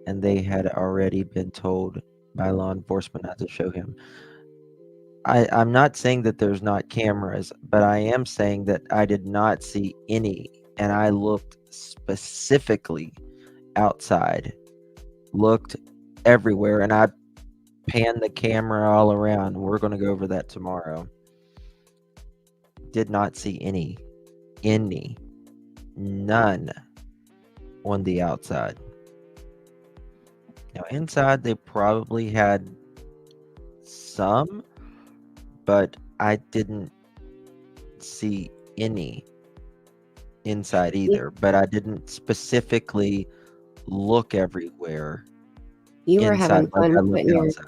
C: and they had already been told by law enforcement not to show him. I'm not saying that there's not cameras, but I am saying that I did not see any, and I looked specifically outside, looked everywhere, and I panned the camera all around. We're going to go over that tomorrow. Did not see any, none on the outside. Now inside they probably had some, but I didn't see any inside either. But I didn't specifically look everywhere.
D: You were having
C: inside like I
D: fun
C: looked
D: putting
C: outside.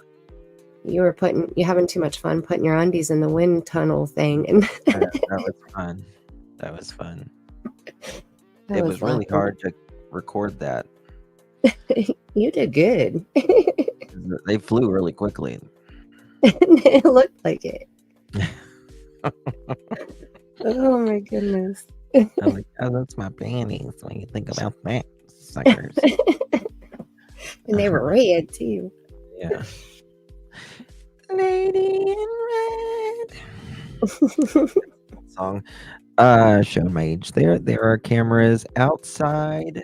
D: you're having too much fun putting your undies in the wind tunnel thing, and
C: That was fun. That was fun.
D: I
C: It
D: was
C: was really
D: laughing.
C: hard to record that.
D: You did good.
C: They flew really quickly.
D: It looked like it. Oh my goodness.
C: I'm like, oh, that's my panties when you think about that, suckers.
D: And they were red too.
C: Yeah. Lady in red. Song. Showing my age there. There are cameras outside.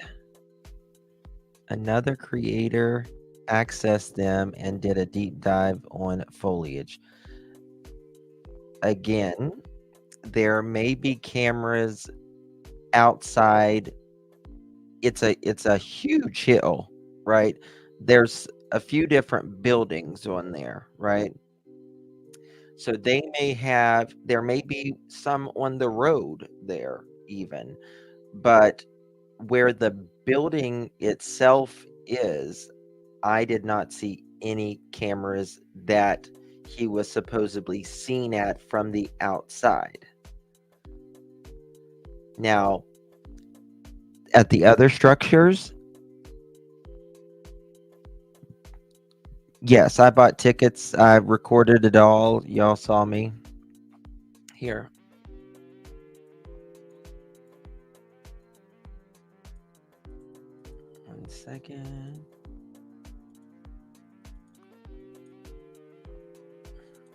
C: Another creator accessed them and did a deep dive on foliage. Again, there may be cameras outside. It's a huge hill, right? There's a few different buildings on there, right? So there may be some on the road there even, but where the building itself is, I did not see any cameras that he was supposedly seen at from the outside. Now, at the other structures, yes, I bought tickets. I recorded it all. Y'all saw me. Here. One second.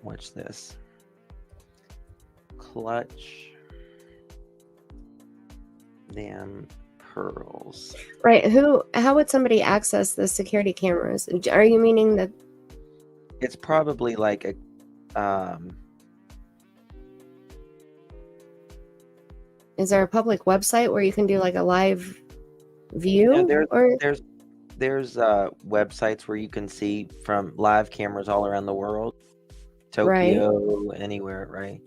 C: Watch this. Clutch them pearls.
D: Right. How would somebody access the security cameras? Are you meaning that
C: It's probably like a
D: is there a public website where you can do like a live view?
C: There's websites where you can see from live cameras all around the world. Tokyo, anywhere, right?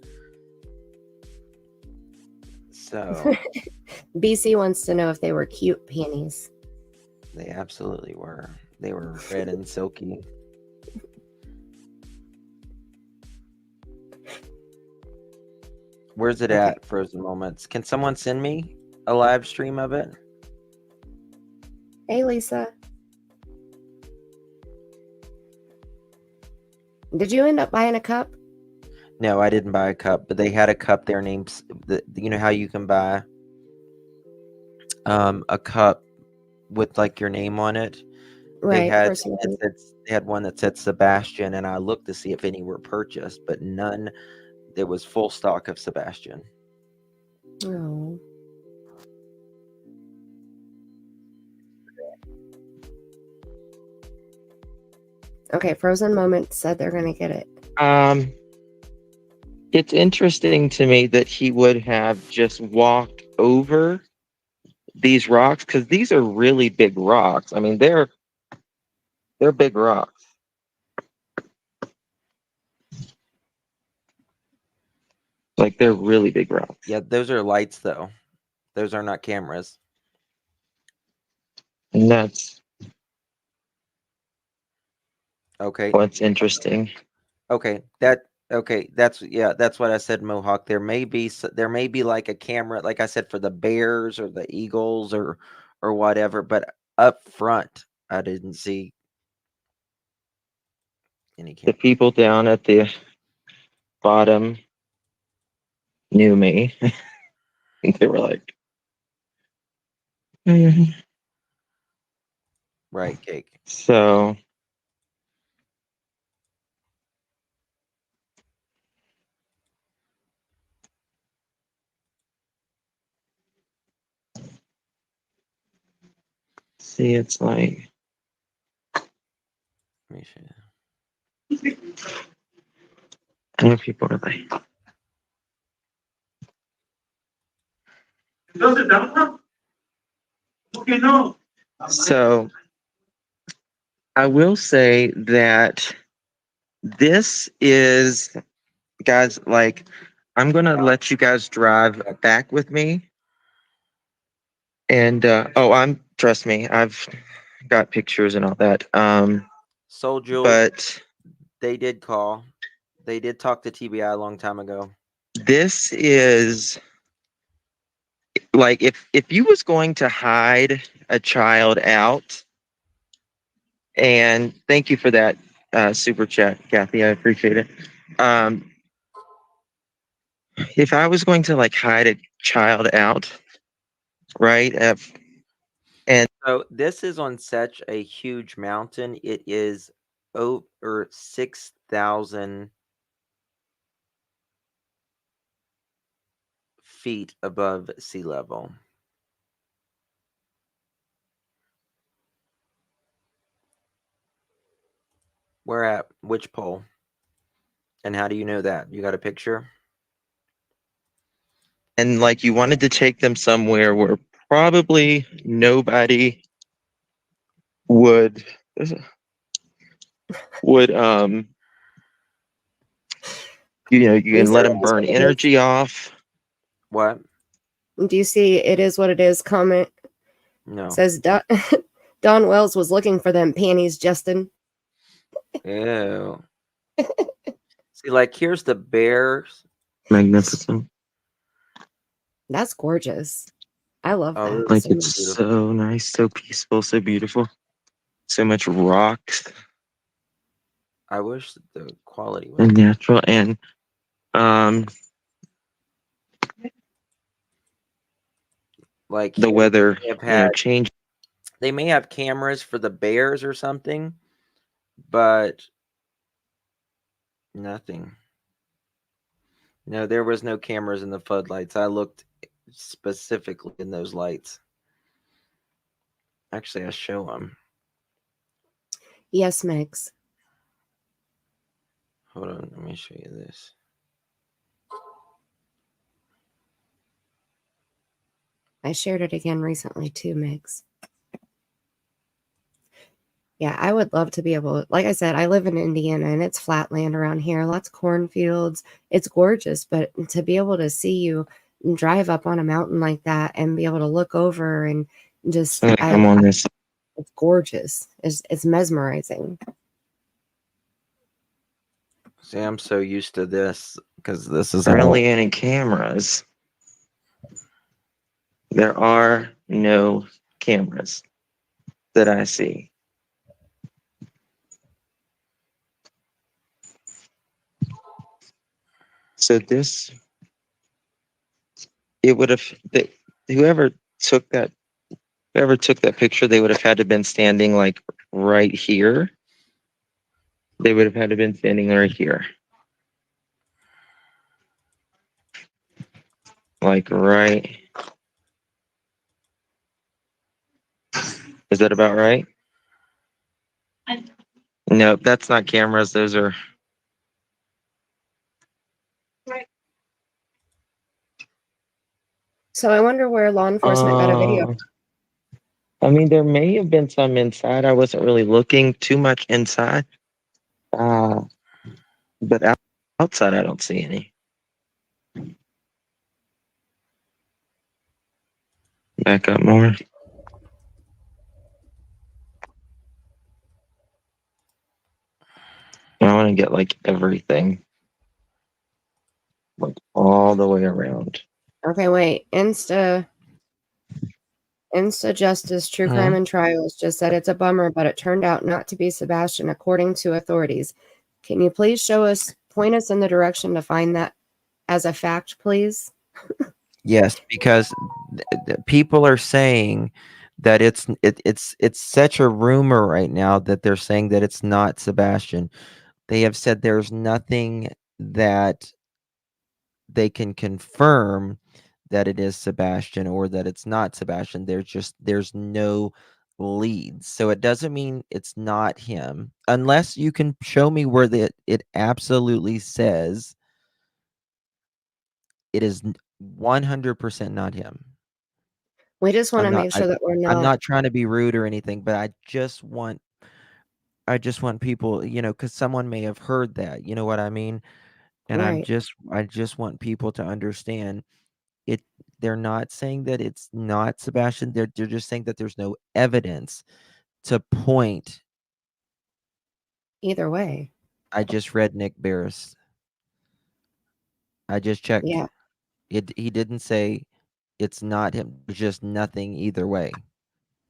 C: So
D: BC wants to know if they were cute panties.
C: they absolutely were. They were red and silky. Where's it at, Frozen Moments? Can someone send me a live stream of it?
D: Hey, Lisa. Did you end up buying a cup?
C: No, I didn't buy a cup, but they had a cup there named, you know how you can buy a cup with like your name on it?
D: Right.
C: They had one that said Sebastian, and I looked to see if any were purchased, but none. There was full stock of Sebastian.
D: Oh. Okay, Frozen Moment said they're gonna get it.
C: It's interesting to me that he would have just walked over these rocks, because these are really big rocks. I mean, they're big rocks. Like, they're really big rocks. Yeah, those are lights, though. Those are not cameras. And that's okay. What's interesting. Okay, that's what I said, Mohawk. There may be like a camera, like I said, for the Bears or the Eagles or whatever, but up front, I didn't see any camera. The people down at the bottom knew me. They were like, right, Cake. So see, it's like, let me show you. How many people are they? So I will say that this is, guys, like, I'm gonna let you guys drive back with me. And trust me, I've got pictures and all that. Soul Jewel, but they did call. They did talk to TBI a long time ago. This is Like if you was going to hide a child out, and thank you for that super chat, Kathy. I appreciate it. If I was going to like hide a child out, right? And so this is on such a huge mountain. It is over 6,000 feet above sea level. We're at which pole? And how do you know that? You got a picture? And like you wanted to take them somewhere where probably nobody would would you can let them burn energy off. What?
D: Do you see it is what it is comment?
C: No.
D: Says Don Wells was looking for them panties, Justin.
C: Ew. See, like here's the bears. Magnificent.
D: That's gorgeous. I love that.
C: Like
D: so
C: it's
D: much.
C: so nice, so peaceful, so beautiful. So much rocks. I wish the quality was natural and like the weather change. They may have cameras for the bears or something, but nothing. No, there was no cameras in the floodlights. I looked specifically in those lights. Actually, I show them.
D: Yes, Megs.
C: Hold on, let me show you this.
D: I shared it again recently too, Megs. Yeah, I would love to be able, like I said, I live in Indiana and it's flat land around here, lots of cornfields. It's gorgeous, but to be able to see you drive up on a mountain like that and be able to look over and just,
C: I'm on this.
D: It's gorgeous. It's mesmerizing.
C: See, I'm so used to this because this is hardly any cameras. There are no cameras that I see. So this, it would have whoever took that picture, they would have had to been standing like right here. They would have had to been standing right here. Like right. Is that about right? Nope, that's not cameras. Those are.
D: So I wonder where law enforcement got a video.
C: I mean, there may have been some inside. I wasn't really looking too much inside. But outside, I don't see any. Back up more. I want to get like everything, like all the way around.
D: Okay, wait. Insta Justice True Crime and Trials just said it's a bummer, but it turned out not to be Sebastian, according to authorities. Can you please point us in the direction to find that as a fact, please?
C: Yes, because people are saying that it's such a rumor right now that they're saying that it's not Sebastian. They have said there's nothing that they can confirm that it is Sebastian or that it's not Sebastian. There's no leads. So it doesn't mean it's not him unless you can show me where it absolutely says it is 100% not him.
D: We just want to make sure that we're not.
C: I'm not trying to be rude or anything, but I just want people, because someone may have heard that, you know what I mean? And
D: Right.
C: I just want people to understand it. They're not saying that it's not Sebastian. They're just saying that there's no evidence to point.
D: Either way.
C: I just read Nick Barris. I just checked.
D: Yeah.
C: He didn't say it's not him. There's just nothing either way.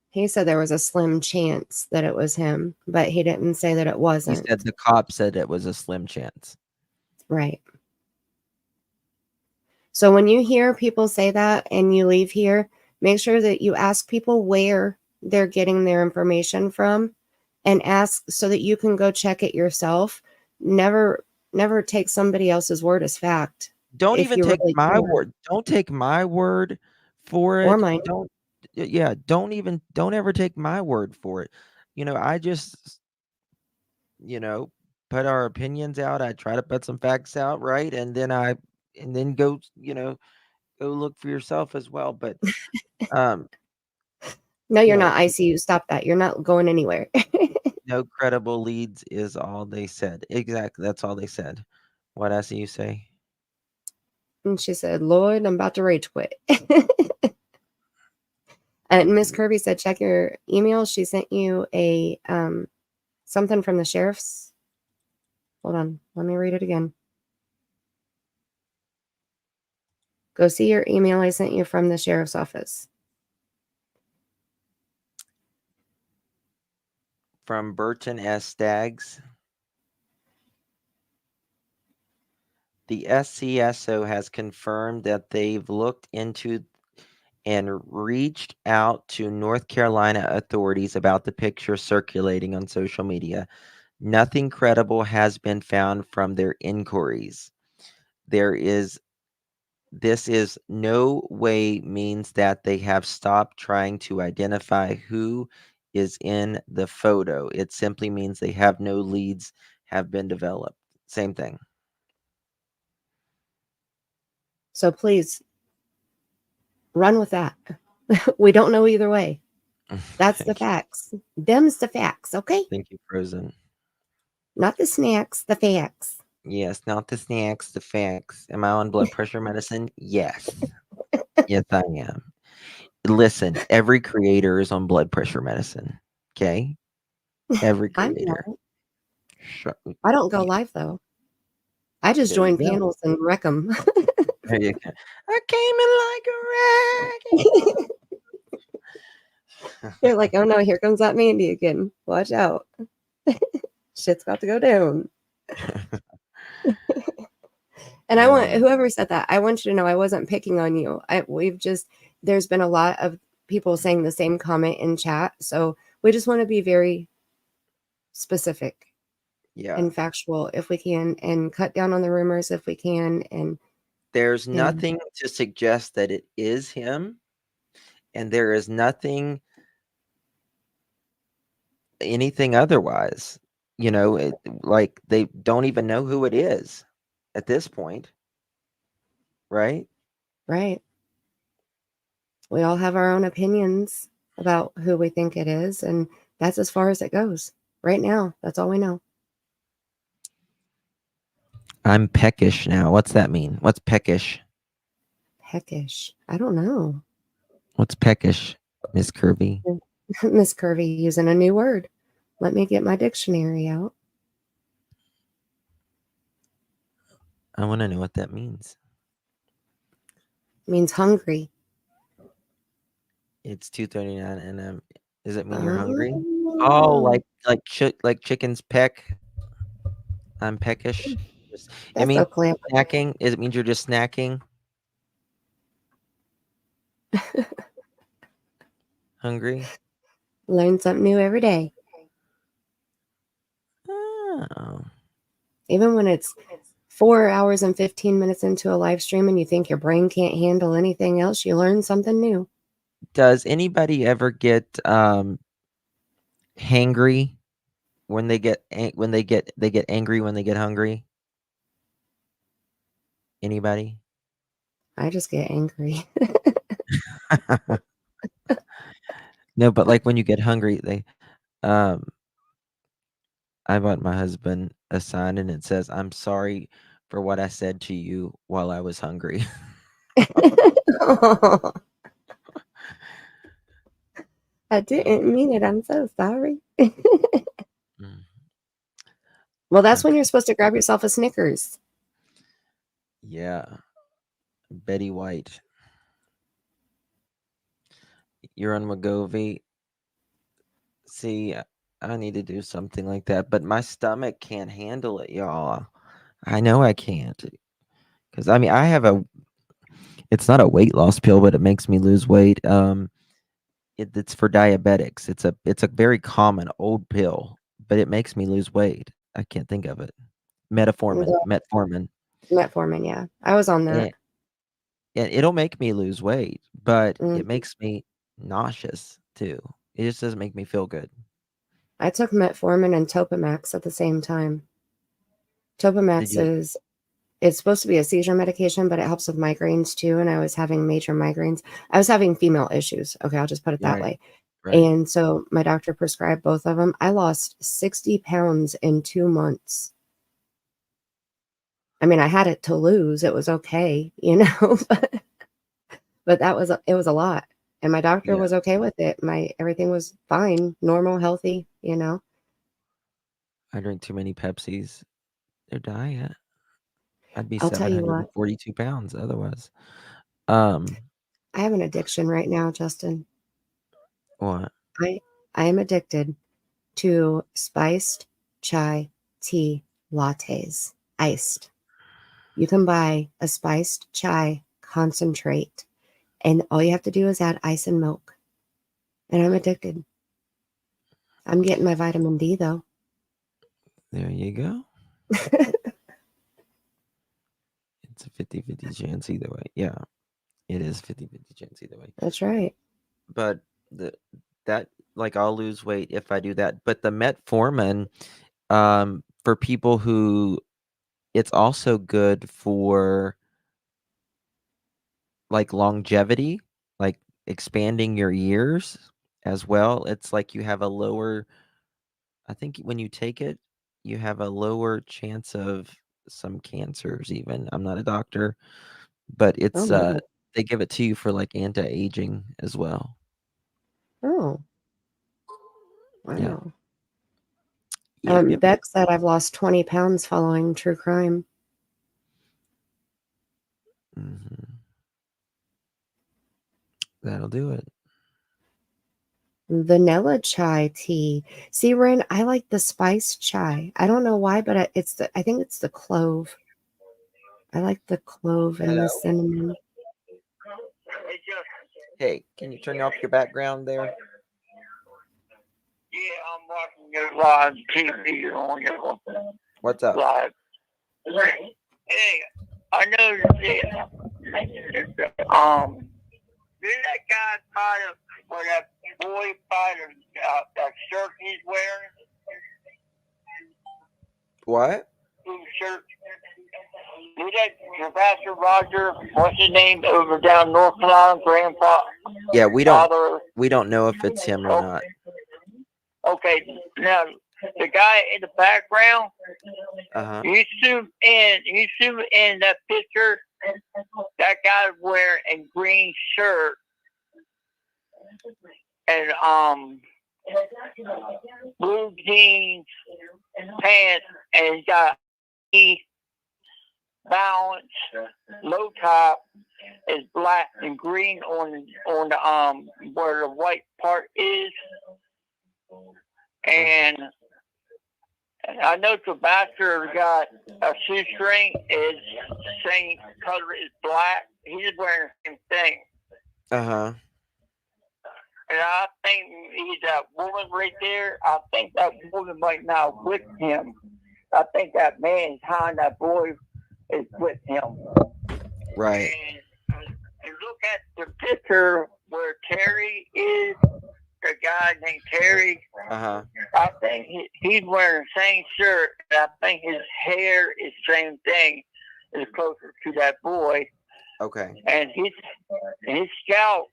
D: He said there was a slim chance that it was him, but he didn't say that it
C: He
D: wasn't.
C: said the cop said it was a slim chance.
D: Right. So when you hear people say that and you leave here, make sure that you ask people where they're getting their information from, and ask so that you can go check it yourself. Never take somebody else's word as fact.
C: Don't
D: if
C: even
D: you
C: take
D: really
C: my
D: care.
C: word. Don't take my word for
D: Or
C: it.
D: mine.
C: Don't ever take my word for it. I just, put our opinions out. I try to put some facts out, right? And then go, go look for yourself as well. But
D: No, you're
C: yeah,
D: not ICU. Stop that. You're not going anywhere.
C: no credible leads is all they said. Exactly. That's all they said. What else do you say?
D: And she said, Lloyd, I'm about to rage quit. And Miss Kirby said, check your email. She sent you a something from the sheriff's. Hold on. Let me read it again. Go see your email I sent you from the sheriff's office.
C: From Burton S. Staggs. The SCSO has confirmed that they've looked into and reached out to North Carolina authorities about the picture circulating on social media. Nothing credible has been found from their inquiries. This is no way means that they have stopped trying to identify who is in the photo. It simply means they have no leads have been developed. Same thing.
D: So please run with that. We don't know either way. That's the facts. Them's the facts, okay?
C: Thank you, Frozen.
D: Not the snacks, the facts.
C: Yes, not the snacks, the facts. Am I on blood pressure medicine? Yes. Yes, I am. Listen, every creator is on blood pressure medicine. Okay? Every
D: I'm
C: creator.
D: not.
C: Sure.
D: I don't go live though. I just
C: There you
D: join
C: go.
D: panels and wreck them.
C: There you go. I came in like a wreck.
D: They're like, oh no, here comes that Mandy again. Watch out. Shit's about to go down. And I want whoever said that, I want you to know I wasn't picking on you. There's been a lot of people saying the same comment in chat. So we just want to be very specific and factual if we can, and cut down on the rumors if we can. And
C: There's nothing to suggest that it is him, and there is anything otherwise. Like they don't even know who it is at this point. Right?
D: Right. We all have our own opinions about who we think it is, and that's as far as it goes. Right now, that's all we know.
C: I'm peckish now. What's that mean? What's peckish?
D: Peckish. I don't know.
C: What's peckish, Miss Kirby?
D: Miss Curvy using a new word. Let me get my dictionary out.
C: I want to know what that means.
D: It means hungry.
C: It's 2:39, and does it mean you're hungry? Oh, like chickens peck. I'm peckish. It means snacking. It means you're just snacking. Hungry.
D: Learn something new every day.
C: Oh.
D: Even when it's 4 hours and 15 minutes into a live stream and you think your brain can't handle anything else, you learn something new.
C: Does anybody ever get hangry when they get angry when they get hungry? Anybody?
D: I just get angry.
C: No, but like when you get hungry, I bought my husband a sign and it says, "I'm sorry for what I said to you while I was hungry."
D: I didn't mean it. I'm so sorry. Well, that's when you're supposed to grab yourself a Snickers.
C: Yeah. Betty White. You're on Wegovy. See, I need to do something like that, but my stomach can't handle it, y'all. I know I can't. Because I mean, it's not a weight loss pill, but it makes me lose weight. It's for diabetics. It's a very common old pill, but it makes me lose weight. I can't think of it. Metformin.
D: The metformin, yeah. I was on that.
C: And it'll make me lose weight, but
D: Mhm.
C: it makes me nauseous too. It just doesn't make me feel good.
D: I took metformin and Topamax at the same time.
C: Did
D: Topamax
C: you?
D: it's supposed to be a seizure medication, but it helps with migraines too. And I was having major migraines. I was having female issues. Okay, I'll just put it that
C: Right.
D: way.
C: Right.
D: And so my doctor prescribed both of them. I lost 60 pounds in 2 months. I mean, I had it to lose. It was okay, you know, but it was a lot. And my doctor
C: Yeah.
D: was okay with it. Everything was fine, normal, healthy, you know.
C: I drink too many Pepsis. Their diet. I'd be
D: I'll tell you what,
C: 742 pounds otherwise. Um,
D: I have an addiction right now, Justin.
C: what?
D: I am addicted to spiced chai tea lattes, iced. You can buy a spiced chai concentrate, and all you have to do is add ice and milk. And I'm addicted. I'm getting my vitamin D though.
C: There you go. It's a 50-50 chance either way. Yeah, it is 50-50 chance either way.
D: That's right.
C: But like I'll lose weight if I do that. But the metformin, for people who, it's also good for like longevity, like expanding your years as well. It's like you have a lower, I think when you take it, you have a lower chance of some cancers even. I'm not a doctor, but
D: Oh
C: it's
D: no.
C: they give it to you for like anti-aging as well.
D: Oh,
C: Yeah.
D: wow.
C: Yep.
D: Beck said I've lost 20 pounds following true crime.
C: Mm-hmm. That'll do it.
D: Vanilla chai tea. See, Ren, I like the spiced chai. I don't know why, but I think it's the clove. I like the clove and the cinnamon.
C: Hey, can you turn off your background there?
B: Yeah, I'm watching your live TV on your
C: What's up?
B: live. Hey, I noticed that, did that guy buy or that boy buy that shirt he's wearing?
C: What?
B: Whose shirt? Did that Professor Roger, what's his name, over down North Carolina, grandpa?
C: Yeah, we
B: Father.
C: don't know if it's him or not.
B: Okay, now the guy in the background,
C: Uh-huh.
B: you zoom in that picture. That guy wearing a green shirt and blue jeans, pants, and he's got a balance, low top is black and green on the where the white part is, and I know Tabasco got a shoestring is the same color as black. He's wearing the same thing.
C: Uh-huh.
B: And I think he's that woman right there. I think that woman right now with him. I think that man behind that boy is with him.
C: Right.
B: And look at the picture where Terry is, the guy named Terry.
C: Uh-huh.
B: I think he's wearing the same shirt, and I think his hair is the same thing. Is closer to that boy.
C: Okay.
B: And his scalp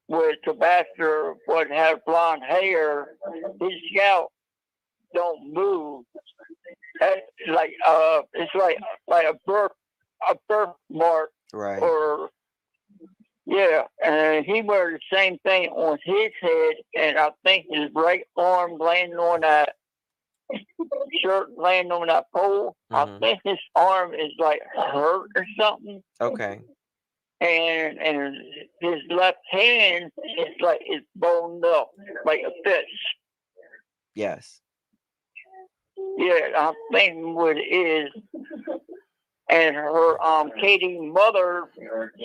B: with Tabasco would have blonde hair. His scalp don't move. That's like it's like a birthmark.
C: Right.
B: Or yeah, and he wears the same thing on his head, and I think his right arm landing on that shirt, landing on that pole.
C: Mm-hmm.
B: I think his arm is like hurt or something.
C: Okay.
B: and his left hand is like it's boned up like a fist.
C: Yes.
B: Yeah, I'm thinking what it is. And her Katie mother,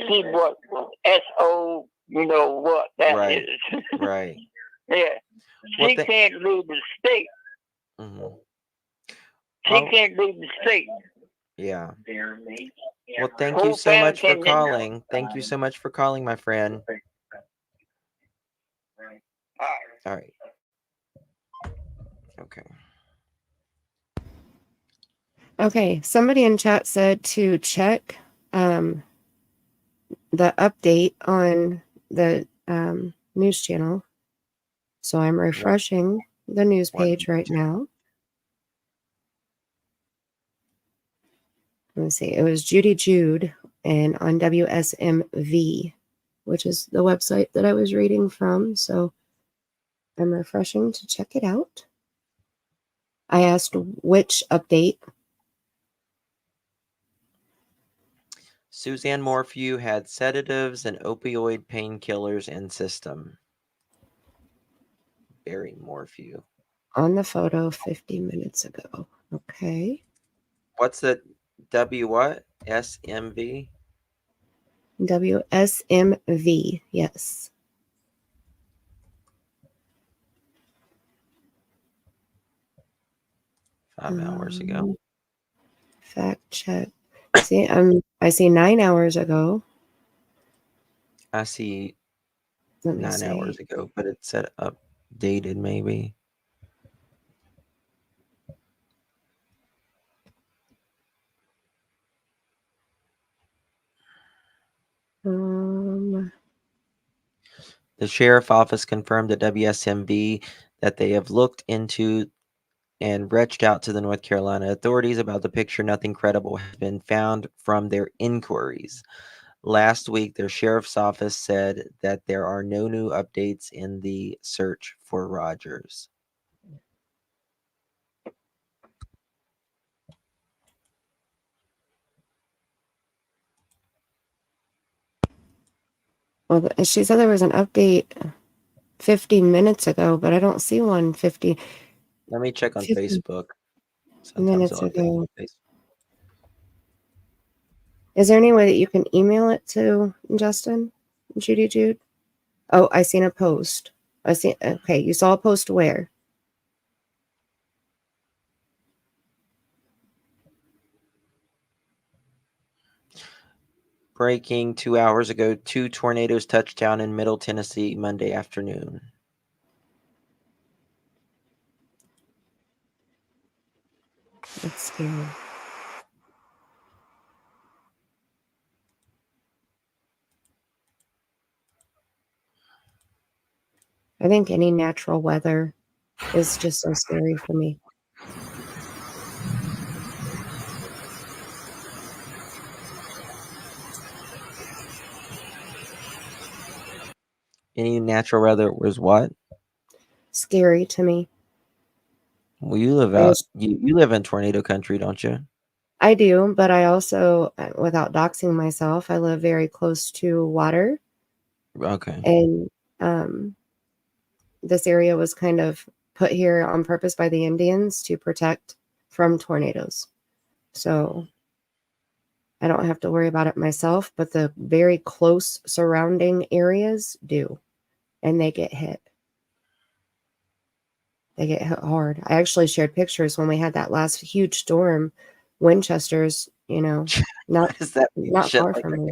B: see what SO, you know what that is.
C: Right.
B: Yeah.
C: Well,
B: She can't leave the state.
C: Mhm.
B: She can't leave the state.
C: Yeah. Well, thank you
B: Whole
C: so
B: family
C: much for
B: can-
C: calling. Thank you so much for calling, my friend. All right. Okay.
D: Okay, somebody in chat said to check the update on the news channel. So I'm refreshing the news page right now. Let's see. It was Judy Jude and on WSMV, which is the website that I was reading from. So I'm refreshing to check it out. I asked which update.
C: Suzanne Morphew had sedatives and opioid painkillers in system. Barry Morphew.
D: On the photo 50 minutes ago. Okay.
C: What's the W what? SMV?
D: WSMV, yes.
C: Five hours ago.
D: Fact check. See, I see 9 hours ago.
C: I see
D: Let me
C: 9
D: see.
C: hours ago, but it said updated maybe. The sheriff office confirmed at WSMV that they have looked into and reached out to the North Carolina authorities about the picture. Nothing credible has been found from their inquiries. Last week, their sheriff's office said that there are no new updates in the search for Rogers.
D: Well, she said there was an update 50 minutes ago, but I don't see one 50.
C: Let me check on
D: 50
C: Facebook.
D: minutes
C: they'll update
D: ago.
C: on Facebook.
D: Is there any way that you can email it to Justin, Judy Jude? Oh, I seen a post. Okay, you saw a post where?
C: Breaking 2 hours ago, 2 tornadoes touched down in Middle Tennessee Monday afternoon.
D: That's scary. I think any natural weather is just so scary for me.
C: Any natural weather was what?
D: Scary to me.
C: Well, you live out. You live in tornado country, don't you?
D: I do, but I also, without doxing myself, I live very close to water.
C: Okay.
D: And this area was kind of put here on purpose by the Indians to protect from tornadoes. So I don't have to worry about it myself, but the very close surrounding areas do, and they get hit. They get hit hard. I actually shared pictures when we had that last huge storm. Winchester's, not
C: Is that
D: not
C: shit
D: far
C: like
D: from
C: a
D: me.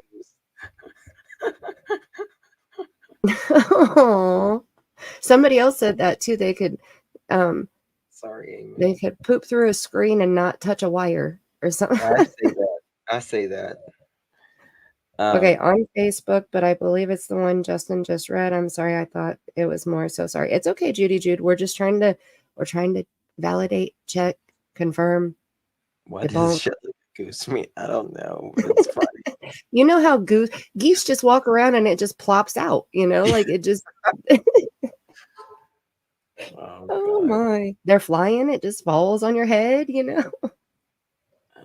D: Oh, somebody else said that too. They could,
C: Sorry, Amy.
D: they could poop through a screen and not touch a wire or something.
C: I say that.
D: Okay, on Facebook, but I believe it's the one Justin just read. I'm sorry, I thought it was more. So sorry. It's okay, Judy Jude. We're trying to validate, check, confirm.
C: What is shit like a goose meat? I don't know. It's funny.
D: You know how geese just walk around and it just plops out, like it just Oh my. They're flying, it just falls on your head,
C: All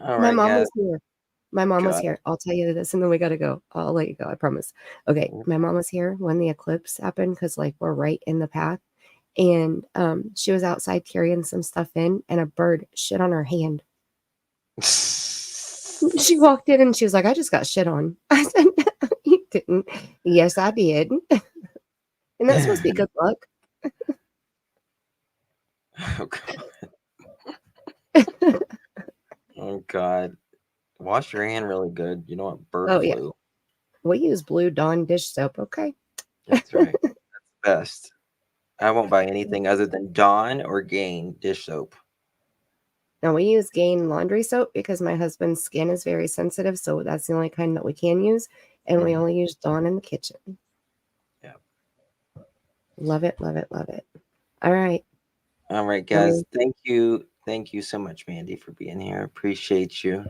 D: My
C: right,
D: mom
C: guys.
D: was here. My mom was
C: God.
D: here. I'll tell you this, and then we gotta go. I'll let you go. I promise. Okay, my mom was here when the eclipse happened because like we're right in the path, and she was outside carrying some stuff in, and a bird shit on her hand. She walked in and she was like, "I just got shit on." I said, "No, you didn't." Yes, I did. And that's supposed to be good luck.
C: Oh God. Oh God. Wash your hand really good. You don't want bird
D: Oh yeah,
C: flu.
D: we use Blue Dawn dish soap. Okay.
C: That's right. That's the best. I won't buy anything other than Dawn or Gain dish soap.
D: Now we use Gain laundry soap because my husband's skin is very sensitive, so that's the only kind that we can use, and we only use Dawn in the kitchen.
C: Yeah.
D: Love it, love it, love it. All right.
C: All right, guys. Thank you. Thank you so much, Mandy, for being here. Appreciate you.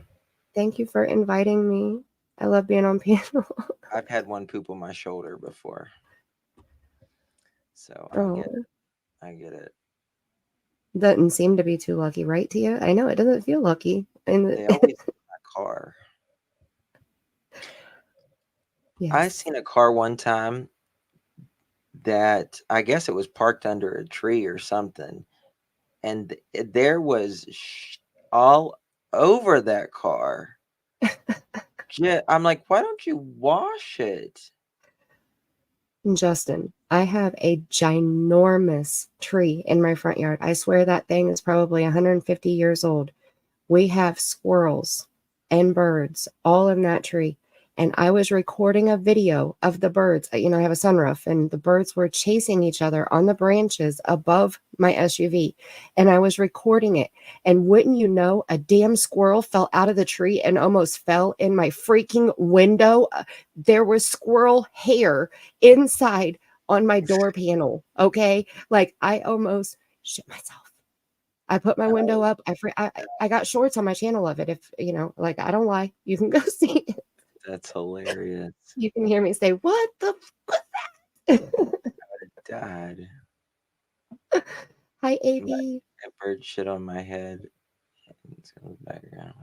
D: Thank you for inviting me. I love being on panel.
C: I've had one poop on my shoulder before. So I
D: Oh,
C: get it. I get it.
D: doesn't seem to be too lucky, right, Tia? I know it doesn't feel lucky. And
C: They always in my car. I
D: yes.
C: seen a car one time that I guess it was parked under a tree or something, and there was all over that car. I'm like, why don't you wash it?
D: Justin, I have a ginormous tree in my front yard. I swear that thing is probably 150 years old. We have squirrels and birds all in that tree. And I was recording a video of the birds. You know, I have a sunroof, and the birds were chasing each other on the branches above my SUV. And I was recording it. And wouldn't you know, a damn squirrel fell out of the tree and almost fell in my freaking window. There was squirrel hair inside on my door panel. Okay. Like I almost shit myself. I put my window up. I got shorts on my channel of it. If you know, like I don't lie. You can go see it.
C: That's hilarious.
D: You can hear me say, "What the what's that?"
C: Died.
D: Hi, AV.
C: That bird shit on my head. It's in the background.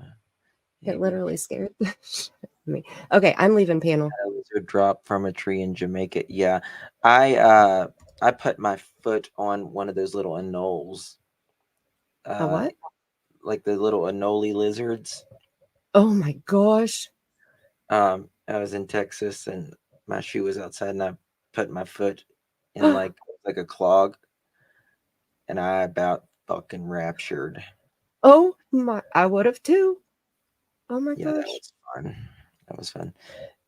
D: It literally scared the shit out of me. Okay, I'm leaving panel.
C: A lizard dropped from a tree in Jamaica. Yeah, I put my foot on one of those little anoles.
D: A what?
C: Like the little anole lizards.
D: Oh my gosh.
C: I was in Texas and my shoe was outside, and I put my foot in like a clog, and I about fucking raptured.
D: Oh my! I would have too. Oh my
C: Yeah,
D: gosh.
C: that was fun. That was fun.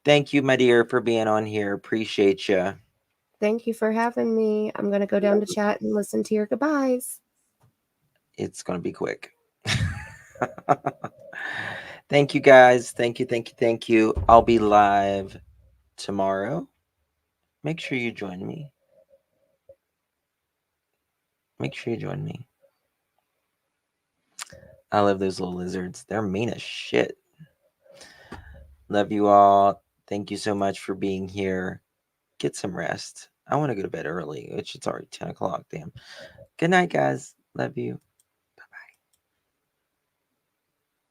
C: Thank you, my dear, for being on here. Appreciate you.
D: Thank you for having me. I'm gonna go down to chat and listen to your goodbyes.
C: It's gonna be quick. Thank you, guys. Thank you, thank you, thank you. I'll be live tomorrow. Make sure you join me. Make sure you join me. I love those little lizards. They're mean as shit. Love you all. Thank you so much for being here. Get some rest. I want to go to bed early, which it's already 10 o'clock. Damn. Good night, guys. Love you.